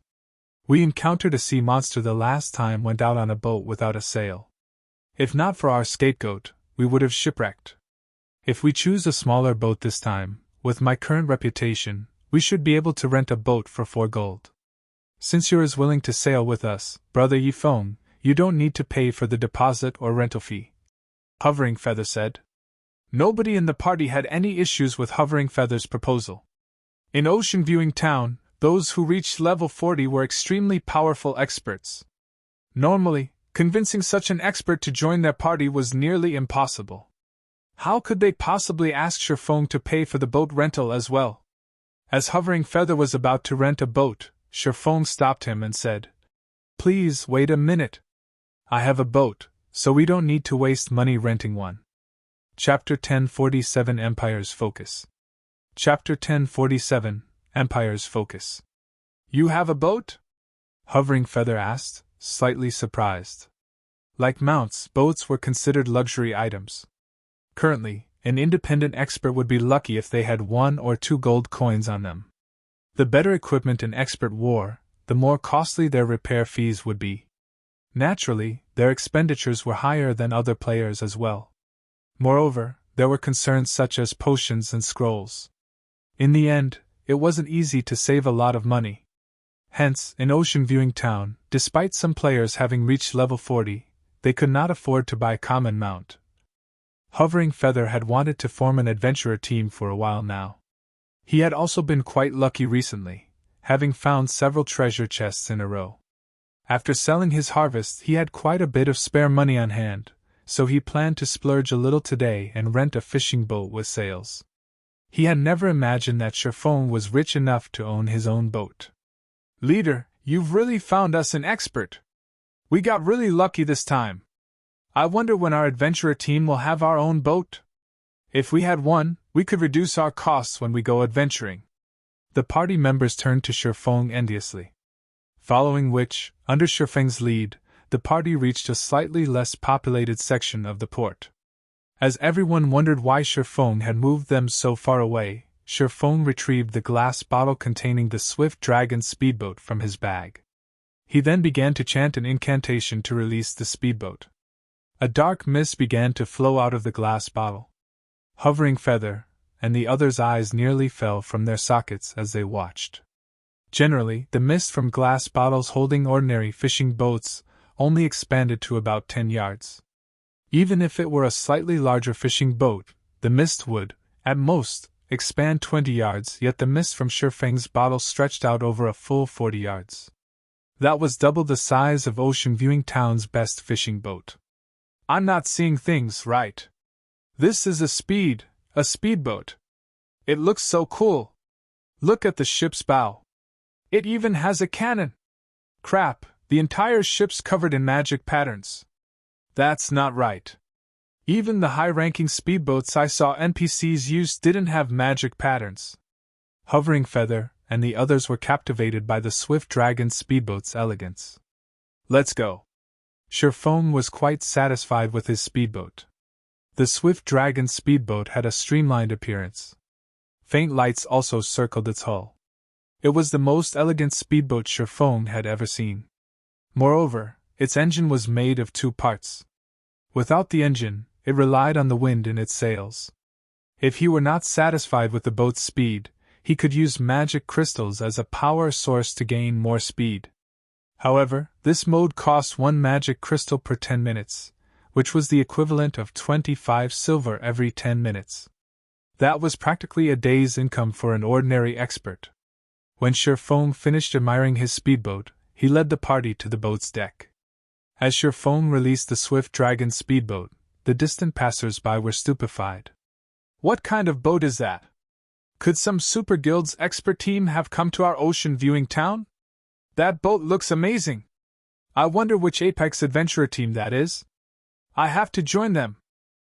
We encountered a sea monster the last time went out on a boat without a sail. If not for our scapegoat, we would have shipwrecked. If we choose a smaller boat this time, with my current reputation, we should be able to rent a boat for 4 gold. Since you're as willing to sail with us, Brother Yifeng, you don't need to pay for the deposit or rental fee. Hovering Feather said. Nobody in the party had any issues with Hovering Feather's proposal. In Ocean Viewing Town, those who reached level 40 were extremely powerful experts. Normally, convincing such an expert to join their party was nearly impossible. How could they possibly ask Shifeng to pay for the boat rental as well? As Hovering Feather was about to rent a boat, Shifeng stopped him and said, Please wait a minute. I have a boat, so we don't need to waste money renting one. Chapter 1047 Empire's Focus. Chapter 1047 Empire's Focus. You have a boat? Hovering Feather asked, slightly surprised. Like mounts, boats were considered luxury items. Currently, an independent expert would be lucky if they had 1 or 2 gold coins on them. The better equipment an expert wore, the more costly their repair fees would be. Naturally, their expenditures were higher than other players as well. Moreover, there were concerns such as potions and scrolls. In the end, it wasn't easy to save a lot of money. Hence, in Ocean Viewing Town, despite some players having reached level 40, they could not afford to buy a common mount. Hovering Feather had wanted to form an adventurer team for a while now. He had also been quite lucky recently, having found several treasure chests in a row. After selling his harvest, he had quite a bit of spare money on hand, so he planned to splurge a little today and rent a fishing boat with sails. He had never imagined that Shifeng was rich enough to own his own boat. Leader, you've really found us an expert. We got really lucky this time. I wonder when our adventurer team will have our own boat? If we had one, we could reduce our costs when we go adventuring. The party members turned to Shifeng enviously. Following which, under Shifeng's lead, the party reached a slightly less populated section of the port. As everyone wondered why Shifeng had moved them so far away, Shifeng retrieved the glass bottle containing the Swift Dragon Speedboat from his bag. He then began to chant an incantation to release the speedboat. A dark mist began to flow out of the glass bottle. Hovering Feather and the others' eyes nearly fell from their sockets as they watched. Generally, the mist from glass bottles holding ordinary fishing boats only expanded to about 10 yards. Even if it were a slightly larger fishing boat, the mist would, at most, expand 20 yards, yet the mist from Shifeng's bottle stretched out over a full 40 yards. That was double the size of Ocean Viewing Town's best fishing boat. I'm not seeing things right. This is a speedboat. It looks so cool. Look at the ship's bow. It even has a cannon. Crap, the entire ship's covered in magic patterns. That's not right. Even the high-ranking speedboats I saw NPCs use didn't have magic patterns. Hovering Feather and the others were captivated by the Swift Dragon speedboat's elegance. Let's go. Shifeng was quite satisfied with his speedboat. The Swift Dragon speedboat had a streamlined appearance. Faint lights also circled its hull. It was the most elegant speedboat Shifeng had ever seen. Moreover, its engine was made of 2 parts. Without the engine, it relied on the wind in its sails. If he were not satisfied with the boat's speed, he could use magic crystals as a power source to gain more speed. However, this mode cost 1 magic crystal per 10 minutes, which was the equivalent of 25 silver every 10 minutes. That was practically a day's income for an ordinary expert. When Shifeng finished admiring his speedboat, he led the party to the boat's deck. As Shifeng released the Swift Dragon speedboat, the distant passers-by were stupefied. What kind of boat is that? Could some Super Guild's expert team have come to our ocean viewing town? That boat looks amazing. I wonder which Apex Adventurer team that is. I have to join them.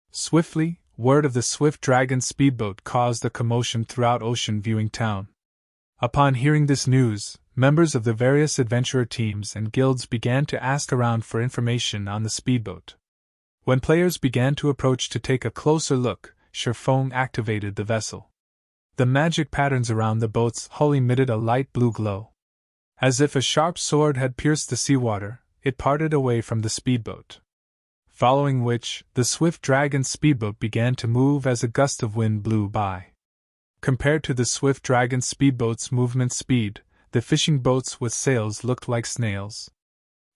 Swiftly, word of the Swift Dragon speedboat caused a commotion throughout Ocean Viewing Town. Upon hearing this news, members of the various adventurer teams and guilds began to ask around for information on the speedboat. When players began to approach to take a closer look, Shifeng activated the vessel. The magic patterns around the boat's hull emitted a light blue glow. As if a sharp sword had pierced the seawater, it parted away from the speedboat. Following which, the Swift Dragon speedboat began to move as a gust of wind blew by. Compared to the Swift Dragon speedboat's movement speed, the fishing boats with sails looked like snails.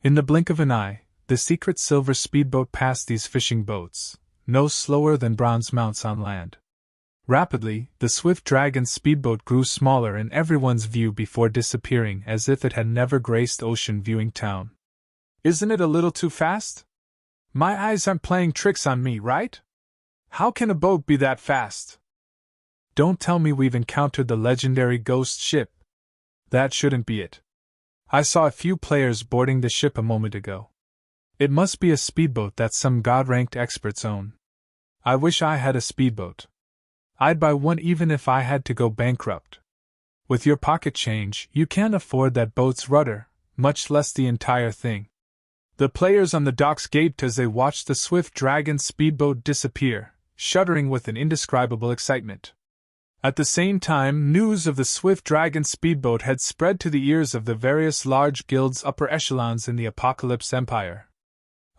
In the blink of an eye, the secret silver speedboat passed these fishing boats, no slower than bronze mounts on land. Rapidly, the Swift Dragon speedboat grew smaller in everyone's view before disappearing as if it had never graced Ocean Viewing Town. Isn't it a little too fast? My eyes aren't playing tricks on me, right? How can a boat be that fast? Don't tell me we've encountered the legendary ghost ship. That shouldn't be it. I saw a few players boarding the ship a moment ago. It must be a speedboat that some god-ranked experts own. I wish I had a speedboat. I'd buy one even if I had to go bankrupt. With your pocket change, you can't afford that boat's rudder, much less the entire thing. The players on the docks gaped as they watched the Swift Dragon speedboat disappear, shuddering with an indescribable excitement. At the same time, news of the Swift Dragon speedboat had spread to the ears of the various large guilds' upper echelons in the Apocalypse Empire.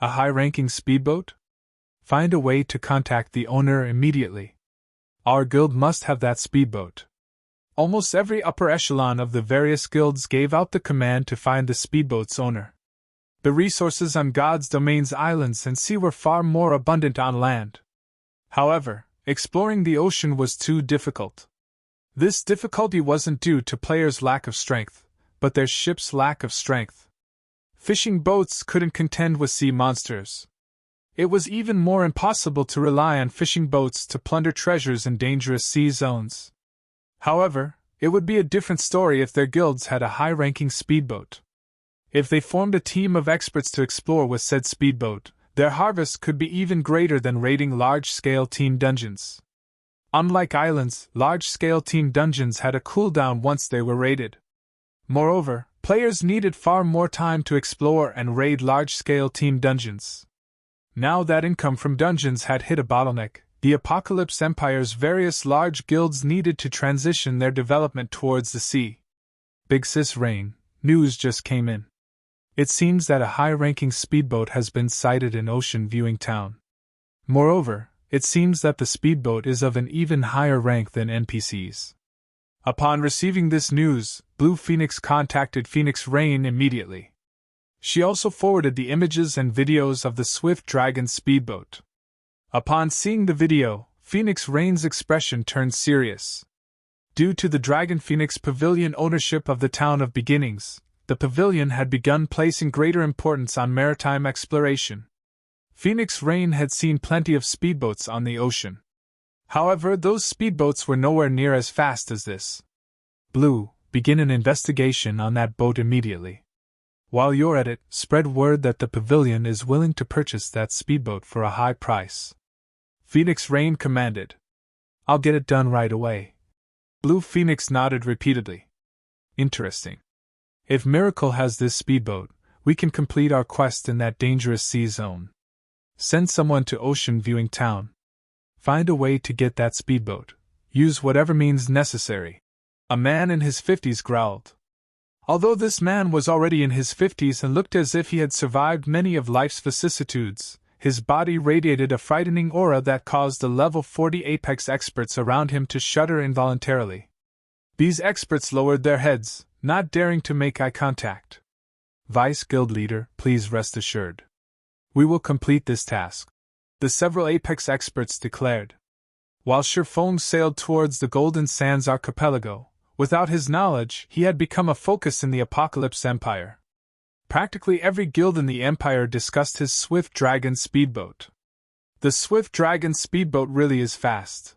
A high-ranking speedboat? Find a way to contact the owner immediately. Our guild must have that speedboat. Almost every upper echelon of the various guilds gave out the command to find the speedboat's owner. The resources on God's domain's islands and sea were far more abundant on land. However, exploring the ocean was too difficult. This difficulty wasn't due to players' lack of strength, but their ship's lack of strength. Fishing boats couldn't contend with sea monsters. It was even more impossible to rely on fishing boats to plunder treasures in dangerous sea zones. However, it would be a different story if their guilds had a high-ranking speedboat. If they formed a team of experts to explore with said speedboat, their harvest could be even greater than raiding large-scale team dungeons. Unlike islands, large-scale team dungeons had a cooldown once they were raided. Moreover, players needed far more time to explore and raid large-scale team dungeons. Now that income from dungeons had hit a bottleneck, the Apocalypse Empire's various large guilds needed to transition their development towards the sea. Big Sis Rain, news just came in. It seems that a high-ranking speedboat has been sighted in Ocean Viewing Town. Moreover, it seems that the speedboat is of an even higher rank than NPCs. Upon receiving this news, Blue Phoenix contacted Phoenix Rain immediately. She also forwarded the images and videos of the Swift Dragon speedboat. Upon seeing the video, Phoenix Rain's expression turned serious. Due to the Dragon Phoenix Pavilion ownership of the Town of Beginnings, the pavilion had begun placing greater importance on maritime exploration. Phoenix Rain had seen plenty of speedboats on the ocean. However, those speedboats were nowhere near as fast as this. Blue, begin an investigation on that boat immediately. While you're at it, spread word that the pavilion is willing to purchase that speedboat for a high price. Phoenix Rain commanded. I'll get it done right away. Blue Phoenix nodded repeatedly. Interesting. If Miracle has this speedboat, we can complete our quest in that dangerous sea zone. Send someone to Ocean Viewing Town. Find a way to get that speedboat. Use whatever means necessary. A man in his 50s growled. Although this man was already in his 50s and looked as if he had survived many of life's vicissitudes, his body radiated a frightening aura that caused the level 40 Apex experts around him to shudder involuntarily. These experts lowered their heads, not daring to make eye contact. Vice Guild Leader, please rest assured. We will complete this task, the several Apex experts declared. While Sherfong sailed towards the Golden Sands archipelago, without his knowledge, he had become a focus in the Apocalypse Empire. Practically every guild in the Empire discussed his Swift Dragon speedboat. The Swift Dragon speedboat really is fast.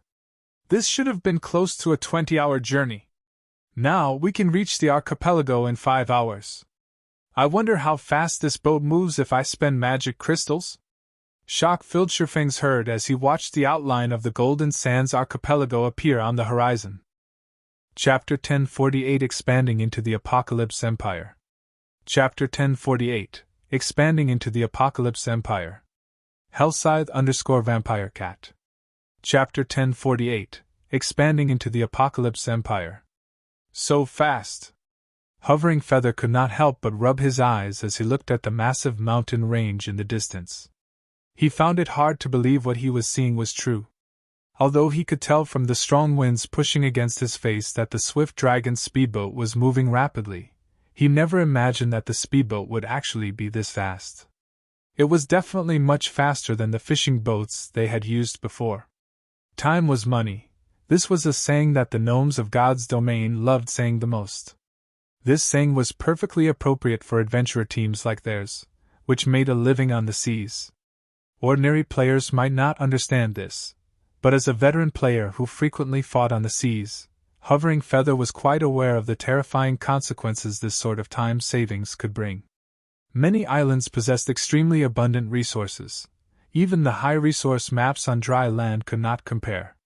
This should have been close to a 20-hour journey. Now we can reach the archipelago in 5 hours. I wonder how fast this boat moves if I spend magic crystals? Shock filled Sherfeng's herd as he watched the outline of the Golden Sands archipelago appear on the horizon. Chapter 1048 Expanding into the Apocalypse Empire. Chapter 1048 Expanding into the Apocalypse Empire. Hellscythe_Vampire Cat. Chapter 1048 Expanding into the Apocalypse Empire. So fast! Hovering Feather could not help but rub his eyes as he looked at the massive mountain range in the distance. He found it hard to believe what he was seeing was true. Although he could tell from the strong winds pushing against his face that the Swift Dragon speedboat was moving rapidly, he never imagined that the speedboat would actually be this fast. It was definitely much faster than the fishing boats they had used before. Time was money. This was a saying that the gnomes of God's domain loved saying the most. This saying was perfectly appropriate for adventurer teams like theirs, which made a living on the seas. Ordinary players might not understand this, but as a veteran player who frequently fought on the seas, Hovering Feather was quite aware of the terrifying consequences this sort of time savings could bring. Many islands possessed extremely abundant resources. Even the high-resource maps on dry land could not compare.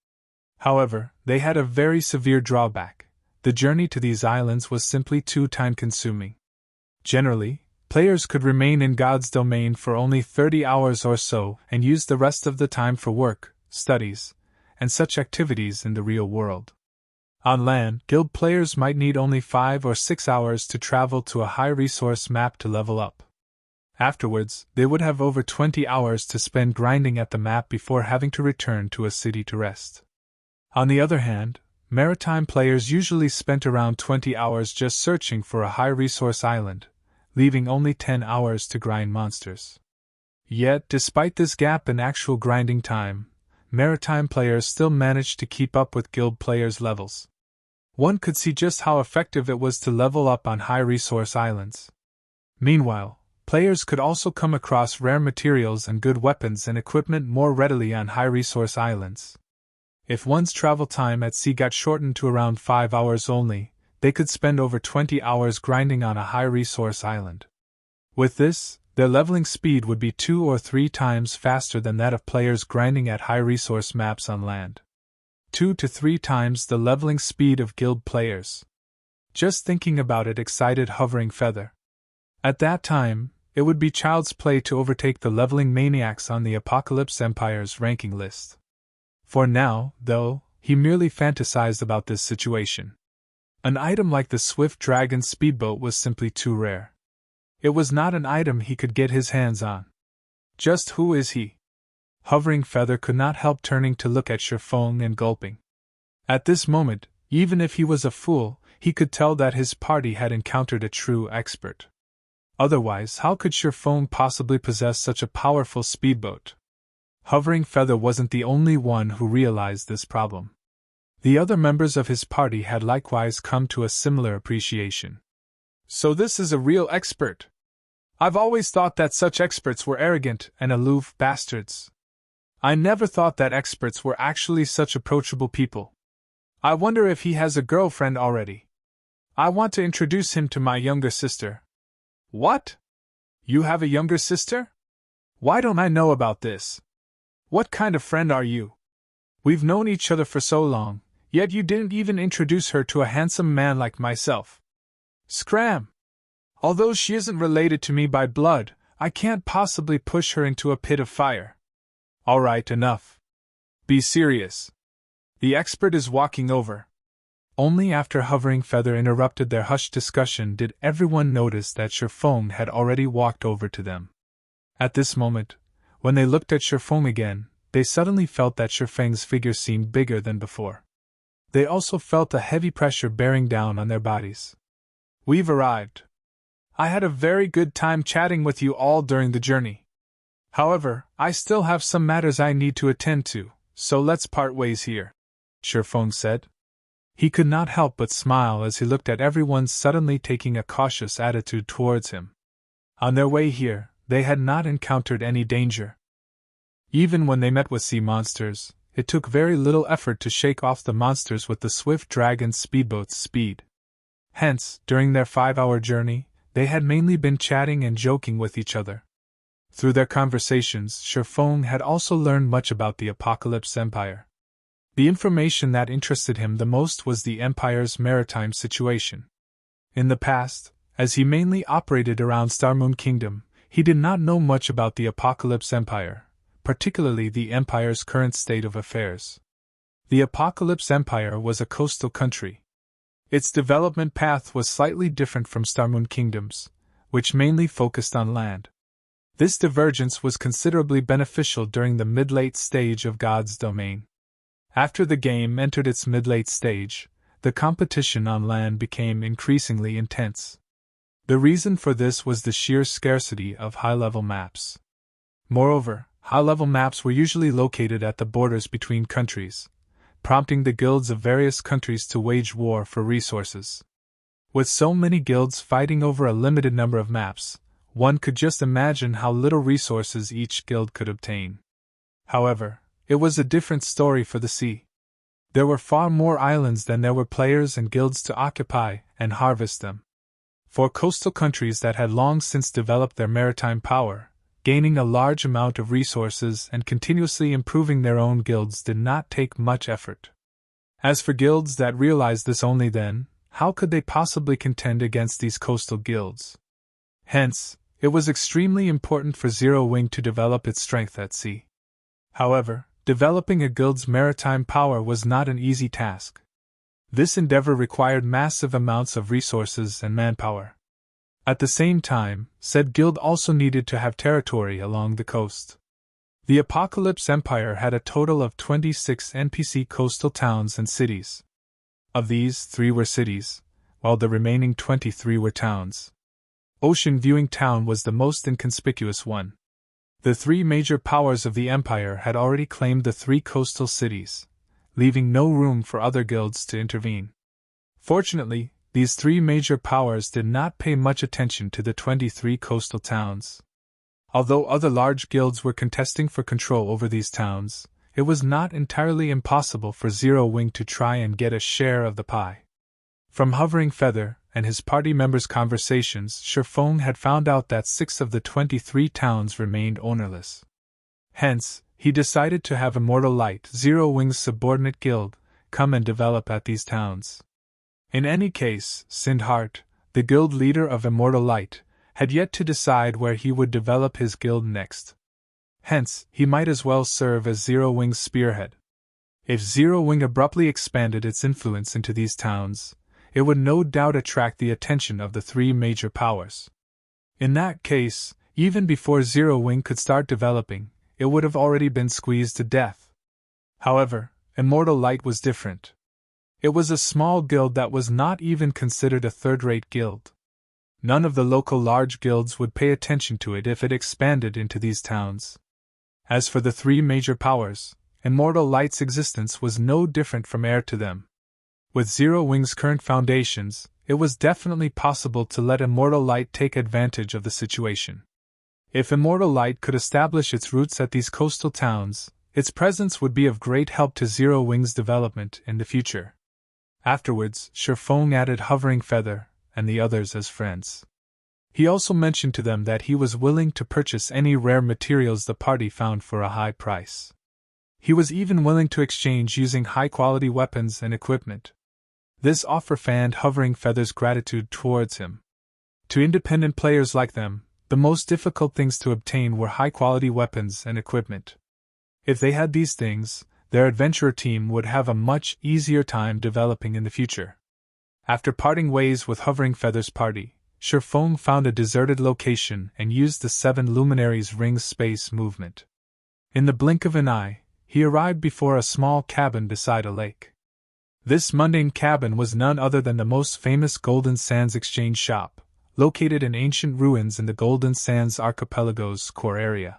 However, they had a very severe drawback. The journey to these islands was simply too time-consuming. Generally, players could remain in God's domain for only 30 hours or so and use the rest of the time for work, studies, and such activities in the real world. On land, guild players might need only 5 or 6 hours to travel to a high-resource map to level up. Afterwards, they would have over 20 hours to spend grinding at the map before having to return to a city to rest. On the other hand, Maritime players usually spent around 20 hours just searching for a high-resource island, leaving only 10 hours to grind monsters. Yet, despite this gap in actual grinding time, Maritime players still managed to keep up with guild players' levels. One could see just how effective it was to level up on high-resource islands. Meanwhile, players could also come across rare materials and good weapons and equipment more readily on high-resource islands. If one's travel time at sea got shortened to around 5 hours only, they could spend over 20 hours grinding on a high-resource island. With this, their leveling speed would be 2 or 3 times faster than that of players grinding at high-resource maps on land. 2 to 3 times the leveling speed of guild players. Just thinking about it excited Hovering Feather. At that time, it would be child's play to overtake the leveling maniacs on the Apocalypse Empire's ranking list. For now, though, he merely fantasized about this situation. An item like the Swift Dragon speedboat was simply too rare. It was not an item he could get his hands on. Just who is he? Hovering Feather could not help turning to look at Sherfong and gulping. At this moment, Even if he was a fool, he could tell that his party had encountered a true expert. Otherwise, how could Shifeng possibly possess such a powerful speedboat? Hovering Feather wasn't the only one who realized this problem. The other members of his party had likewise come to a similar appreciation. So this is a real expert. I've always thought that such experts were arrogant and aloof bastards. I never thought that experts were actually such approachable people. I wonder if he has a girlfriend already. I want to introduce him to my younger sister. What? You have a younger sister? Why don't I know about this? What kind of friend are you? We've known each other for so long, yet you didn't even introduce her to a handsome man like myself. Scram! Although she isn't related to me by blood, I can't possibly push her into a pit of fire. All right, enough. Be serious. The expert is walking over. Only after Hovering Feather interrupted their hushed discussion did everyone notice that Shifeng had already walked over to them. At this moment, when they looked at Shifeng again, they suddenly felt that Shifeng's figure seemed bigger than before. They also felt a heavy pressure bearing down on their bodies. We've arrived. I had a very good time chatting with you all during the journey. However, I still have some matters I need to attend to, so let's part ways here, Shifeng said. He could not help but smile as he looked at everyone suddenly taking a cautious attitude towards him. On their way here, they had not encountered any danger. Even when they met with sea monsters, it took very little effort to shake off the monsters with the swift dragon's speedboat's speed. Hence, during their 5-hour journey, they had mainly been chatting and joking with each other. Through their conversations, Shifeng had also learned much about the Apocalypse Empire. The information that interested him the most was the Empire's maritime situation. In the past, as he mainly operated around Starmoon Kingdom, he did not know much about the Apocalypse Empire, particularly the Empire's current state of affairs. The Apocalypse Empire was a coastal country. Its development path was slightly different from Starmoon Kingdom's, which mainly focused on land. This divergence was considerably beneficial during the mid-late stage of God's domain. After the game entered its mid-late stage, the competition on land became increasingly intense. The reason for this was the sheer scarcity of high-level maps. Moreover, high-level maps were usually located at the borders between countries, prompting the guilds of various countries to wage war for resources. With so many guilds fighting over a limited number of maps, one could just imagine how little resources each guild could obtain. However, it was a different story for the sea. There were far more islands than there were players and guilds to occupy and harvest them. For coastal countries that had long since developed their maritime power, gaining a large amount of resources and continuously improving their own guilds did not take much effort. As for guilds that realized this only then, how could they possibly contend against these coastal guilds? Hence, it was extremely important for Zero Wing to develop its strength at sea. However, developing a guild's maritime power was not an easy task. This endeavor required massive amounts of resources and manpower. At the same time, said guild also needed to have territory along the coast. The Apocalypse Empire had a total of 26 NPC coastal towns and cities. Of these, 3 were cities, while the remaining 23 were towns. Ocean Viewing Town was the most inconspicuous one. The 3 major powers of the Empire had already claimed the 3 coastal cities, leaving no room for other guilds to intervene. Fortunately, these 3 major powers did not pay much attention to the 23 coastal towns. Although other large guilds were contesting for control over these towns, it was not entirely impossible for Zero Wing to try and get a share of the pie. From Hovering Feather and his party members' conversations, Shifeng had found out that 6 of the 23 towns remained ownerless. Hence, he decided to have Immortal Light, Zero Wing's subordinate guild, come and develop at these towns. In any case, Sindhart, the guild leader of Immortal Light, had yet to decide where he would develop his guild next. Hence, he might as well serve as Zero Wing's spearhead. If Zero Wing abruptly expanded its influence into these towns, it would no doubt attract the attention of the 3 major powers. In that case, even before Zero Wing could start developing, it would have already been squeezed to death. However, Immortal Light was different. It was a small guild that was not even considered a third-rate guild. None of the local large guilds would pay attention to it if it expanded into these towns. As for the three major powers, Immortal Light's existence was no different from air to them. With Zero Wing's current foundations, it was definitely possible to let Immortal Light take advantage of the situation. If Immortal Light could establish its roots at these coastal towns, its presence would be of great help to Zero Wing's development in the future. Afterwards, Shifeng added Hovering Feather and the others as friends. He also mentioned to them that he was willing to purchase any rare materials the party found for a high price. He was even willing to exchange using high-quality weapons and equipment. This offer fanned Hovering Feather's gratitude towards him. To independent players like them, the most difficult things to obtain were high-quality weapons and equipment. If they had these things, their adventurer team would have a much easier time developing in the future. After parting ways with Hovering Feather's party, Shifeng found a deserted location and used the 7 Luminaries' ring space movement. In the blink of an eye, he arrived before a small cabin beside a lake. This mundane cabin was none other than the most famous Golden Sands exchange shop, located in ancient ruins in the Golden Sands Archipelago's core area.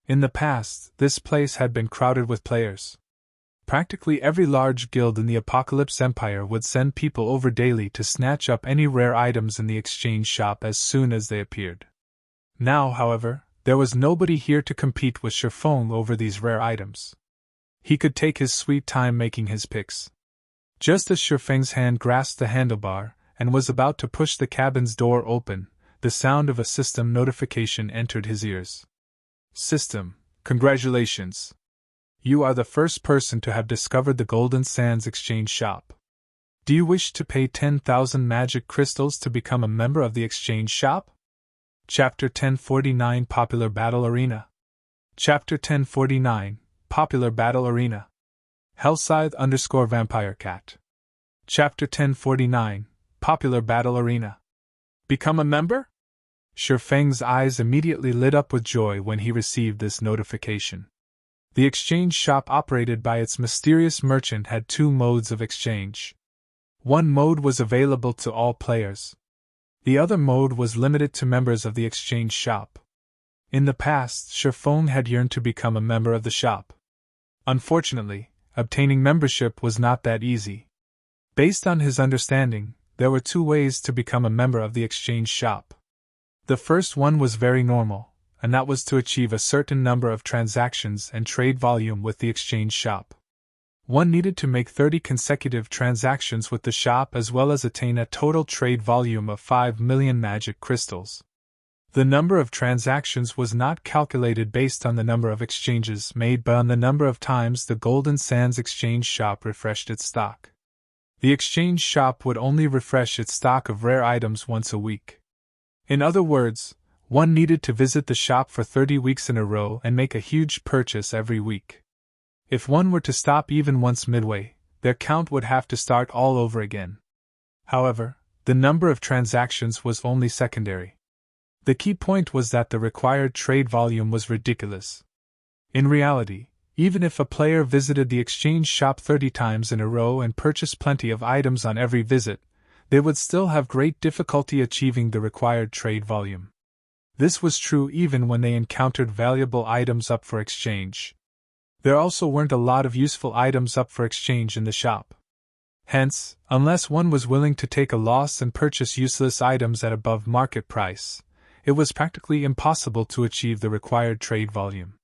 In the past, this place had been crowded with players. Practically every large guild in the Apocalypse Empire would send people over daily to snatch up any rare items in the exchange shop as soon as they appeared. Now, however, there was nobody here to compete with Shifeng over these rare items. He could take his sweet time making his picks. Just as Shifeng's hand grasped the handlebar and was about to push the cabin's door open, the sound of a system notification entered his ears. System, congratulations! You are the first person to have discovered the Golden Sands exchange shop. Do you wish to pay 10,000 magic crystals to become a member of the exchange shop? Chapter 1049 Popular Battle Arena. Chapter 1049 Popular Battle Arena. Hellscythe_Vampire Cat. Chapter 1049 Popular Battle Arena. Become a member? Shifeng's eyes immediately lit up with joy when he received this notification. The exchange shop operated by its mysterious merchant had 2 modes of exchange. One mode was available to all players. The other mode was limited to members of the exchange shop. In the past, Shifeng had yearned to become a member of the shop. Unfortunately, obtaining membership was not that easy. Based on his understanding, there were 2 ways to become a member of the exchange shop. The first one was very normal, and that was to achieve a certain number of transactions and trade volume with the exchange shop. One needed to make 30 consecutive transactions with the shop as well as attain a total trade volume of 5 million magic crystals. The number of transactions was not calculated based on the number of exchanges made but on the number of times the Golden Sands exchange shop refreshed its stock. The exchange shop would only refresh its stock of rare items once a week. In other words, one needed to visit the shop for 30 weeks in a row and make a huge purchase every week. If one were to stop even once midway, their count would have to start all over again. However, the number of transactions was only secondary. The key point was that the required trade volume was ridiculous. In reality, even if a player visited the exchange shop 30 times in a row and purchased plenty of items on every visit, they would still have great difficulty achieving the required trade volume. This was true even when they encountered valuable items up for exchange. There also weren't a lot of useful items up for exchange in the shop. Hence, unless one was willing to take a loss and purchase useless items at above market price, it was practically impossible to achieve the required trade volume.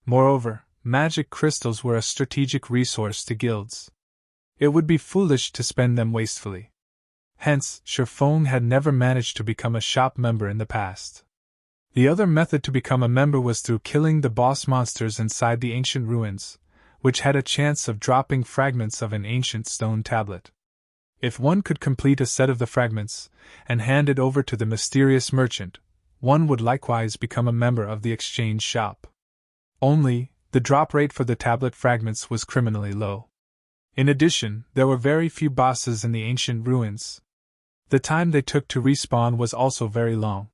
Moreover, magic crystals were a strategic resource to guilds. It would be foolish to spend them wastefully. Hence, Shifeng had never managed to become a shop member in the past. The other method to become a member was through killing the boss monsters inside the ancient ruins, which had a chance of dropping fragments of an ancient stone tablet. If one could complete a set of the fragments and hand it over to the mysterious merchant, one would likewise become a member of the exchange shop. Only, the drop rate for the tablet fragments was criminally low. In addition, there were very few bosses in the ancient ruins. The time they took to respawn was also very long.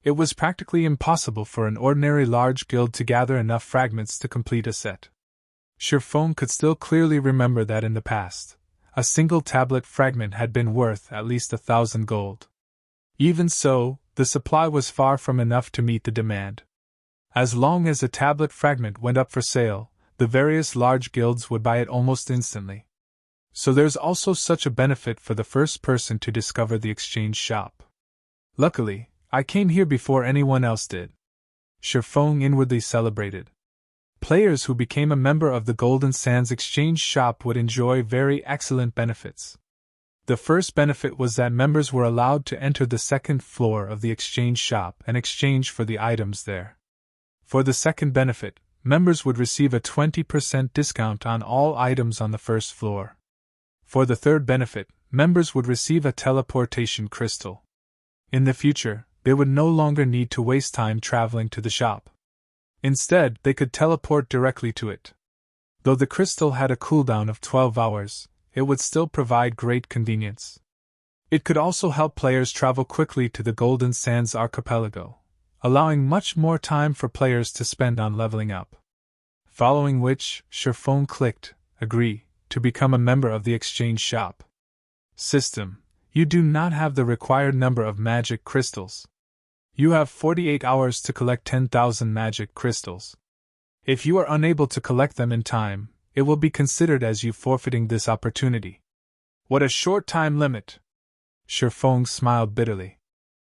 It was practically impossible for an ordinary large guild to gather enough fragments to complete a set. Shifeng could still clearly remember that in the past, a single tablet fragment had been worth at least 1,000 gold. Even so, the supply was far from enough to meet the demand. As long as a tablet fragment went up for sale, the various large guilds would buy it almost instantly. So there's also such a benefit for the first person to discover the exchange shop. Luckily, I came here before anyone else did. Shifeng inwardly celebrated. Players who became a member of the Golden Sands Exchange Shop would enjoy very excellent benefits. The first benefit was that members were allowed to enter the second floor of the exchange shop and exchange for the items there. For the second benefit, members would receive a 20% discount on all items on the first floor. For the third benefit, members would receive a teleportation crystal. In the future, they would no longer need to waste time traveling to the shop. Instead, they could teleport directly to it. Though the crystal had a cooldown of 12 hours, it would still provide great convenience. It could also help players travel quickly to the Golden Sands archipelago, allowing much more time for players to spend on leveling up. Following which, Shifeng clicked, agree, to become a member of the exchange shop. System: you do not have the required number of magic crystals. You have 48 hours to collect 10,000 magic crystals. If you are unable to collect them in time, it will be considered as you forfeiting this opportunity. What a short time limit! Shifeng smiled bitterly.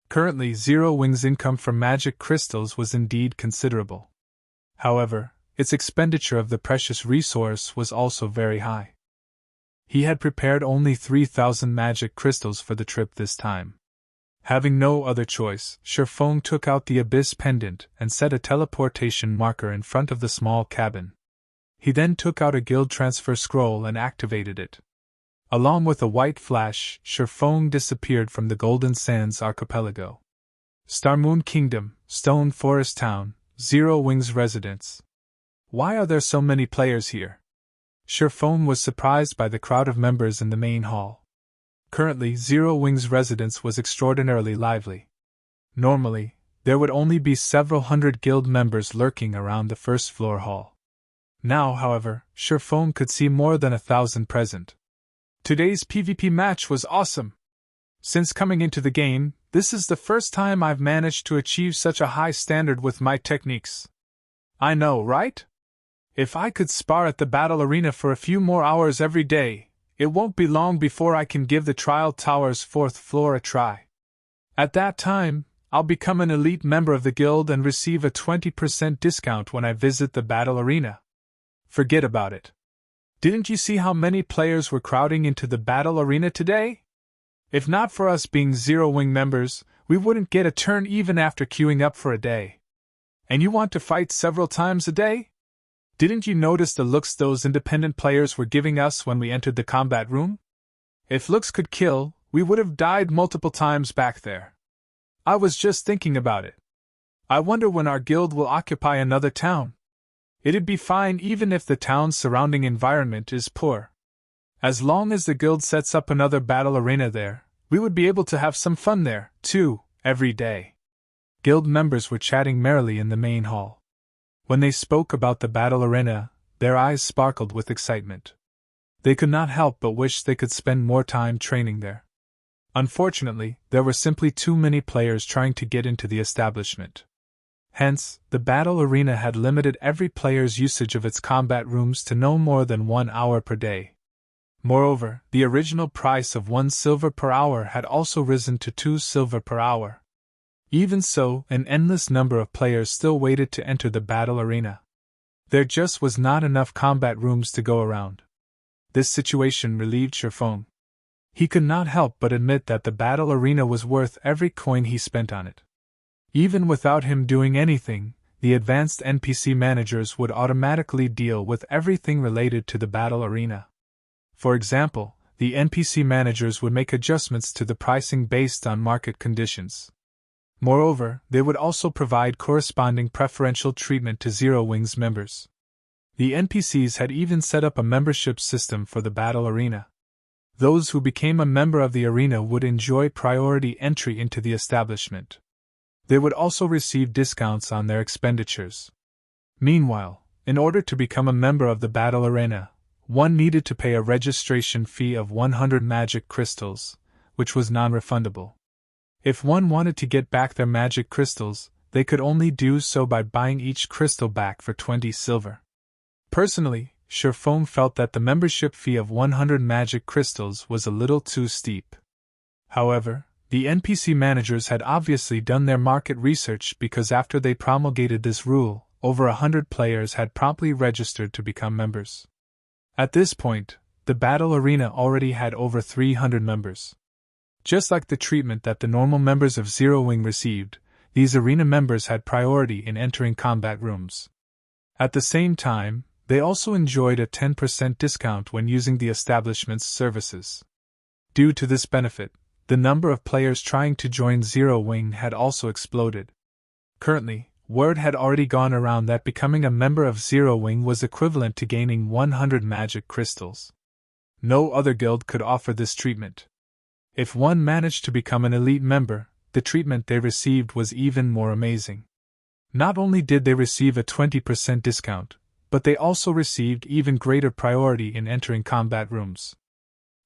Currently, Zero Wing's income from magic crystals was indeed considerable. However, its expenditure of the precious resource was also very high. He had prepared only 3,000 magic crystals for the trip this time. Having no other choice, Shifeng took out the Abyss pendant and set a teleportation marker in front of the small cabin. He then took out a guild transfer scroll and activated it. Along with a white flash, Shifeng disappeared from the Golden Sands archipelago. Starmoon Kingdom, Stone Forest Town, Zero Wing's residence. Why are there so many players here? Shifeng was surprised by the crowd of members in the main hall. Currently, Zero Wing's residence was extraordinarily lively. Normally, there would only be several hundred guild members lurking around the first floor hall. Now, however, Shifeng could see more than 1,000 present. Today's PvP match was awesome. Since coming into the game, this is the first time I've managed to achieve such a high standard with my techniques. I know, right? If I could spar at the battle arena for a few more hours every day, it won't be long before I can give the Trial Tower's 4th floor a try. At that time, I'll become an elite member of the guild and receive a 20% discount when I visit the battle arena. Forget about it. Didn't you see how many players were crowding into the battle arena today? If not for us being Zero Wing members, we wouldn't get a turn even after queuing up for a day. And you want to fight several times a day? Didn't you notice the looks those independent players were giving us when we entered the combat room? If looks could kill, we would have died multiple times back there. I was just thinking about it. I wonder when our guild will occupy another town. It'd be fine even if the town's surrounding environment is poor. As long as the guild sets up another battle arena there, we would be able to have some fun there, too, every day. Guild members were chatting merrily in the main hall. When they spoke about the battle arena, their eyes sparkled with excitement. They could not help but wish they could spend more time training there. Unfortunately, there were simply too many players trying to get into the establishment. Hence, the battle arena had limited every player's usage of its combat rooms to no more than 1 hour per day. Moreover, the original price of 1 silver per hour had also risen to 2 silver per hour. Even so, an endless number of players still waited to enter the battle arena. There just was not enough combat rooms to go around. This situation relieved Shifeng. He could not help but admit that the battle arena was worth every coin he spent on it. Even without him doing anything, the advanced NPC managers would automatically deal with everything related to the battle arena. For example, the NPC managers would make adjustments to the pricing based on market conditions. Moreover, they would also provide corresponding preferential treatment to Zero Wing's members. The NPCs had even set up a membership system for the battle arena. Those who became a member of the arena would enjoy priority entry into the establishment. They would also receive discounts on their expenditures. Meanwhile, in order to become a member of the battle arena, one needed to pay a registration fee of 100 magic crystals, which was non-refundable. If one wanted to get back their magic crystals, they could only do so by buying each crystal back for 20 silver. Personally, Shifeng felt that the membership fee of 100 magic crystals was a little too steep. However, the NPC managers had obviously done their market research, because after they promulgated this rule, over 100 players had promptly registered to become members. At this point, the battle arena already had over 300 members. Just like the treatment that the normal members of Zero Wing received, these arena members had priority in entering combat rooms. At the same time, they also enjoyed a 10% discount when using the establishment's services. Due to this benefit, the number of players trying to join Zero Wing had also exploded. Currently, word had already gone around that becoming a member of Zero Wing was equivalent to gaining 100 magic crystals. No other guild could offer this treatment. If one managed to become an elite member, the treatment they received was even more amazing. Not only did they receive a 20% discount, but they also received even greater priority in entering combat rooms.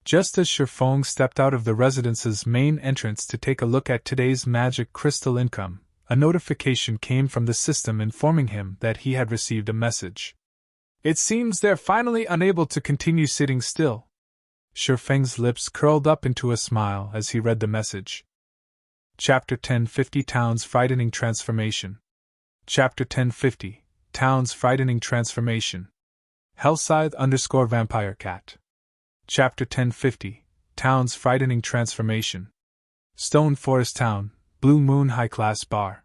Just as Shifeng stepped out of the residence's main entrance to take a look at today's magic crystal income, a notification came from the system informing him that he had received a message. It seems they're finally unable to continue sitting still. Shifeng's lips curled up into a smile as he read the message. Chapter 1050 Town's Frightening Transformation. Chapter 1050 Town's Frightening Transformation. Hellscythe_Vampire Cat. Chapter 1050 Town's Frightening Transformation. Stone Forest Town, Blue Moon High Class Bar.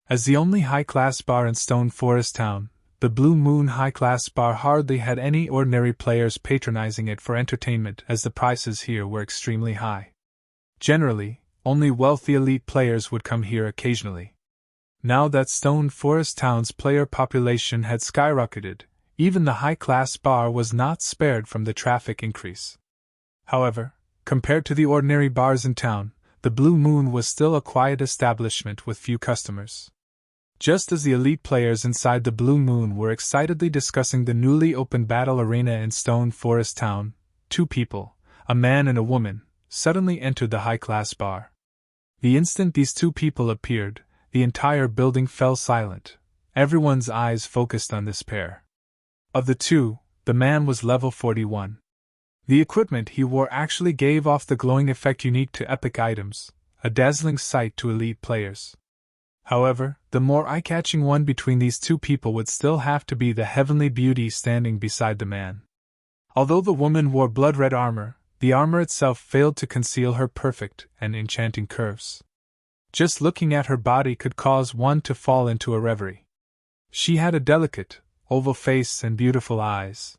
As the only high-class bar in Stone Forest Town, the Blue Moon High Class Bar hardly had any ordinary players patronizing it for entertainment, as the prices here were extremely high. Generally, only wealthy elite players would come here occasionally. Now that Stone Forest Town's player population had skyrocketed, even the high-class bar was not spared from the traffic increase. However, compared to the ordinary bars in town, the Blue Moon was still a quiet establishment with few customers. Just as the elite players inside the Blue Moon were excitedly discussing the newly opened battle arena in Stone Forest Town, two people, a man and a woman, suddenly entered the high-class bar. The instant these two people appeared, the entire building fell silent. Everyone's eyes focused on this pair. Of the two, the man was level 41. The equipment he wore actually gave off the glowing effect unique to epic items, a dazzling sight to elite players. However, the more eye-catching one between these two people would still have to be the heavenly beauty standing beside the man. Although the woman wore blood-red armor, the armor itself failed to conceal her perfect and enchanting curves. Just looking at her body could cause one to fall into a reverie. She had a delicate, oval face and beautiful eyes.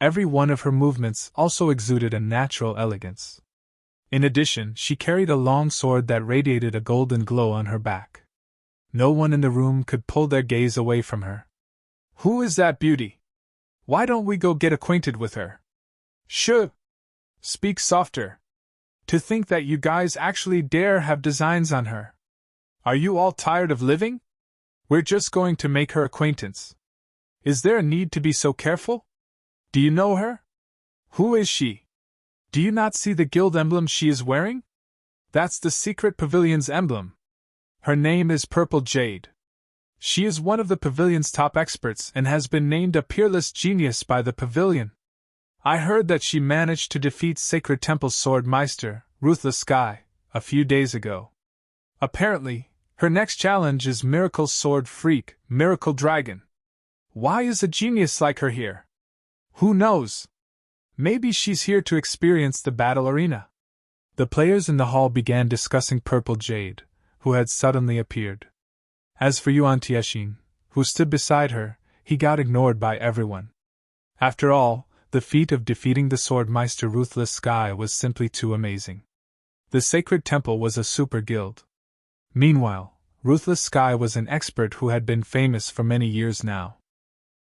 Every one of her movements also exuded a natural elegance. In addition, she carried a long sword that radiated a golden glow on her back. No one in the room could pull their gaze away from her. Who is that beauty? Why don't we go get acquainted with her? Shh! Speak softer. To think that you guys actually dare have designs on her. Are you all tired of living? We're just going to make her acquaintance. Is there a need to be so careful? Do you know her? Who is she? Do you not see the guild emblem she is wearing? That's the secret pavilion's emblem. Her name is Purple Jade. She is one of the pavilion's top experts and has been named a peerless genius by the pavilion. I heard that she managed to defeat Sacred Temple Sword Meister, Ruthless Sky, a few days ago. Apparently, her next challenge is Miracle Sword Freak, Miracle Dragon. Why is a genius like her here? Who knows? Maybe she's here to experience the battle arena. The players in the hall began discussing Purple Jade, who had suddenly appeared. As for Yuan Tiexin, who stood beside her, he got ignored by everyone. After all, the feat of defeating the Swordmeister Ruthless Sky was simply too amazing. The Sacred Temple was a super guild. Meanwhile, Ruthless Sky was an expert who had been famous for many years now.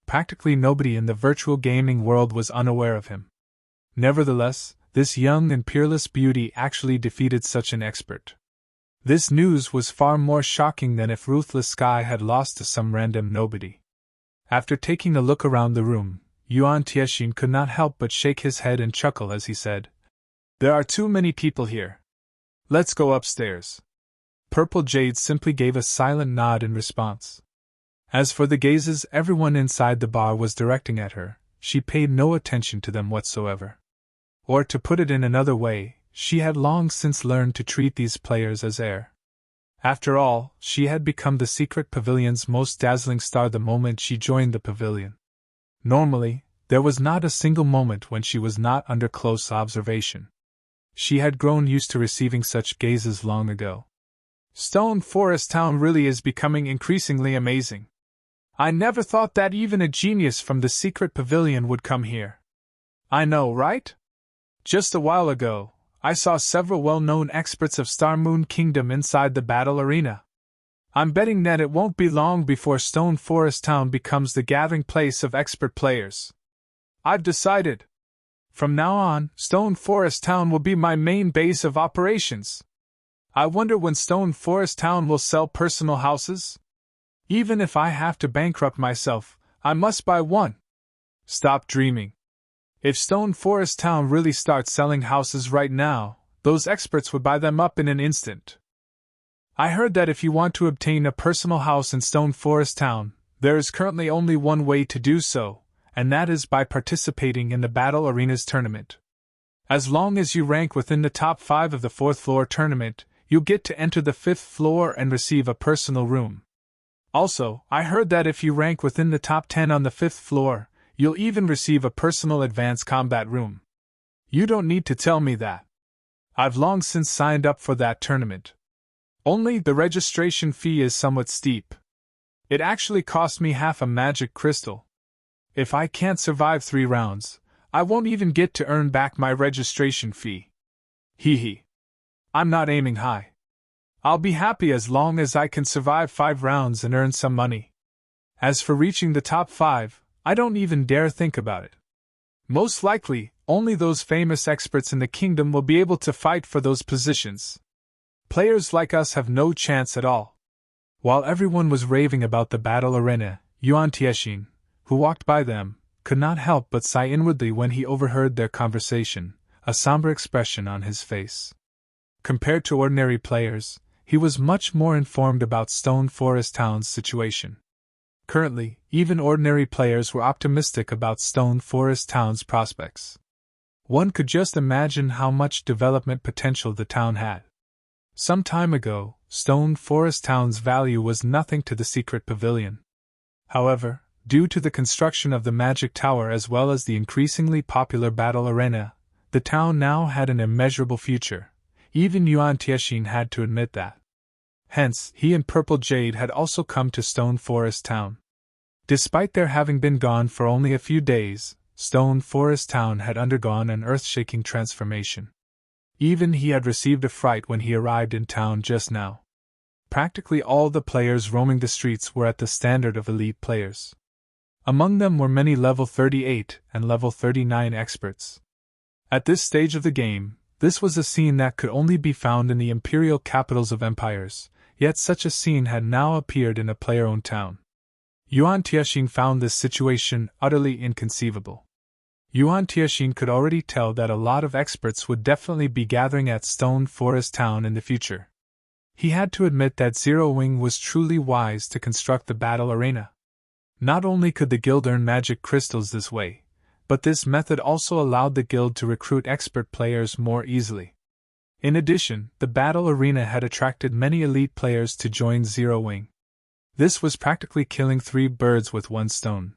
Practically nobody in the virtual gaming world was unaware of him. Nevertheless, this young and peerless beauty actually defeated such an expert. This news was far more shocking than if Ruthless Sky had lost to some random nobody. After taking a look around the room, Yuan Tiexian could not help but shake his head and chuckle as he said, "There are too many people here. Let's go upstairs." Purple Jade simply gave a silent nod in response. As for the gazes everyone inside the bar was directing at her, she paid no attention to them whatsoever. Or to put it in another way, she had long since learned to treat these players as air. After all, she had become the secret pavilion's most dazzling star the moment she joined the pavilion. Normally, there was not a single moment when she was not under close observation. She had grown used to receiving such gazes long ago. Stone Forest Town really is becoming increasingly amazing. I never thought that even a genius from the secret pavilion would come here. I know, right? Just a while ago, I saw several well-known experts of Star Moon Kingdom inside the battle arena. I'm betting that it won't be long before Stone Forest Town becomes the gathering place of expert players. I've decided. From now on, Stone Forest Town will be my main base of operations. I wonder when Stone Forest Town will sell personal houses? Even if I have to bankrupt myself, I must buy one. Stop dreaming. If Stone Forest Town really starts selling houses right now, those experts would buy them up in an instant. I heard that if you want to obtain a personal house in Stone Forest Town, there is currently only one way to do so, and that is by participating in the Battle Arenas tournament. As long as you rank within the top 5 of the 4th floor tournament, you'll get to enter the 5th floor and receive a personal room. Also, I heard that if you rank within the top 10 on the 5th floor, you'll even receive a personal advanced combat room. You don't need to tell me that. I've long since signed up for that tournament. Only the registration fee is somewhat steep. It actually cost me half a magic crystal. If I can't survive 3 rounds, I won't even get to earn back my registration fee. Hee hee. I'm not aiming high. I'll be happy as long as I can survive 5 rounds and earn some money. As for reaching the top 5, I don't even dare think about it. Most likely, only those famous experts in the kingdom will be able to fight for those positions. Players like us have no chance at all. While everyone was raving about the battle arena, Yuan Tiexian, who walked by them, could not help but sigh inwardly when he overheard their conversation, a somber expression on his face. Compared to ordinary players, he was much more informed about Stone Forest Town's situation. Currently, even ordinary players were optimistic about Stone Forest Town's prospects. One could just imagine how much development potential the town had. Some time ago, Stone Forest Town's value was nothing to the secret pavilion. However, due to the construction of the magic tower as well as the increasingly popular battle arena, the town now had an immeasurable future. Even Yuan Tiexian had to admit that. Hence, he and Purple Jade had also come to Stone Forest Town. Despite their having been gone for only a few days, Stone Forest Town had undergone an earth-shaking transformation. Even he had received a fright when he arrived in town just now. Practically all the players roaming the streets were at the standard of elite players. Among them were many level 38 and level 39 experts. At this stage of the game, this was a scene that could only be found in the imperial capitals of empires, yet such a scene had now appeared in a player-owned town. Yuan Tiexian found this situation utterly inconceivable. Yuan Tiexian could already tell that a lot of experts would definitely be gathering at Stone Forest Town in the future. He had to admit that Zero Wing was truly wise to construct the battle arena. Not only could the guild earn magic crystals this way, but this method also allowed the guild to recruit expert players more easily. In addition, the battle arena had attracted many elite players to join Zero Wing. This was practically killing 3 birds with 1 stone.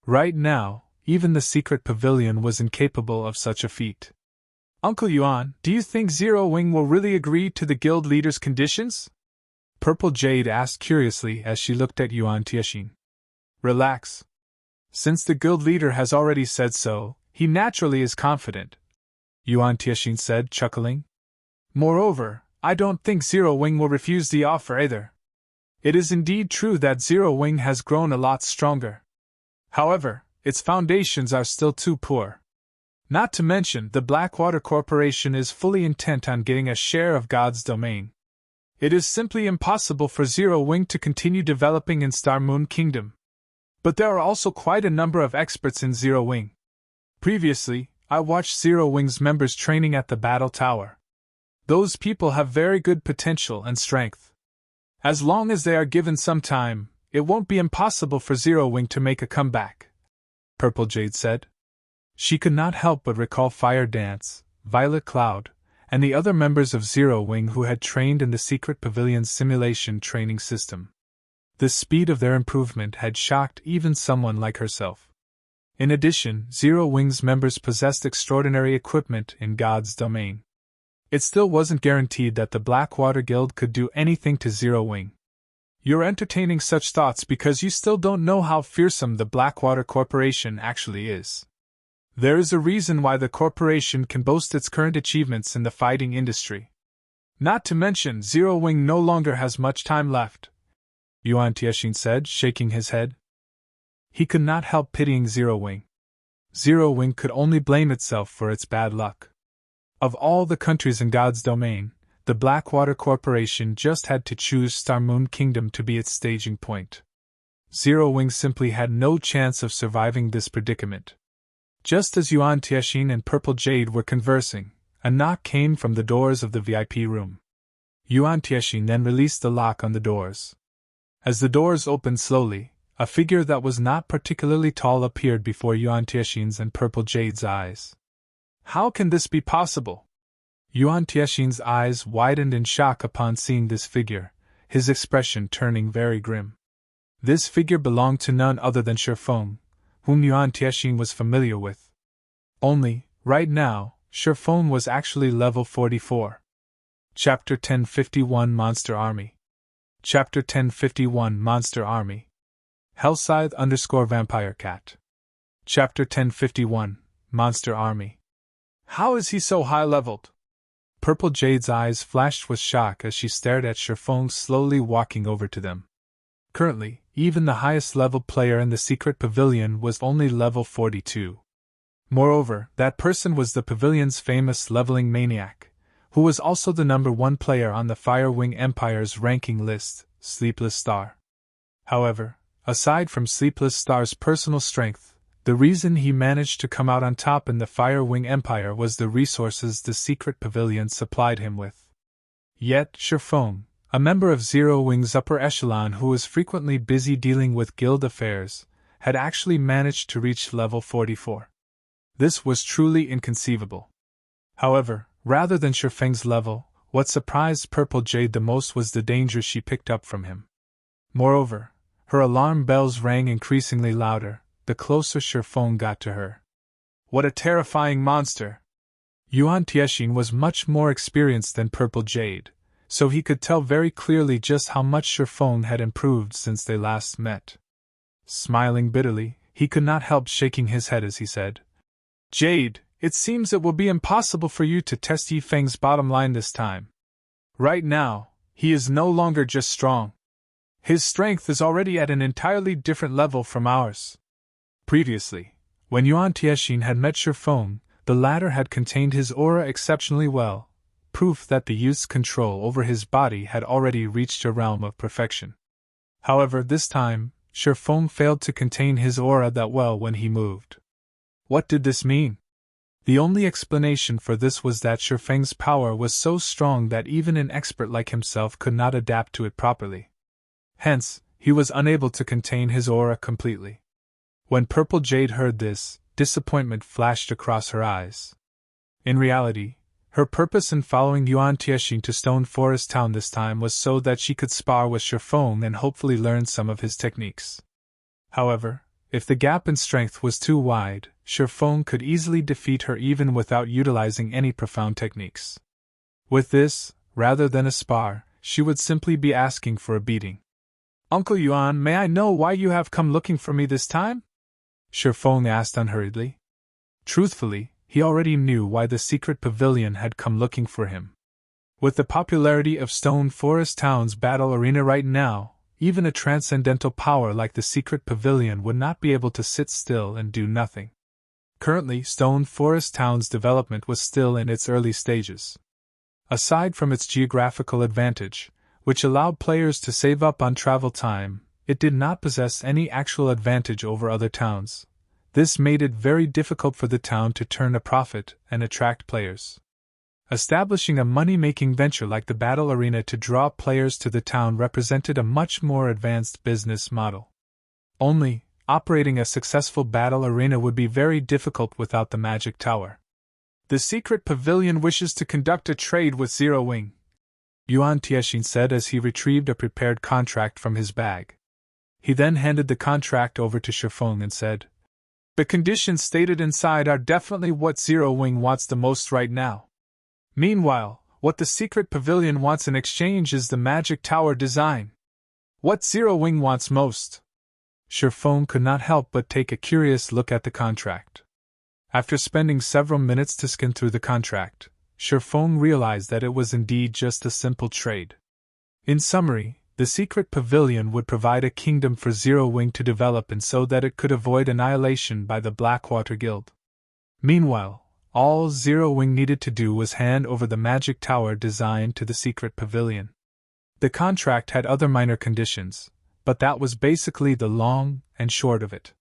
Right now, even the secret pavilion was incapable of such a feat. Uncle Yuan, do you think Zero Wing will really agree to the guild leader's conditions? Purple Jade asked curiously as she looked at Yuan Tiexian. Relax. Since the guild leader has already said so, he naturally is confident, Yuan Tiexian said, chuckling. Moreover, I don't think Zero Wing will refuse the offer either. It is indeed true that Zero Wing has grown a lot stronger. However, its foundations are still too poor. Not to mention, the Blackwater Corporation is fully intent on getting a share of God's domain. It is simply impossible for Zero Wing to continue developing in Star Moon Kingdom. But there are also quite a number of experts in Zero Wing. Previously, I watched Zero Wing's members training at the Battle Tower. Those people have very good potential and strength. As long as they are given some time, it won't be impossible for Zero Wing to make a comeback, Purple Jade said. She could not help but recall Fire Dance, Violet Cloud, and the other members of Zero Wing who had trained in the Secret Pavilion's simulation training system. The speed of their improvement had shocked even someone like herself. In addition, Zero Wing's members possessed extraordinary equipment in God's domain. It still wasn't guaranteed that the Blackwater Guild could do anything to Zero Wing. You're entertaining such thoughts because you still don't know how fearsome the Blackwater Corporation actually is. There is a reason why the corporation can boast its current achievements in the fighting industry. Not to mention, Zero Wing no longer has much time left, Yuan Tianxin said, shaking his head. He could not help pitying Zero Wing. Zero Wing could only blame itself for its bad luck. Of all the countries in God's domain, the Blackwater Corporation just had to choose Star Moon Kingdom to be its staging point. Zero Wing simply had no chance of surviving this predicament. Just as Yuan Tianxin and Purple Jade were conversing, a knock came from the doors of the VIP room. Yuan Tianxin then released the lock on the doors. As the doors opened slowly, a figure that was not particularly tall appeared before Yuan Tianxin's and Purple Jade's eyes. How can this be possible? Yuan Tianxin's eyes widened in shock upon seeing this figure, his expression turning very grim. This figure belonged to none other than Shifeng, whom Yuan Tianxin was familiar with. Only, right now, Shifeng was actually level 44. Chapter 1051 Monster Army. Chapter 1051 Monster Army. Hellscythe_Vampire Cat. Chapter 1051 Monster Army. How is he so high-leveled? Purple Jade's eyes flashed with shock as she stared at Shifeng slowly walking over to them. Currently, even the highest level player in the secret pavilion was only level 42. Moreover, that person was the pavilion's famous leveling maniac, who was also the number 1 player on the Firewing Empire's ranking list, Sleepless Star. However, aside from Sleepless Star's personal strength, the reason he managed to come out on top in the Firewing Empire was the resources the secret pavilion supplied him with. Yet, Shifeng, a member of Zero Wing's upper echelon who was frequently busy dealing with guild affairs, had actually managed to reach level 44. This was truly inconceivable. However, rather than Shifeng's level, what surprised Purple Jade the most was the danger she picked up from him. Moreover, her alarm bells rang increasingly louder, the closer Shifeng got to her. What a terrifying monster! Yuan Tianxin was much more experienced than Purple Jade, so he could tell very clearly just how much Shifeng had improved since they last met. Smiling bitterly, he could not help shaking his head as he said, "Jade, it seems it will be impossible for you to test Yi Feng's bottom line this time. Right now, he is no longer just strong. His strength is already at an entirely different level from ours." Previously, when Yuan Tianxin had met Shifeng, the latter had contained his aura exceptionally well, proof that the youth's control over his body had already reached a realm of perfection. However, this time, Shifeng failed to contain his aura that well when he moved. What did this mean? The only explanation for this was that Shifeng's power was so strong that even an expert like himself could not adapt to it properly. Hence, he was unable to contain his aura completely. When Purple Jade heard this, disappointment flashed across her eyes. In reality, her purpose in following Yuan Tianxin to Stone Forest Town this time was so that she could spar with Shifeng and hopefully learn some of his techniques. However, if the gap in strength was too wide, Shifeng could easily defeat her even without utilizing any profound techniques. With this, rather than a spar, she would simply be asking for a beating. "Uncle Yuan, may I know why you have come looking for me this time?" Shifeng asked unhurriedly. Truthfully, he already knew why the secret pavilion had come looking for him. With the popularity of Stone Forest Town's battle arena right now, even a transcendental power like the secret pavilion would not be able to sit still and do nothing. Currently, Stone Forest Town's development was still in its early stages. Aside from its geographical advantage, which allowed players to save up on travel time, it did not possess any actual advantage over other towns. This made it very difficult for the town to turn a profit and attract players. Establishing a money-making venture like the battle arena to draw players to the town represented a much more advanced business model. Only, operating a successful battle arena would be very difficult without the magic tower. The secret pavilion wishes to conduct a trade with Zero Wing, Yuan Tiexin said as he retrieved a prepared contract from his bag. He then handed the contract over to Shifeng and said, "The conditions stated inside are definitely what Zero Wing wants the most right now. Meanwhile, what the secret pavilion wants in exchange is the magic tower design. What Zero Wing wants most." Shifeng could not help but take a curious look at the contract. After spending several minutes to skim through the contract, Shifeng realized that it was indeed just a simple trade. In summary, the secret pavilion would provide a kingdom for Zero Wing to develop in so that it could avoid annihilation by the Blackwater Guild. Meanwhile, all Zero Wing needed to do was hand over the magic tower design to the secret pavilion. The contract had other minor conditions, but that was basically the long and short of it.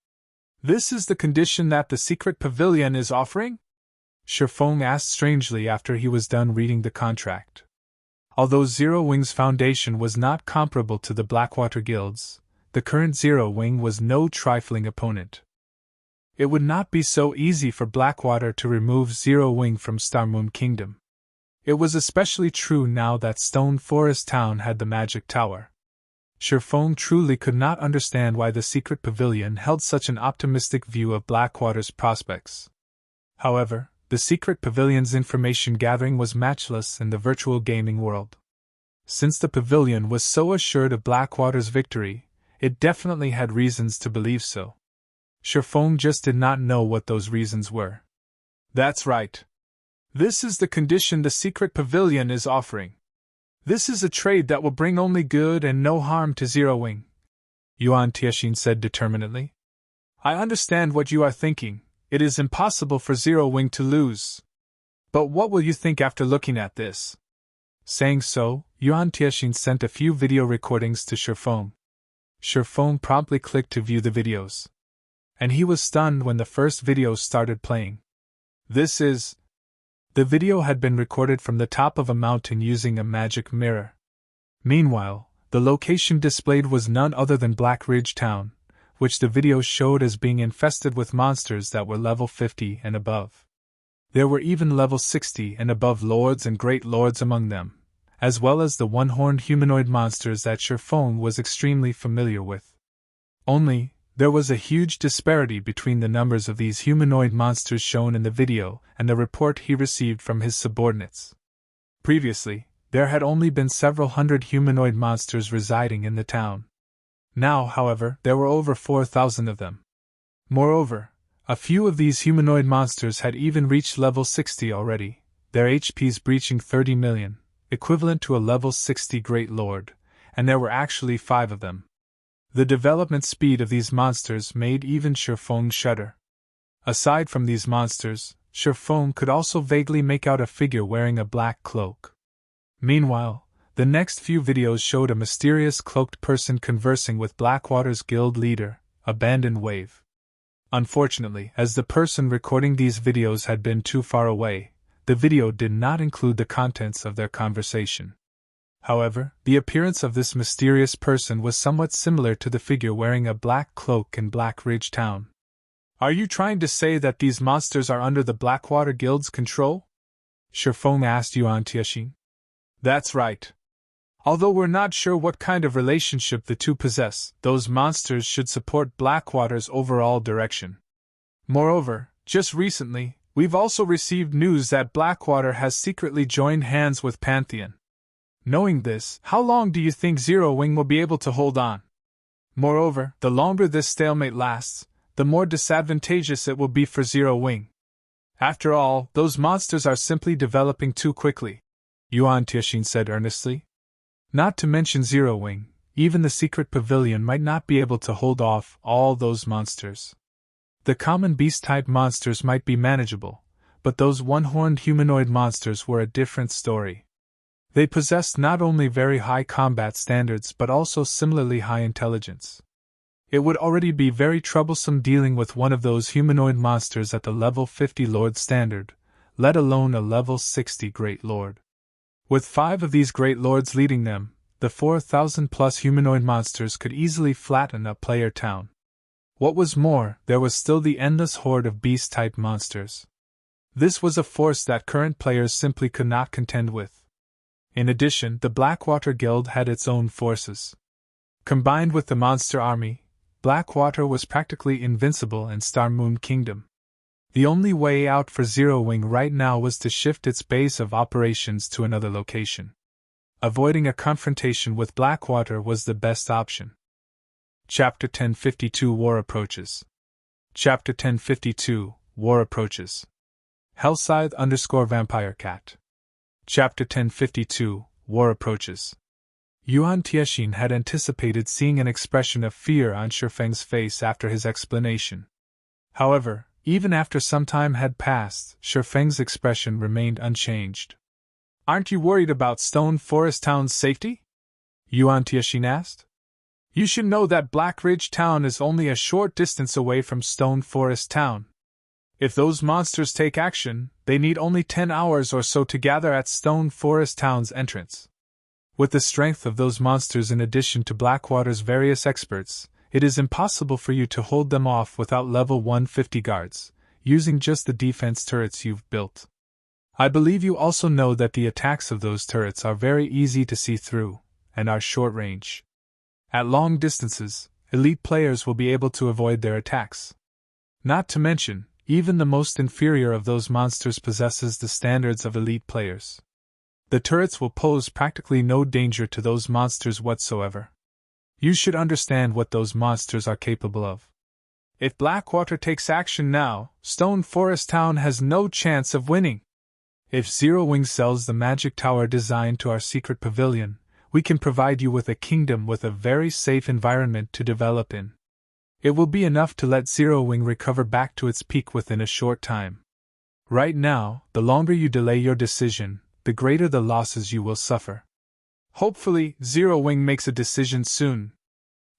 "This is the condition that the secret pavilion is offering?" Shifeng asked strangely after he was done reading the contract. Although Zero Wing's foundation was not comparable to the Blackwater Guild's, the current Zero Wing was no trifling opponent. It would not be so easy for Blackwater to remove Zero Wing from Starmoon Kingdom. It was especially true now that Stone Forest Town had the magic tower. Shifeng truly could not understand why the secret pavilion held such an optimistic view of Blackwater's prospects. However, the secret pavilion's information gathering was matchless in the virtual gaming world. Since the pavilion was so assured of Blackwater's victory, it definitely had reasons to believe so. Shifeng just did not know what those reasons were. "That's right. This is the condition the secret pavilion is offering. This is a trade that will bring only good and no harm to Zero Wing," Yuan Tiexin said determinedly. "I understand what you are thinking. It is impossible for Zero Wing to lose. But what will you think after looking at this?" Saying so, Yuan Tiexin sent a few video recordings to Shifeng. Shifeng promptly clicked to view the videos. And he was stunned when the first video started playing. This is... The video had been recorded from the top of a mountain using a magic mirror. Meanwhile, the location displayed was none other than Black Ridge Town, which the video showed as being infested with monsters that were level 50 and above. There were even level 60 and above lords and great lords among them, as well as the one-horned humanoid monsters that Shifeng was extremely familiar with. Only, there was a huge disparity between the numbers of these humanoid monsters shown in the video and the report he received from his subordinates. Previously, there had only been several hundred humanoid monsters residing in the town. Now, however, there were over 4,000 of them. Moreover, a few of these humanoid monsters had even reached level 60 already, their HPs breaching 30 million, equivalent to a level 60 Great Lord, and there were actually 5 of them. The development speed of these monsters made even Shifeng shudder. Aside from these monsters, Shifeng could also vaguely make out a figure wearing a black cloak. Meanwhile, the next few videos showed a mysterious cloaked person conversing with Blackwater's guild leader, Abandoned Wave. Unfortunately, as the person recording these videos had been too far away, the video did not include the contents of their conversation. However, the appearance of this mysterious person was somewhat similar to the figure wearing a black cloak in Black Ridge Town. "Are you trying to say that these monsters are under the Blackwater Guild's control?" Shifeng asked Yuan Tiexin. "That's right. Although we're not sure what kind of relationship the two possess, those monsters should support Blackwater's overall direction. Moreover, just recently, we've also received news that Blackwater has secretly joined hands with Pantheon. Knowing this, how long do you think Zero Wing will be able to hold on? Moreover, the longer this stalemate lasts, the more disadvantageous it will be for Zero Wing. After all, those monsters are simply developing too quickly," Yuan Tiexin said earnestly. "Not to mention Zero Wing, even the secret pavilion might not be able to hold off all those monsters. The common beast-type monsters might be manageable, but those one-horned humanoid monsters were a different story. They possessed not only very high combat standards but also similarly high intelligence. It would already be very troublesome dealing with one of those humanoid monsters at the level 50 Lord standard, let alone a level 60 Great Lord. With 5 of these Great Lords leading them, the 4,000-plus humanoid monsters could easily flatten a player town. What was more, there was still the endless horde of beast-type monsters. This was a force that current players simply could not contend with. In addition, the Blackwater Guild had its own forces. Combined with the monster army, Blackwater was practically invincible in Star Moon Kingdom. The only way out for Zero Wing right now was to shift its base of operations to another location. Avoiding a confrontation with Blackwater was the best option. Chapter 1052 War Approaches. Chapter 1052 War Approaches. Hellscythe _Vampire Cat. Chapter 1052 War Approaches. Yuan Tiexin had anticipated seeing an expression of fear on Shifeng's face after his explanation. However, even after some time had passed, Shifeng's expression remained unchanged. "Aren't you worried about Stone Forest Town's safety?" Yuan Tiexin asked. "You should know that Black Ridge Town is only a short distance away from Stone Forest Town. If those monsters take action, they need only 10 hours or so to gather at Stone Forest Town's entrance. With the strength of those monsters in addition to Blackwater's various experts, it is impossible for you to hold them off without level 150 guards, using just the defense turrets you've built. I believe you also know that the attacks of those turrets are very easy to see through, and are short range. At long distances, elite players will be able to avoid their attacks. Not to mention, even the most inferior of those monsters possesses the standards of elite players. The turrets will pose practically no danger to those monsters whatsoever. You should understand what those monsters are capable of. If Blackwater takes action now, Stone Forest Town has no chance of winning. If Zero Wing sells the magic tower designed to our secret pavilion, we can provide you with a kingdom with a very safe environment to develop in. It will be enough to let Zero Wing recover back to its peak within a short time. Right now, the longer you delay your decision, the greater the losses you will suffer. Hopefully, Zero Wing makes a decision soon.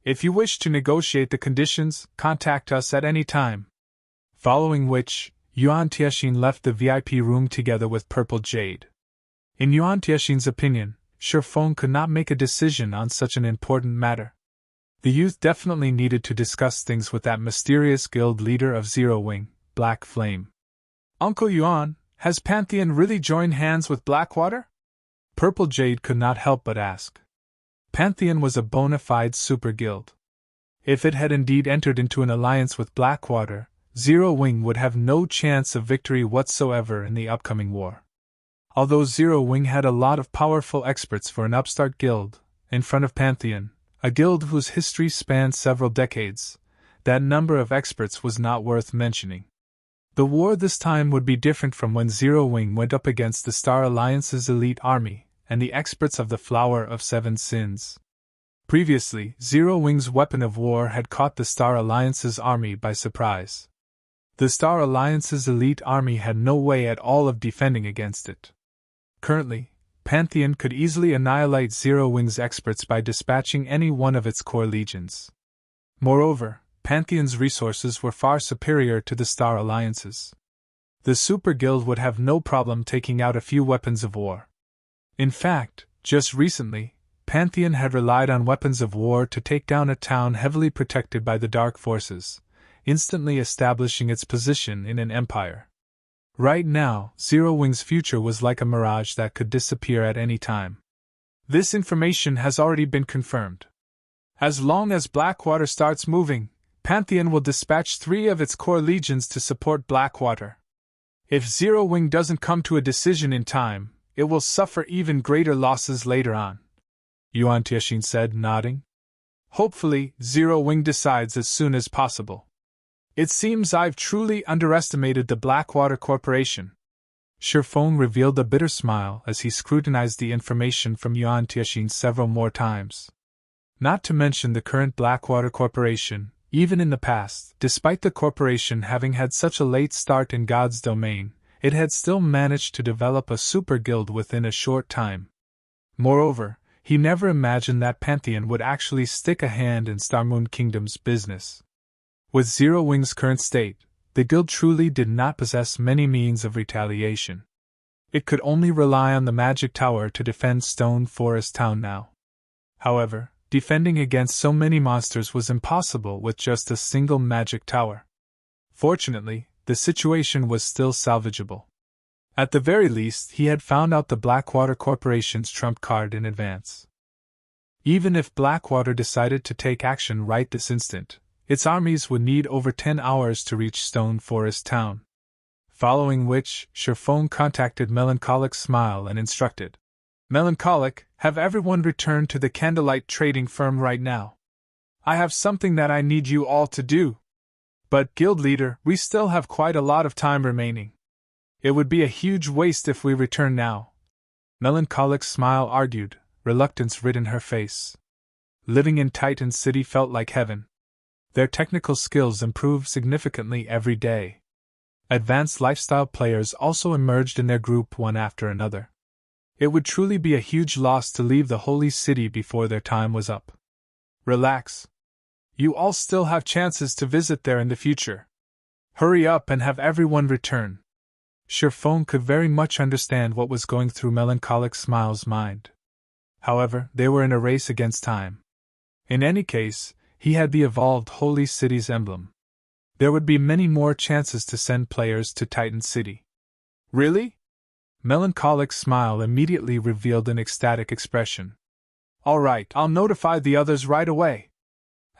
If you wish to negotiate the conditions, contact us at any time." Following which, Yuan Tiexin left the VIP room together with Purple Jade. In Yuan Tiexin's opinion, Shifeng could not make a decision on such an important matter. The youth definitely needed to discuss things with that mysterious guild leader of Zero Wing, Black Flame. "Uncle Yuan, has Pantheon really joined hands with Blackwater?" Purple Jade could not help but ask. Pantheon was a bona fide super guild. If it had indeed entered into an alliance with Blackwater, Zero Wing would have no chance of victory whatsoever in the upcoming war. Although Zero Wing had a lot of powerful experts for an upstart guild, in front of Pantheon, a guild whose history spanned several decades, that number of experts was not worth mentioning. The war this time would be different from when Zero Wing went up against the Star Alliance's elite army and the experts of the Flower of Seven Sins. Previously, Zero Wing's weapon of war had caught the Star Alliance's army by surprise. The Star Alliance's elite army had no way at all of defending against it. Currently, Pantheon could easily annihilate Zero Wing's experts by dispatching any one of its core legions. Moreover, Pantheon's resources were far superior to the Star Alliance's. The Super Guild would have no problem taking out a few weapons of war. In fact, just recently, Pantheon had relied on weapons of war to take down a town heavily protected by the Dark Forces, instantly establishing its position in an empire. Right now, Zero Wing's future was like a mirage that could disappear at any time. This information has already been confirmed. As long as Blackwater starts moving, Pantheon will dispatch 3 of its core legions to support Blackwater. If Zero Wing doesn't come to a decision in time, it will suffer even greater losses later on," Yuan Tiexin said, nodding. "Hopefully, Zero Wing decides as soon as possible. It seems I've truly underestimated the Blackwater Corporation." Shifeng revealed a bitter smile as he scrutinized the information from Yuan Tiexin several more times. Not to mention the current Blackwater Corporation, even in the past, despite the corporation having had such a late start in God's domain, it had still managed to develop a super guild within a short time. Moreover, he never imagined that Pantheon would actually stick a hand in Starmoon Kingdom's business. With Zero Wing's current state, the guild truly did not possess many means of retaliation. It could only rely on the magic tower to defend Stone Forest Town now. However, defending against so many monsters was impossible with just a single magic tower. Fortunately, the situation was still salvageable. At the very least, he had found out the Blackwater Corporation's trump card in advance. Even if Blackwater decided to take action right this instant, its armies would need over 10 hours to reach Stone Forest Town. Following which, Shirfone contacted Melancholic Smile and instructed, "Melancholic, have everyone return to the Candlelight Trading Firm right now. I have something that I need you all to do. But, Guild Leader, we still have quite a lot of time remaining. It would be a huge waste if we return now." Melancholic Smile argued, reluctance writ in her face. Living in Titan City felt like heaven. Their technical skills improved significantly every day. Advanced lifestyle players also emerged in their group one after another. It would truly be a huge loss to leave the Holy City before their time was up. Relax. You all still have chances to visit there in the future. Hurry up and have everyone return. Shirfone could very much understand what was going through Melancholic Smile's mind. However, they were in a race against time. In any case, he had the evolved Holy City's emblem. There would be many more chances to send players to Titan City. Really? Melancholic Smile immediately revealed an ecstatic expression. All right, I'll notify the others right away.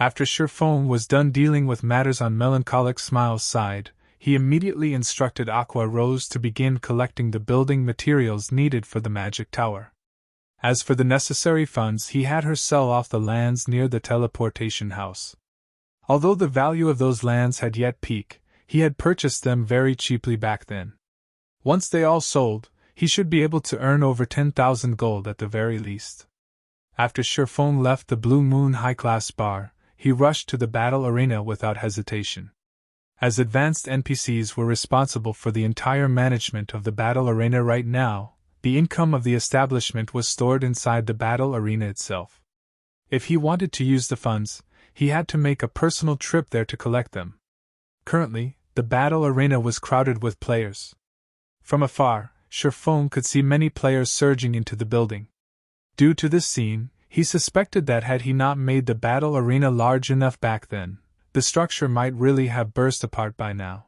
After Shirfone was done dealing with matters on Melancholic Smile's side, he immediately instructed Aqua Rose to begin collecting the building materials needed for the magic tower. As for the necessary funds, he had her sell off the lands near the teleportation house. Although the value of those lands had yet peaked, he had purchased them very cheaply back then. Once they all sold, he should be able to earn over 10,000 gold at the very least. After Shirfone left the Blue Moon high-class bar, he rushed to the battle arena without hesitation. As advanced NPCs were responsible for the entire management of the battle arena right now, the income of the establishment was stored inside the battle arena itself. If he wanted to use the funds, he had to make a personal trip there to collect them. Currently, the battle arena was crowded with players. From afar, Shirfone could see many players surging into the building. Due to this scene, he suspected that had he not made the battle arena large enough back then, the structure might really have burst apart by now.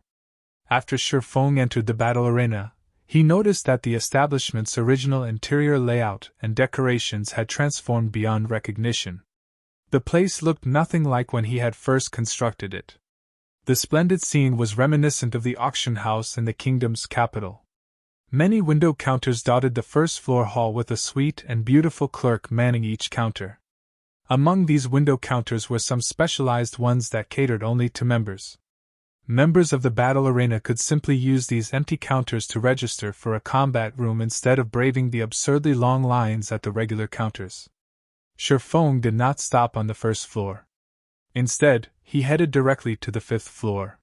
After Shirfone entered the battle arena, he noticed that the establishment's original interior layout and decorations had transformed beyond recognition. The place looked nothing like when he had first constructed it. The splendid scene was reminiscent of the auction house in the kingdom's capital. Many window counters dotted the first-floor hall with a sweet and beautiful clerk manning each counter. Among these window counters were some specialized ones that catered only to members. Members of the battle arena could simply use these empty counters to register for a combat room instead of braving the absurdly long lines at the regular counters. Shirfone did not stop on the first floor. Instead, he headed directly to the 5th floor.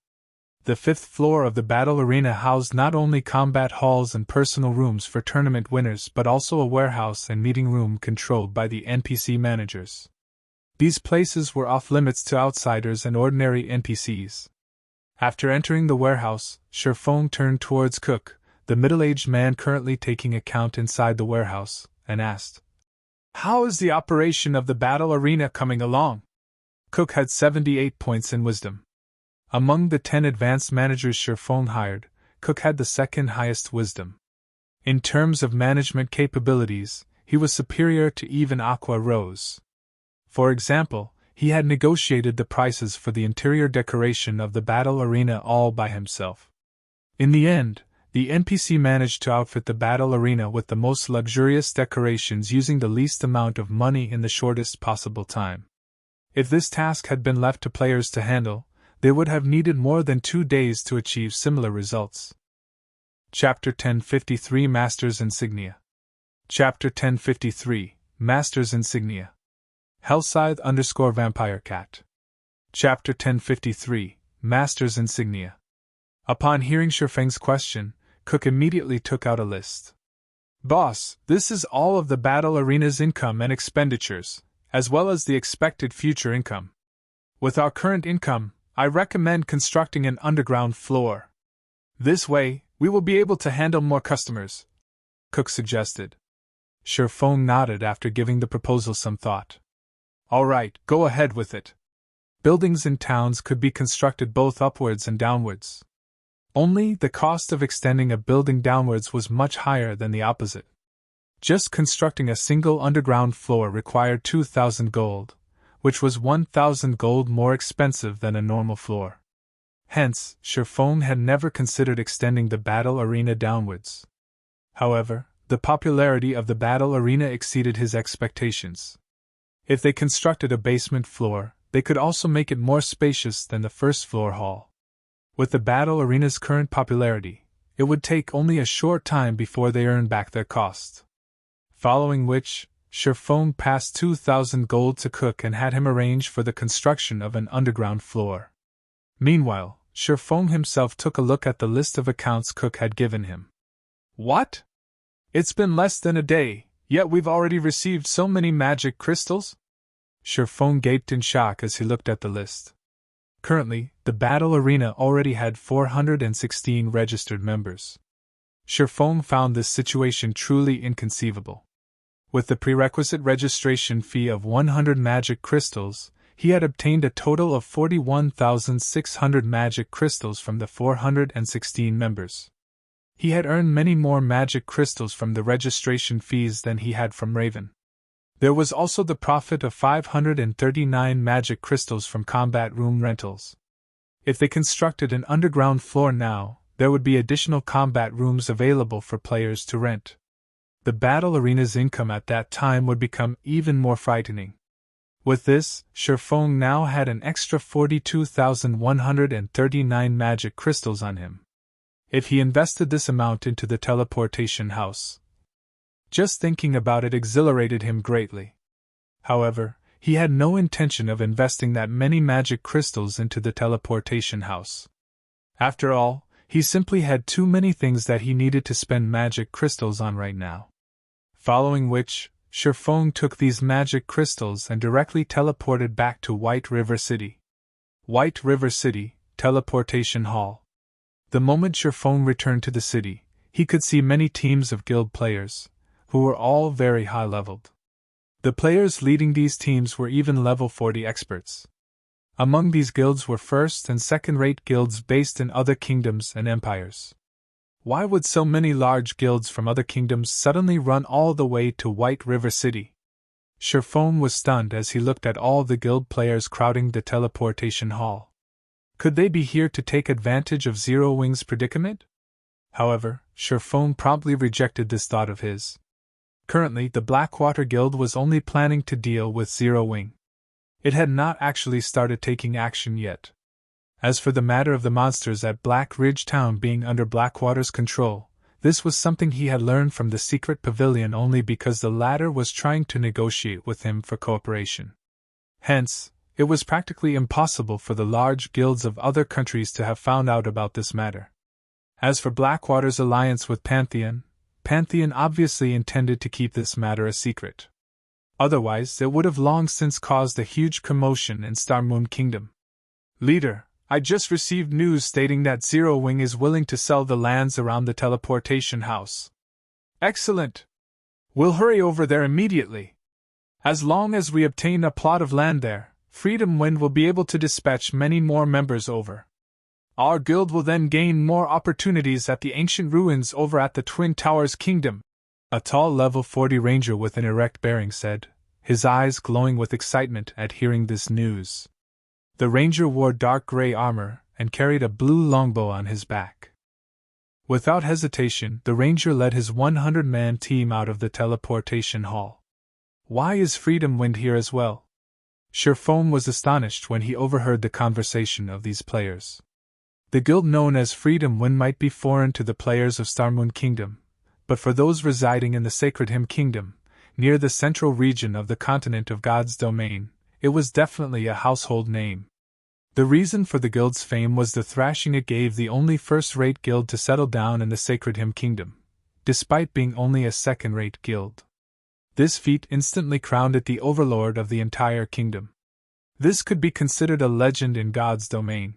The 5th floor of the battle arena housed not only combat halls and personal rooms for tournament winners but also a warehouse and meeting room controlled by the NPC managers. These places were off-limits to outsiders and ordinary NPCs. After entering the warehouse, Shirfone turned towards Cook, the middle-aged man currently taking account inside the warehouse, and asked, "How is the operation of the battle arena coming along?" Cook had 78 points in wisdom. Among the 10 advanced managers Shirfone hired, Cook had the second highest wisdom. In terms of management capabilities, he was superior to even Aqua Rose. For example, he had negotiated the prices for the interior decoration of the battle arena all by himself. In the end, the NPC managed to outfit the battle arena with the most luxurious decorations using the least amount of money in the shortest possible time. If this task had been left to players to handle, they would have needed more than 2 days to achieve similar results. Chapter 1053 Master's Insignia. Chapter 1053 Master's Insignia. Hellscythe_Vampire Cat. Chapter 1053 Master's Insignia. Upon hearing Shirfeng's question, Cook immediately took out a list. Boss, this is all of the battle arena's income and expenditures, as well as the expected future income. With our current income, I recommend constructing an underground floor. This way, we will be able to handle more customers, Cook suggested. Shifeng nodded after giving the proposal some thought. All right, go ahead with it. Buildings in towns could be constructed both upwards and downwards. Only the cost of extending a building downwards was much higher than the opposite. Just constructing a single underground floor required 2,000 gold, which was 1,000 gold more expensive than a normal floor. Hence, Shifeng had never considered extending the battle arena downwards. However, the popularity of the battle arena exceeded his expectations. If they constructed a basement floor, they could also make it more spacious than the first floor hall. With the battle arena's current popularity, it would take only a short time before they earned back their cost. Following which, Shifeng passed 2,000 gold to Cook and had him arrange for the construction of an underground floor. Meanwhile, Shifeng himself took a look at the list of accounts Cook had given him. What? It's been less than a day, yet we've already received so many magic crystals? Shifeng gaped in shock as he looked at the list. Currently, the battle arena already had 416 registered members. Shifeng found this situation truly inconceivable. With the prerequisite registration fee of 100 magic crystals, he had obtained a total of 41,600 magic crystals from the 416 members. He had earned many more magic crystals from the registration fees than he had from Raven. There was also the profit of 539 magic crystals from combat room rentals. If they constructed an underground floor now, there would be additional combat rooms available for players to rent. The battle arena's income at that time would become even more frightening. With this, Shifeng now had an extra 42,139 magic crystals on him. If he invested this amount into the teleportation house, just thinking about it exhilarated him greatly. However, he had no intention of investing that many magic crystals into the teleportation house. After all, he simply had too many things that he needed to spend magic crystals on right now. Following which, Shifeng took these magic crystals and directly teleported back to White River City. White River City, Teleportation Hall. The moment Shifeng returned to the city, he could see many teams of guild players, who were all very high-leveled. The players leading these teams were even level 40 experts. Among these guilds were first- and second-rate guilds based in other kingdoms and empires. Why would so many large guilds from other kingdoms suddenly run all the way to White River City? Shifeng was stunned as he looked at all the guild players crowding the teleportation hall. Could they be here to take advantage of Zero Wing's predicament? However, Shifeng promptly rejected this thought of his. Currently, the Blackwater Guild was only planning to deal with Zero Wing. It had not actually started taking action yet. As for the matter of the monsters at Black Ridge Town being under Blackwater's control, this was something he had learned from the secret pavilion only because the latter was trying to negotiate with him for cooperation. Hence, it was practically impossible for the large guilds of other countries to have found out about this matter. As for Blackwater's alliance with Pantheon obviously intended to keep this matter a secret. Otherwise, it would have long since caused a huge commotion in Starmoon Kingdom. Leader, I just received news stating that Zero Wing is willing to sell the lands around the teleportation house. Excellent! We'll hurry over there immediately. As long as we obtain a plot of land there, Freedom Wind will be able to dispatch many more members over. Our guild will then gain more opportunities at the ancient ruins over at the Twin Towers Kingdom, a tall level 40 ranger with an erect bearing said, his eyes glowing with excitement at hearing this news. The ranger wore dark gray armor and carried a blue longbow on his back. Without hesitation, the ranger led his 100-man team out of the teleportation hall. Why is Freedom Wind here as well? Shifeng was astonished when he overheard the conversation of these players. The guild known as Freedom Wind might be foreign to the players of Starmoon Kingdom, but for those residing in the Sacred Hymn Kingdom, near the central region of the continent of God's domain, it was definitely a household name. The reason for the guild's fame was the thrashing it gave the only first-rate guild to settle down in the Sacred Hymn Kingdom, despite being only a second-rate guild. This feat instantly crowned it the overlord of the entire kingdom. This could be considered a legend in God's domain.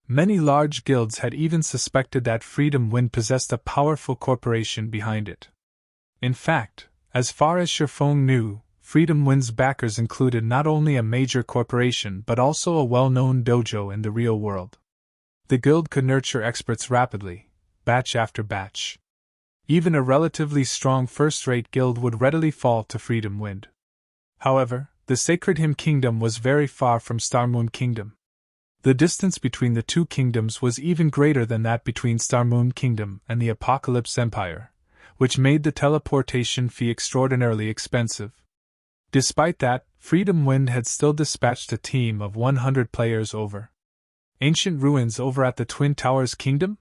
Many large guilds had even suspected that Freedom Wind possessed a powerful corporation behind it. In fact, as far as Shifeng knew, Freedom Wind's backers included not only a major corporation but also a well-known dojo in the real world. The guild could nurture experts rapidly, batch after batch. Even a relatively strong first-rate guild would readily fall to Freedom Wind. However, the Sacred Hymn Kingdom was very far from Starmoon Kingdom. The distance between the two kingdoms was even greater than that between Starmoon Kingdom and the Apocalypse Empire, which made the teleportation fee extraordinarily expensive. Despite that, Freedom Wind had still dispatched a team of 100 players over ancient ruins over at the Twin Towers Kingdom?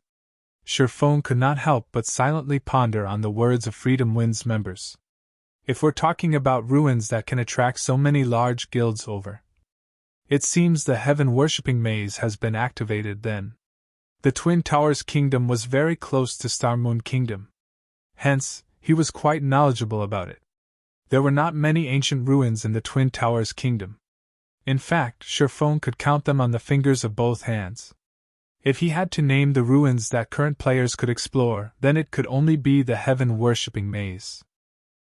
Shifeng could not help but silently ponder on the words of Freedom Wind's members. If we're talking about ruins that can attract so many large guilds over, it seems the heaven-worshipping maze has been activated then. The Twin Towers Kingdom was very close to Starmoon Kingdom. Hence, he was quite knowledgeable about it. There were not many ancient ruins in the Twin Towers Kingdom. In fact, Shifeng could count them on the fingers of both hands. If he had to name the ruins that current players could explore, then it could only be the heaven-worshipping maze.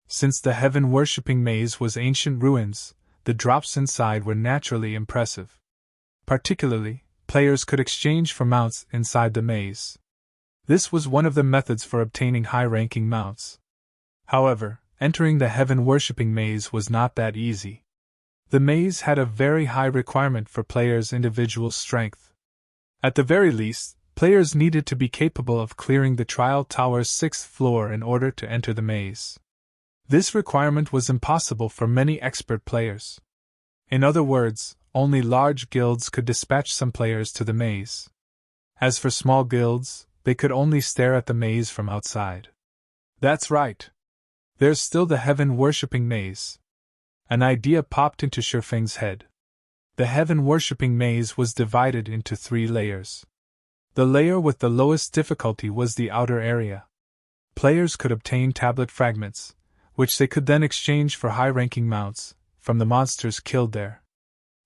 Since the heaven-worshipping maze was ancient ruins, the drops inside were naturally impressive. Particularly, players could exchange for mounts inside the maze. This was one of the methods for obtaining high-ranking mounts. However, entering the heaven-worshipping maze was not that easy. The maze had a very high requirement for players' individual strength. At the very least, players needed to be capable of clearing the Trial Tower's 6th floor in order to enter the maze. This requirement was impossible for many expert players. In other words, only large guilds could dispatch some players to the maze. As for small guilds, they could only stare at the maze from outside. That's right. There's still the heaven-worshipping maze. An idea popped into Shifeng's head. The heaven-worshipping maze was divided into 3 layers. The layer with the lowest difficulty was the outer area. Players could obtain tablet fragments, which they could then exchange for high-ranking mounts, from the monsters killed there.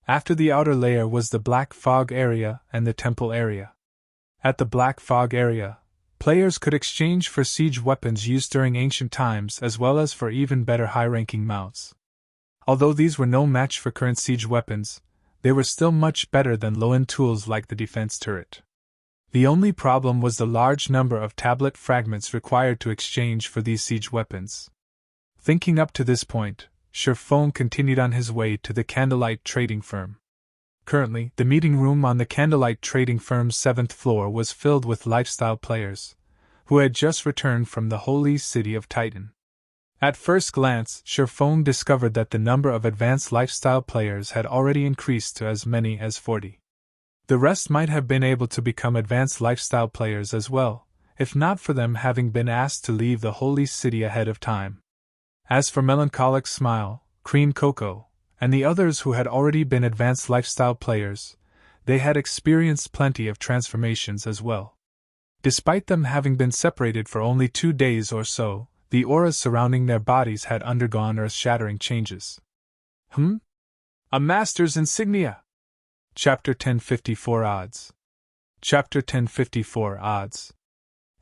After the outer layer was the Black Fog area and the Temple area. At the Black Fog area, players could exchange for siege weapons used during ancient times as well as for even better high-ranking mounts. Although these were no match for current siege weapons, they were still much better than low-end tools like the defense turret. The only problem was the large number of tablet fragments required to exchange for these siege weapons. Thinking up to this point, Shifeng continued on his way to the Candlelight Trading Firm. Currently, the meeting room on the Candlelight Trading Firm's 7th floor was filled with lifestyle players, who had just returned from the holy city of Titan. At first glance, Shifeng discovered that the number of advanced lifestyle players had already increased to as many as 40. The rest might have been able to become advanced lifestyle players as well, if not for them having been asked to leave the holy city ahead of time. As for Melancholic Smile, Cream Cocoa, and the others who had already been advanced lifestyle players, they had experienced plenty of transformations as well. Despite them having been separated for only 2 days or so, the auras surrounding their bodies had undergone earth-shattering changes. A Master's Insignia! Chapter 1054 Odds. Chapter 1054 Odds.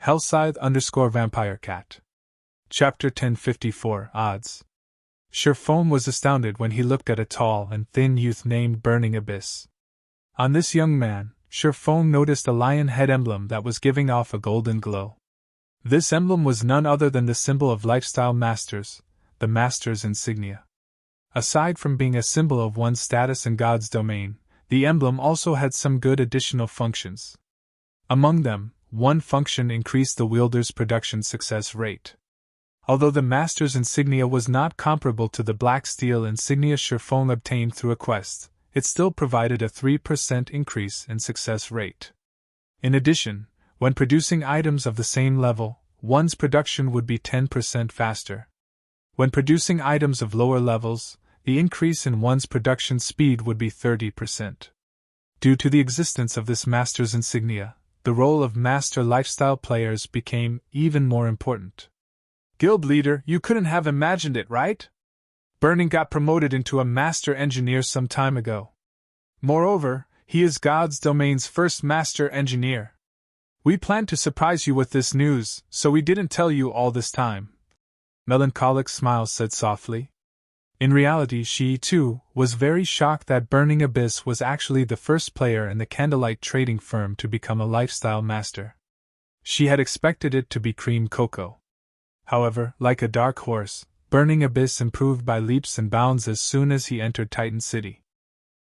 Hellscythe_Vampire Cat. Chapter 1054 Odds. Shifeng was astounded when he looked at a tall and thin youth named Burning Abyss. On this young man, Shifeng noticed a lion head emblem that was giving off a golden glow. This emblem was none other than the symbol of lifestyle masters, the Master's Insignia. Aside from being a symbol of one's status in God's domain, the emblem also had some good additional functions. Among them, one function increased the wielder's production success rate. Although the Master's Insignia was not comparable to the black steel insignia Shifeng obtained through a quest, it still provided a 3% increase in success rate. In addition, when producing items of the same level, one's production would be 10% faster. When producing items of lower levels, the increase in one's production speed would be 30%. Due to the existence of this Master's Insignia, the role of Master lifestyle players became even more important. Guild leader, you couldn't have imagined it, right? Burning got promoted into a master engineer some time ago. Moreover, he is God's domain's first master engineer. We planned to surprise you with this news, so we didn't tell you all this time. Melancholic Smile said softly. In reality, she, too, was very shocked that Burning Abyss was actually the first player in the Candlelight trading firm to become a lifestyle master. She had expected it to be Cream Cocoa. However, like a dark horse, Burning Abyss improved by leaps and bounds as soon as he entered Titan City.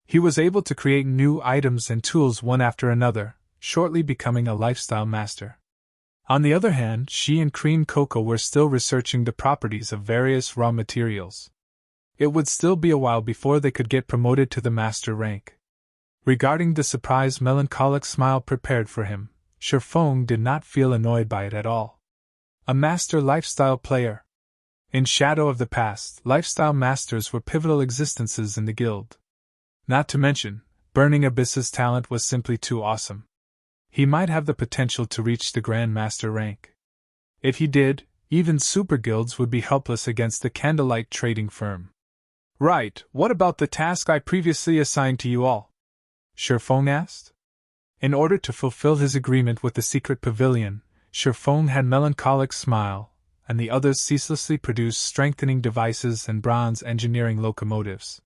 He was able to create new items and tools one after another, shortly becoming a lifestyle master. On the other hand, she and Cream Cocoa were still researching the properties of various raw materials. It would still be a while before they could get promoted to the master rank. Regarding the surprise Melancholic Smile prepared for him, Shifeng did not feel annoyed by it at all. A master lifestyle player. In shadow of the past, lifestyle masters were pivotal existences in the guild. Not to mention, Burning Abyss's talent was simply too awesome. He might have the potential to reach the Grand Master rank. If he did, even super guilds would be helpless against the Candlelight trading firm. Right, what about the task I previously assigned to you all? Shifeng asked. In order to fulfill his agreement with the secret pavilion, Shifeng had Melancholic Smile, and the others ceaselessly produce strengthening devices and bronze engineering locomotives.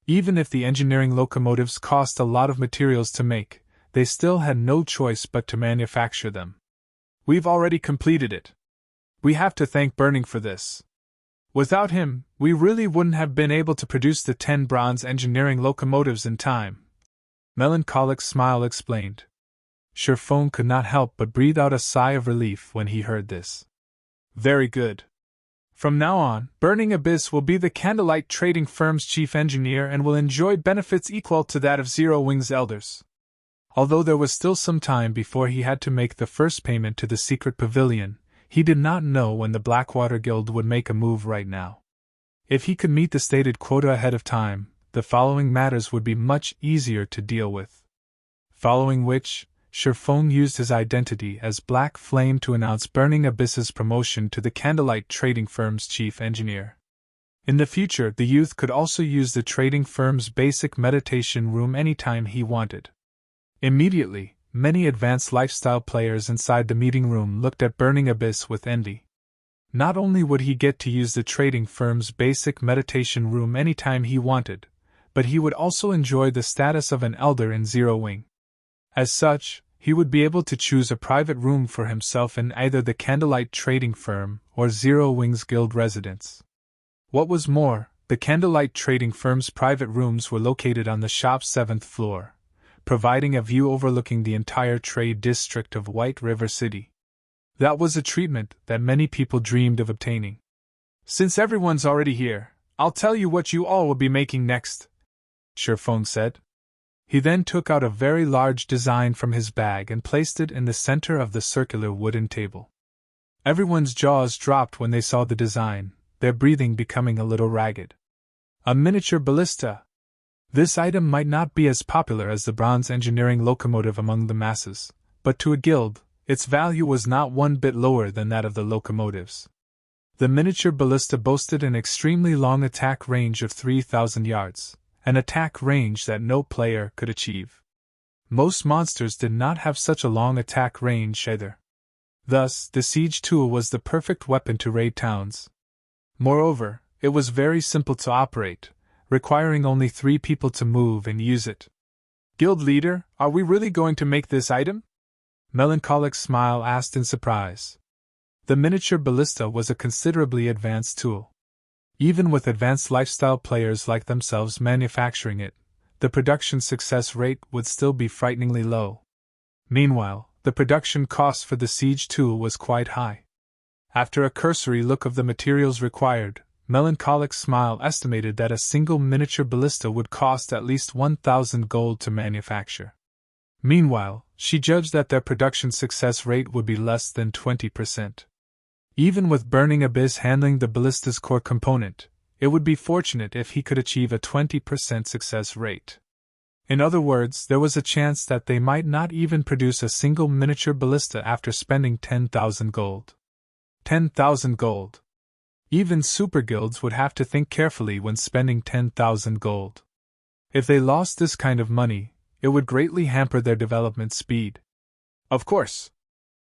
Even if the engineering locomotives cost a lot of materials to make, they still had no choice but to manufacture them. We've already completed it. We have to thank Burning for this. Without him, we really wouldn't have been able to produce the 10 bronze engineering locomotives in time. Melancholic Smile explained. Shifeng could not help but breathe out a sigh of relief when he heard this. Very good. From now on, Burning Abyss will be the Candlelight trading firm's chief engineer and will enjoy benefits equal to that of Zero Wing's elders. Although there was still some time before he had to make the first payment to the secret pavilion, he did not know when the Blackwater Guild would make a move right now. If he could meet the stated quota ahead of time, the following matters would be much easier to deal with. Following which, Shifeng used his identity as Black Flame to announce Burning Abyss's promotion to the Candlelight trading firm's chief engineer. In the future, the youth could also use the trading firm's basic meditation room anytime he wanted. Immediately, many advanced lifestyle players inside the meeting room looked at Burning Abyss with envy. Not only would he get to use the trading firm's basic meditation room anytime he wanted, but he would also enjoy the status of an elder in Zero Wing. As such, he would be able to choose a private room for himself in either the Candlelight trading firm or Zero Wing's guild residence. What was more, the Candlelight trading firm's private rooms were located on the shop's 7th floor, providing a view overlooking the entire trade district of White River City. That was a treatment that many people dreamed of obtaining. Since everyone's already here, I'll tell you what you all will be making next, Shifeng said. He then took out a very large design from his bag and placed it in the center of the circular wooden table. Everyone's jaws dropped when they saw the design, their breathing becoming a little ragged. A miniature ballista. This item might not be as popular as the bronze engineering locomotive among the masses, but to a guild, its value was not one bit lower than that of the locomotives. The miniature ballista boasted an extremely long attack range of 3,000 yards. An attack range that no player could achieve. Most monsters did not have such a long attack range either. Thus, the siege tool was the perfect weapon to raid towns. Moreover, it was very simple to operate, requiring only 3 people to move and use it. Guild leader, are we really going to make this item? Melancholic Smile asked in surprise. The miniature ballista was a considerably advanced tool. Even with advanced lifestyle players like themselves manufacturing it, the production success rate would still be frighteningly low. Meanwhile, the production cost for the siege tool was quite high. After a cursory look of the materials required, Melancholic Smile estimated that a single miniature ballista would cost at least 1,000 gold to manufacture. Meanwhile, she judged that their production success rate would be less than 20%. Even with Burning Abyss handling the ballista's core component, it would be fortunate if he could achieve a 20% success rate. In other words, there was a chance that they might not even produce a single miniature ballista after spending 10,000 gold. 10,000 gold. Even super guilds would have to think carefully when spending 10,000 gold. If they lost this kind of money, it would greatly hamper their development speed. Of course,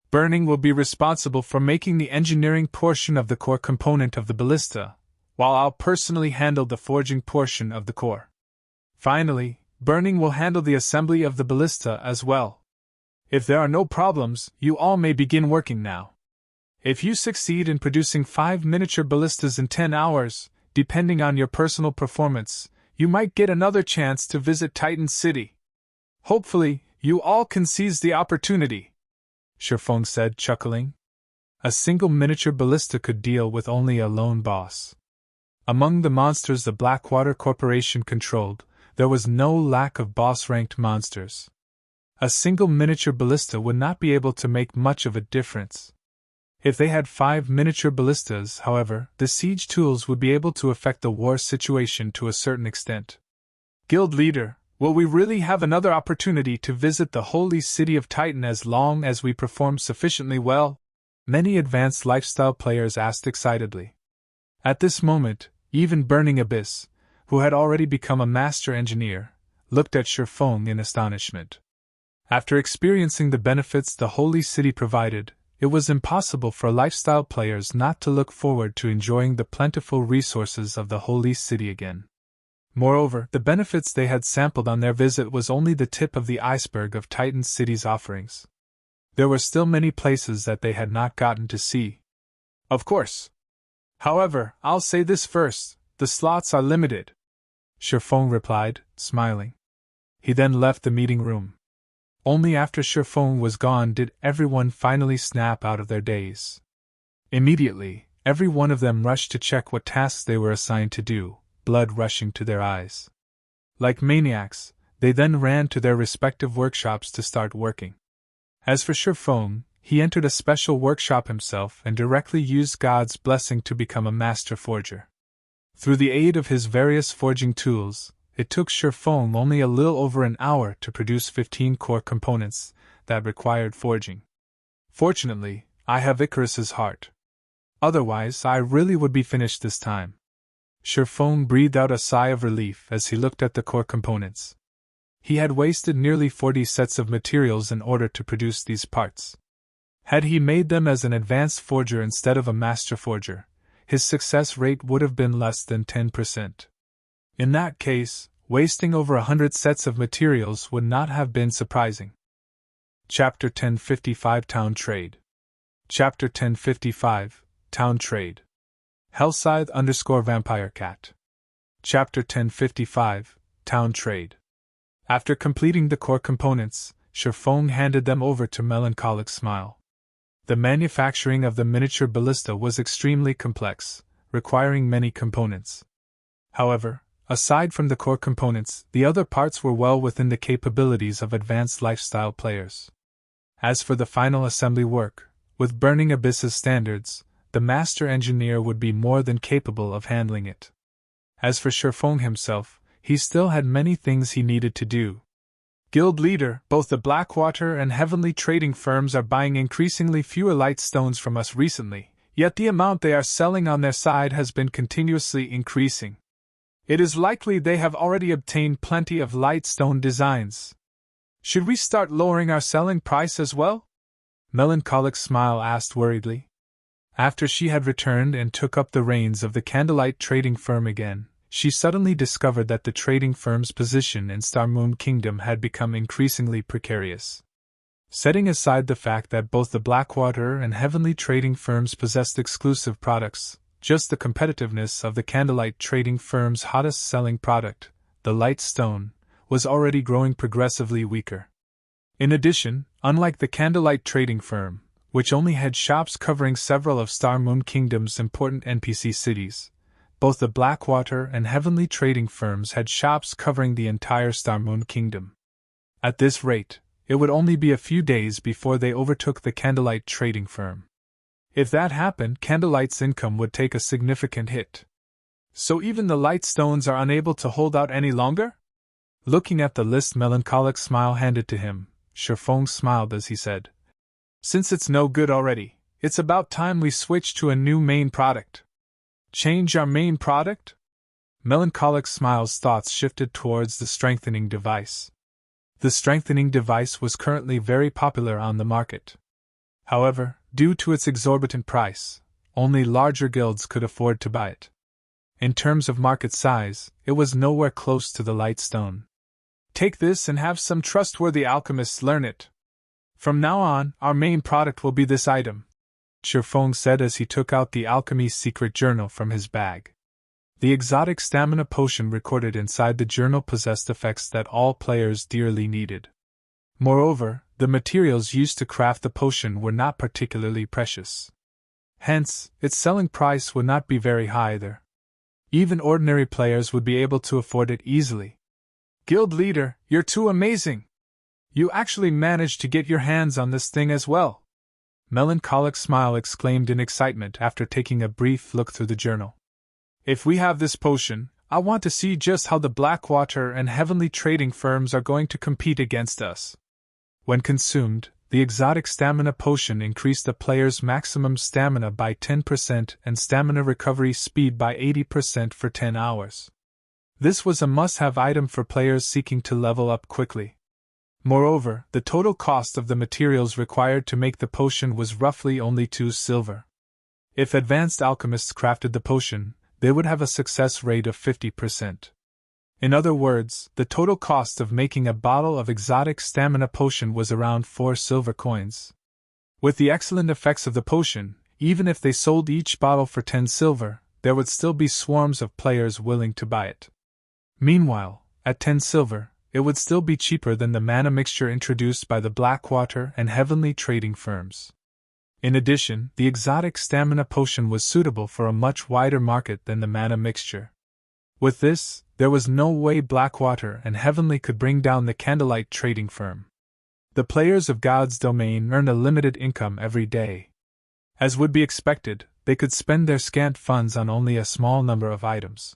burning will be responsible for making the engineering portion of the core component of the ballista, while I'll personally handle the forging portion of the core. Finally, burning will handle the assembly of the ballista as well. If there are no problems, you all may begin working now. If you succeed in producing 5 miniature ballistas in 10 hours, depending on your personal performance, you might get another chance to visit Titan City. Hopefully, you all can seize the opportunity, Shifeng said, chuckling. A single miniature ballista could deal with only a lone boss. Among the monsters the Blackwater Corporation controlled, there was no lack of boss-ranked monsters. A single miniature ballista would not be able to make much of a difference. If they had 5 miniature ballistas, however, the siege tools would be able to affect the war situation to a certain extent. Guild leader, will we really have another opportunity to visit the holy city of Titan as long as we perform sufficiently well? Many advanced lifestyle players asked excitedly. At this moment, even Burning Abyss, who had already become a master engineer, looked at Shifeng in astonishment. After experiencing the benefits the holy city provided, it was impossible for lifestyle players not to look forward to enjoying the plentiful resources of the holy city again. Moreover, the benefits they had sampled on their visit was only the tip of the iceberg of Titan City's offerings. There were still many places that they had not gotten to see. Of course. However, I'll say this first, the slots are limited, Shifeng replied, smiling. He then left the meeting room. Only after Shifeng was gone did everyone finally snap out of their daze. Immediately, every one of them rushed to check what tasks they were assigned to do, blood rushing to their eyes. Like maniacs, they then ran to their respective workshops to start working. As for Shifeng, he entered a special workshop himself and directly used God's blessing to become a master forger. Through the aid of his various forging tools, it took Shifeng only a little over an hour to produce 15 core components that required forging. Fortunately, I have Icarus's heart. Otherwise, I really would be finished this time. Shifeng breathed out a sigh of relief as he looked at the core components. He had wasted nearly 40 sets of materials in order to produce these parts. Had he made them as an advanced forger instead of a master forger, his success rate would have been less than 10%. In that case, wasting over 100 sets of materials would not have been surprising. Chapter 1055 Town Trade. Chapter 1055 Town Trade. Hellscythe_Vampire Cat. Chapter 1055 Town Trade. After completing the core components, Shifeng handed them over to Melancholic Smile. The manufacturing of the miniature ballista was extremely complex, requiring many components. However, aside from the core components, the other parts were well within the capabilities of advanced lifestyle players. As for the final assembly work, with Burning Abyss's standards, the master engineer would be more than capable of handling it. As for Shifeng himself, he still had many things he needed to do. Guild leader, both the Blackwater and Heavenly trading firms are buying increasingly fewer light stones from us recently, yet the amount they are selling on their side has been continuously increasing. It is likely they have already obtained plenty of light stone designs. Should we start lowering our selling price as well? Melancholic Smile asked worriedly. After she had returned and took up the reins of the Candlelight trading firm again, she suddenly discovered that the trading firm's position in Star Moon Kingdom had become increasingly precarious. Setting aside the fact that both the Blackwater and Heavenly trading firms possessed exclusive products, just the competitiveness of the Candlelight trading firm's hottest-selling product, the light stone, was already growing progressively weaker. In addition, unlike the Candlelight trading firm, which only had shops covering several of Star Moon Kingdom's important NPC cities, both the Blackwater and Heavenly trading firms had shops covering the entire Star Moon Kingdom. At this rate, it would only be a few days before they overtook the Candlelight trading firm. If that happened, Candlelight's income would take a significant hit. So even the light stones are unable to hold out any longer? Looking at the list Melancholic Smile handed to him, Shifeng smiled as he said, "Since it's no good already, it's about time we switch to a new main product." Change our main product? Melancholic Smile's thoughts shifted towards the strengthening device. The strengthening device was currently very popular on the market. However, due to its exorbitant price, only larger guilds could afford to buy it. In terms of market size, it was nowhere close to the light stone. Take this and have some trustworthy alchemists learn it. From now on, our main product will be this item, Shifeng said as he took out the alchemy's secret journal from his bag. The exotic stamina potion recorded inside the journal possessed effects that all players dearly needed. Moreover, the materials used to craft the potion were not particularly precious. Hence, its selling price would not be very high either. Even ordinary players would be able to afford it easily. Guild leader, you're too amazing! You actually managed to get your hands on this thing as well! Melancholic Smile exclaimed in excitement after taking a brief look through the journal. If we have this potion, I want to see just how the Blackwater and Heavenly trading firms are going to compete against us. When consumed, the exotic stamina potion increased the player's maximum stamina by 10% and stamina recovery speed by 80% for 10 hours. This was a must-have item for players seeking to level up quickly. Moreover, the total cost of the materials required to make the potion was roughly only 2 silver. If advanced alchemists crafted the potion, they would have a success rate of 50%. In other words, the total cost of making a bottle of exotic stamina potion was around 4 silver coins. With the excellent effects of the potion, even if they sold each bottle for 10 silver, there would still be swarms of players willing to buy it. Meanwhile, at 10 silver, it would still be cheaper than the mana mixture introduced by the Blackwater and Heavenly trading firms. In addition, the exotic stamina potion was suitable for a much wider market than the mana mixture. With this, there was no way Blackwater and Heavenly could bring down the Candlelight trading firm. The players of God's domain earn a limited income every day. As would be expected, they could spend their scant funds on only a small number of items.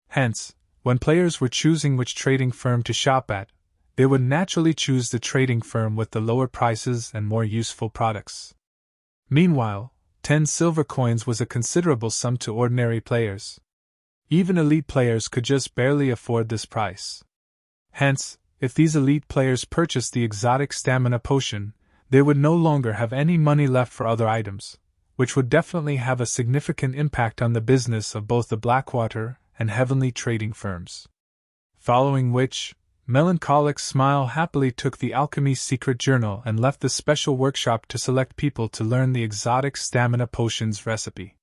Hence, when players were choosing which trading firm to shop at, they would naturally choose the trading firm with the lower prices and more useful products. Meanwhile, 10 silver coins was a considerable sum to ordinary players. Even elite players could just barely afford this price. Hence, if these elite players purchased the exotic stamina potion, they would no longer have any money left for other items, which would definitely have a significant impact on the business of both the Blackwater and Heavenly trading firms. Following which, Melancholic Smile happily took the alchemy's secret journal and left the special workshop to select people to learn the exotic stamina potion's recipe.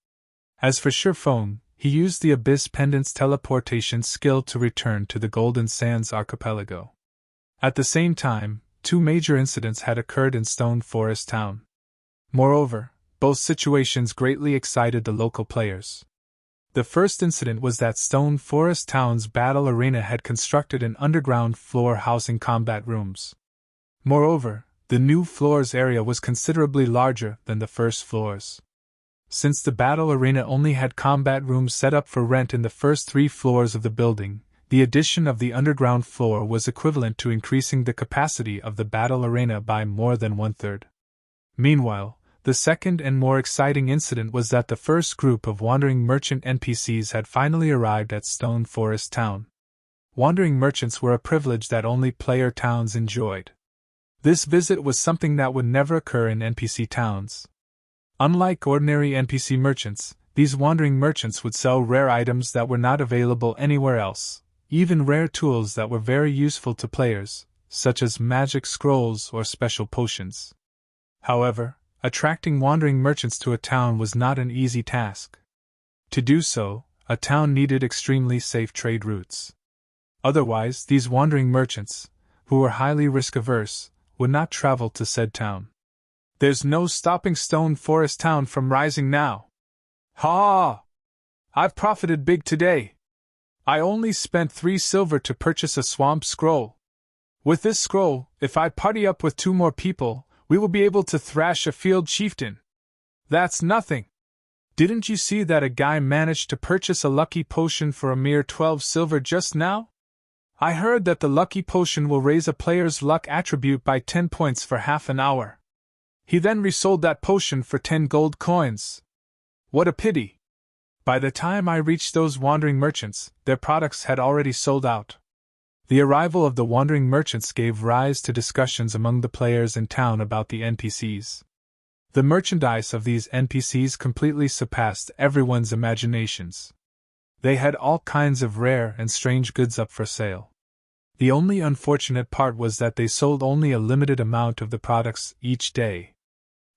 As for Shifeng, he used the Abyss Pendant's teleportation skill to return to the Golden Sands archipelago. At the same time, 2 major incidents had occurred in Stone Forest Town. Moreover, both situations greatly excited the local players. The first incident was that Stone Forest Town's battle arena had constructed an underground floor housing combat rooms. Moreover, the new floor's area was considerably larger than the first floor's. Since the battle arena only had combat rooms set up for rent in the first 3 floors of the building, the addition of the underground floor was equivalent to increasing the capacity of the battle arena by more than 1/3. Meanwhile, the second and more exciting incident was that the first group of wandering merchant NPCs had finally arrived at Stone Forest Town. Wandering merchants were a privilege that only player towns enjoyed. This visit was something that would never occur in NPC towns. Unlike ordinary NPC merchants, these wandering merchants would sell rare items that were not available anywhere else, even rare tools that were very useful to players, such as magic scrolls or special potions. However, attracting wandering merchants to a town was not an easy task. To do so, a town needed extremely safe trade routes. Otherwise, these wandering merchants, who were highly risk-averse, would not travel to said town. There's no stopping Stone Forest Town from rising now. Ha! I've profited big today. I only spent 3 silver to purchase a swamp scroll. With this scroll, if I party up with 2 more people, we will be able to thrash a field chieftain. That's nothing. Didn't you see that a guy managed to purchase a lucky potion for a mere 12 silver just now? I heard that the lucky potion will raise a player's luck attribute by 10 points for half an hour. He then resold that potion for 10 gold coins. What a pity. By the time I reached those wandering merchants, their products had already sold out. The arrival of the wandering merchants gave rise to discussions among the players in town about the NPCs. The merchandise of these NPCs completely surpassed everyone's imaginations. They had all kinds of rare and strange goods up for sale. The only unfortunate part was that they sold only a limited amount of the products each day.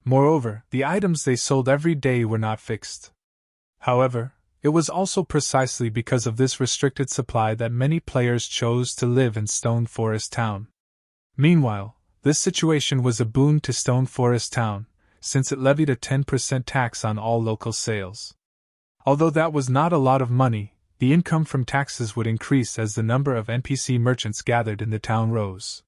Moreover, the items they sold every day were not fixed. However, it was also precisely because of this restricted supply that many players chose to live in Stone Forest Town. Meanwhile, this situation was a boon to Stone Forest Town, since it levied a 10% tax on all local sales. Although that was not a lot of money, the income from taxes would increase as the number of NPC merchants gathered in the town rose.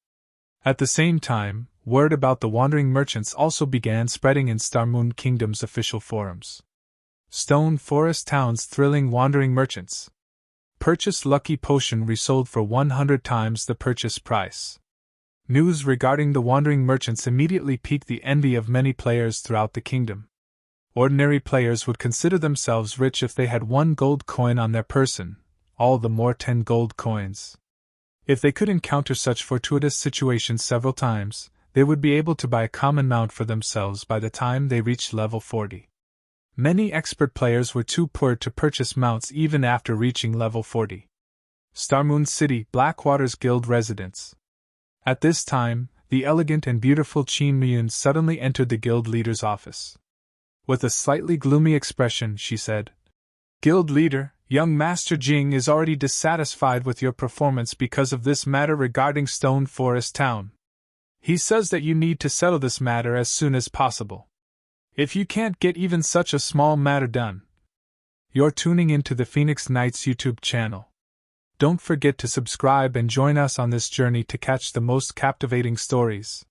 At the same time, word about the wandering merchants also began spreading in Starmoon Kingdom's official forums. Stone Forest Town's thrilling wandering merchants. Purchase lucky potion resold for 100 times the purchase price. News regarding the wandering merchants immediately piqued the envy of many players throughout the kingdom. Ordinary players would consider themselves rich if they had 1 gold coin on their person, all the more 10 gold coins. If they could encounter such fortuitous situations several times, they would be able to buy a common mount for themselves by the time they reached level 40. Many expert players were too poor to purchase mounts even after reaching level 40. Starmoon City, Blackwater's guild residence. At this time, the elegant and beautiful Qin Miyun suddenly entered the guild leader's office. With a slightly gloomy expression, she said, "Guild leader, young Master Jing is already dissatisfied with your performance because of this matter regarding Stone Forest Town. He says that you need to settle this matter as soon as possible. If you can't get even such a small matter done..." You're tuning into the Phoenix Knights YouTube channel. Don't forget to subscribe and join us on this journey to catch the most captivating stories.